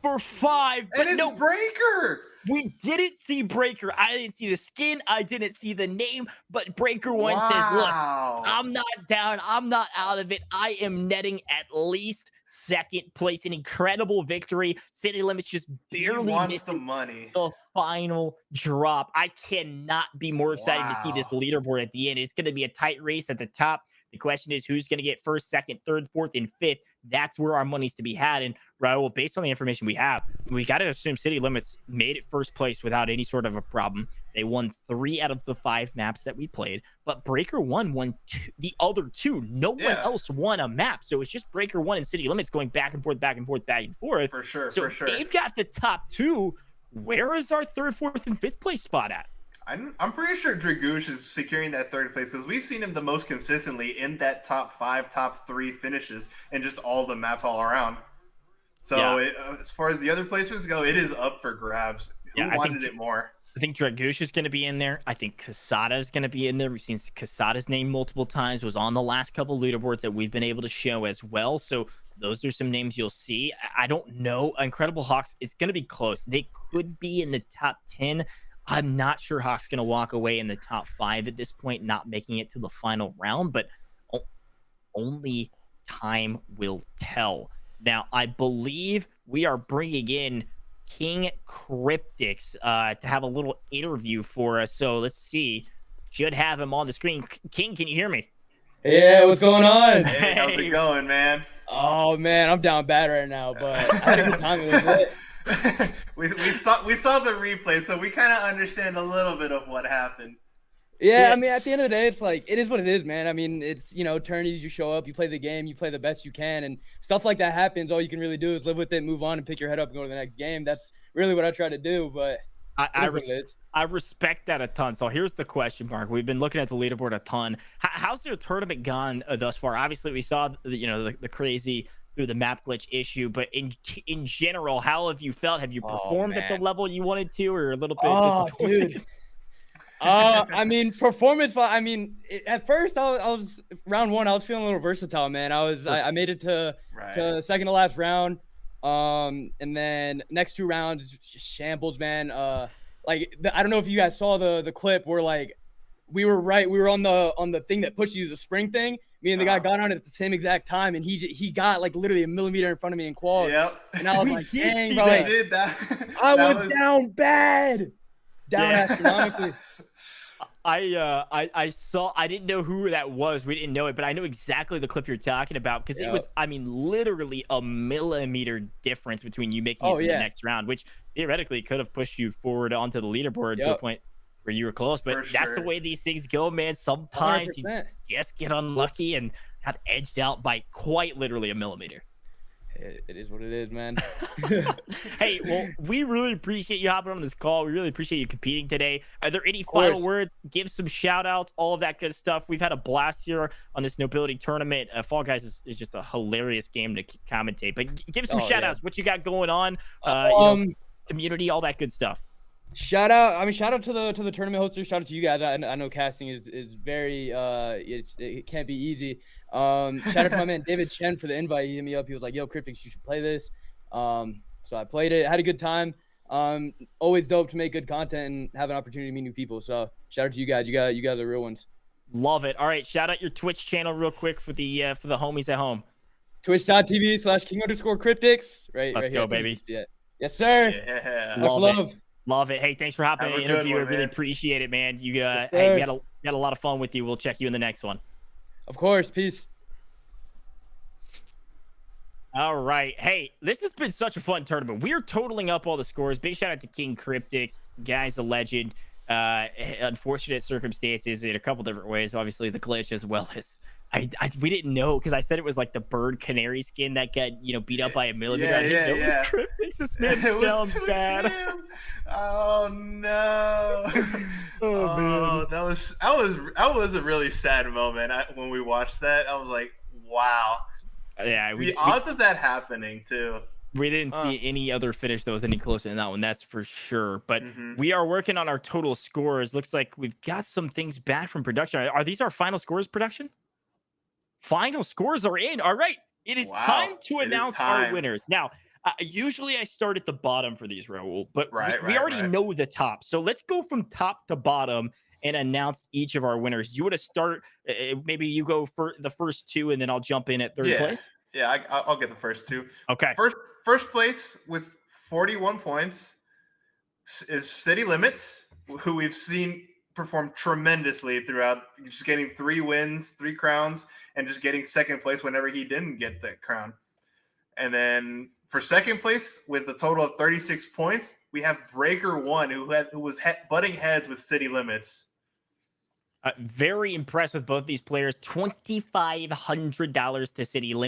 for 5. But and it's Breaker. We didn't see Breaker. I didn't see the skin. I didn't see the name. But Breaker 1 says, look, I'm not down. I'm not out of it. I am netting at least second place. An incredible victory. City Limits just barely missed the money. The final drop. I cannot be more excited to see this leaderboard at the end. It's going to be a tight race at the top. The question is who's going to get first, second, third, fourth, and fifth. That's where our money's to be had. And Raul, based on the information we have, we got to assume City Limits made it first place without any sort of a problem. They won 3 out of the 5 maps that we played, but Breaker 1 won the other 2. No one else won a map. So it's just Breaker 1 and City Limits going back and forth, back and forth, back and forth. For sure, so for sure. They've got the top 2. Where is our third, fourth, and fifth place spot at? I'm pretty sure Dragoosh is securing that third place because we've seen him the most consistently in that top 5, top 3 finishes and just all the maps all around. So as far as the other placements go, it is up for grabs. Who wanted it more? I think Dragoosh is going to be in there. I think Casada is going to be in there. We've seen Casada's name multiple times, was on the last couple leaderboards that we've been able to show as well. So those are some names you'll see. I don't know. Incredible Hawks, it's going to be close. They could be in the top 10. I'm not sure Hawk's going to walk away in the top 5 at this point, not making it to the final round, but only time will tell. Now, I believe we are bringing in King Cryptix to have a little interview for us. So let's see. Should have him on the screen. King, can you hear me? Yeah, what's going on? Hey, how's it going, man? Oh man, I'm down bad right now, but I had a good time. It was lit. we saw the replay, so we kind of understand a little bit of what happened. Yeah, I mean, at the end of the day, it's like, it is what it is, man. I mean, it's, you know, tourneys, you show up, you play the game, you play the best you can, and stuff like that happens. All you can really do is live with it, move on, and pick your head up and go to the next game. That's really what I try to do, but I respect that a ton. So here's the question mark. We've been looking at the leaderboard a ton. How's your tournament gone thus far? Obviously, we saw, the crazy through the map glitch issue, but in general, how have you felt? Have you performed at the level you wanted to, or a little bit disappointed? Dude. I mean, performance. I mean, at first, I was round 1. I was feeling a little versatile, man. I made it to second to last round, and then next 2 rounds just shambles, man. I don't know if you guys saw the clip where like we were on the thing that pushes you, the spring thing. Me and the guy got on it at the same exact time, and he got like literally a millimeter in front of me in quad. Yep. And I was like, dang, bro. Like, did that. I was down bad. Down astronomically. I saw, I didn't know who that was. We didn't know it, but I know exactly the clip you're talking about, because it was, I mean, literally a millimeter difference between you making it to the next round, which theoretically could have pushed you forward onto the leaderboard to a point where you were close. But that's the way these things go, man. Sometimes 100%. you just get unlucky and got edged out by quite literally a millimeter. It is what it is, man. Hey, well, we really appreciate you hopping on this call. We really appreciate you competing today. Are there any final words? Give some shout outs, all of that good stuff. We've had a blast here on this Nobility tournament. Fall Guys is just a hilarious game to commentate, but give some shout outs. What you got going on, community, all that good stuff. Shout out to the tournament hosters. Shout out to you guys. I know casting is very it can't be easy. Shout out to my man David Chen for the invite. He hit me up. He was like, "Yo, Cryptix, you should play this." So I played it. Had a good time. Always dope to make good content and have an opportunity to meet new people. So shout out to you guys. You guys are the real ones. Love it. All right, shout out your Twitch channel real quick for the homies at home. Twitch.tv/king_Cryptix. Let's go, baby. Yes, sir. Yeah. Much love. Love it. Hey, thanks for hopping in the interview. I really appreciate it, man. You Yes, hey, we had a lot of fun with you. We'll check you in the next one. Of course. Peace. All right. Hey, this has been such a fun tournament. We're totaling up all the scores. Big shout out to King Cryptix. Guy's a legend. Unfortunate circumstances in a couple different ways. Obviously, the glitch, as well as we didn't know, because I said it was like the bird canary skin that got beat up by a millimeter. I didn't know it was Cryptix. This man's down bad. Oh no! Man. that was a really sad moment. When we watched that, I was like, wow. Yeah, the odds of that happening too. We didn't see any other finish that was any closer than that one, that's for sure. But we are working on our total scores. Looks like we've got some things back from production. Are these our final scores, production? Final scores are in. All right. It is time to announce our winners. Now, usually I start at the bottom for these, Raul, but we already know the top. So let's go from top to bottom and announce each of our winners. You want to start, maybe you go for the first 2, and then I'll jump in at third place? Yeah, I'll get the first 2. Okay. First place with 41 points is City Limits, who we've seen perform tremendously throughout, just getting 3 wins, 3 crowns, and just getting second place whenever he didn't get that crown. And then for second place with a total of 36 points, we have Breaker1, who was butting heads with City Limits. Very impressed with both these players. $2,500 to City Limits.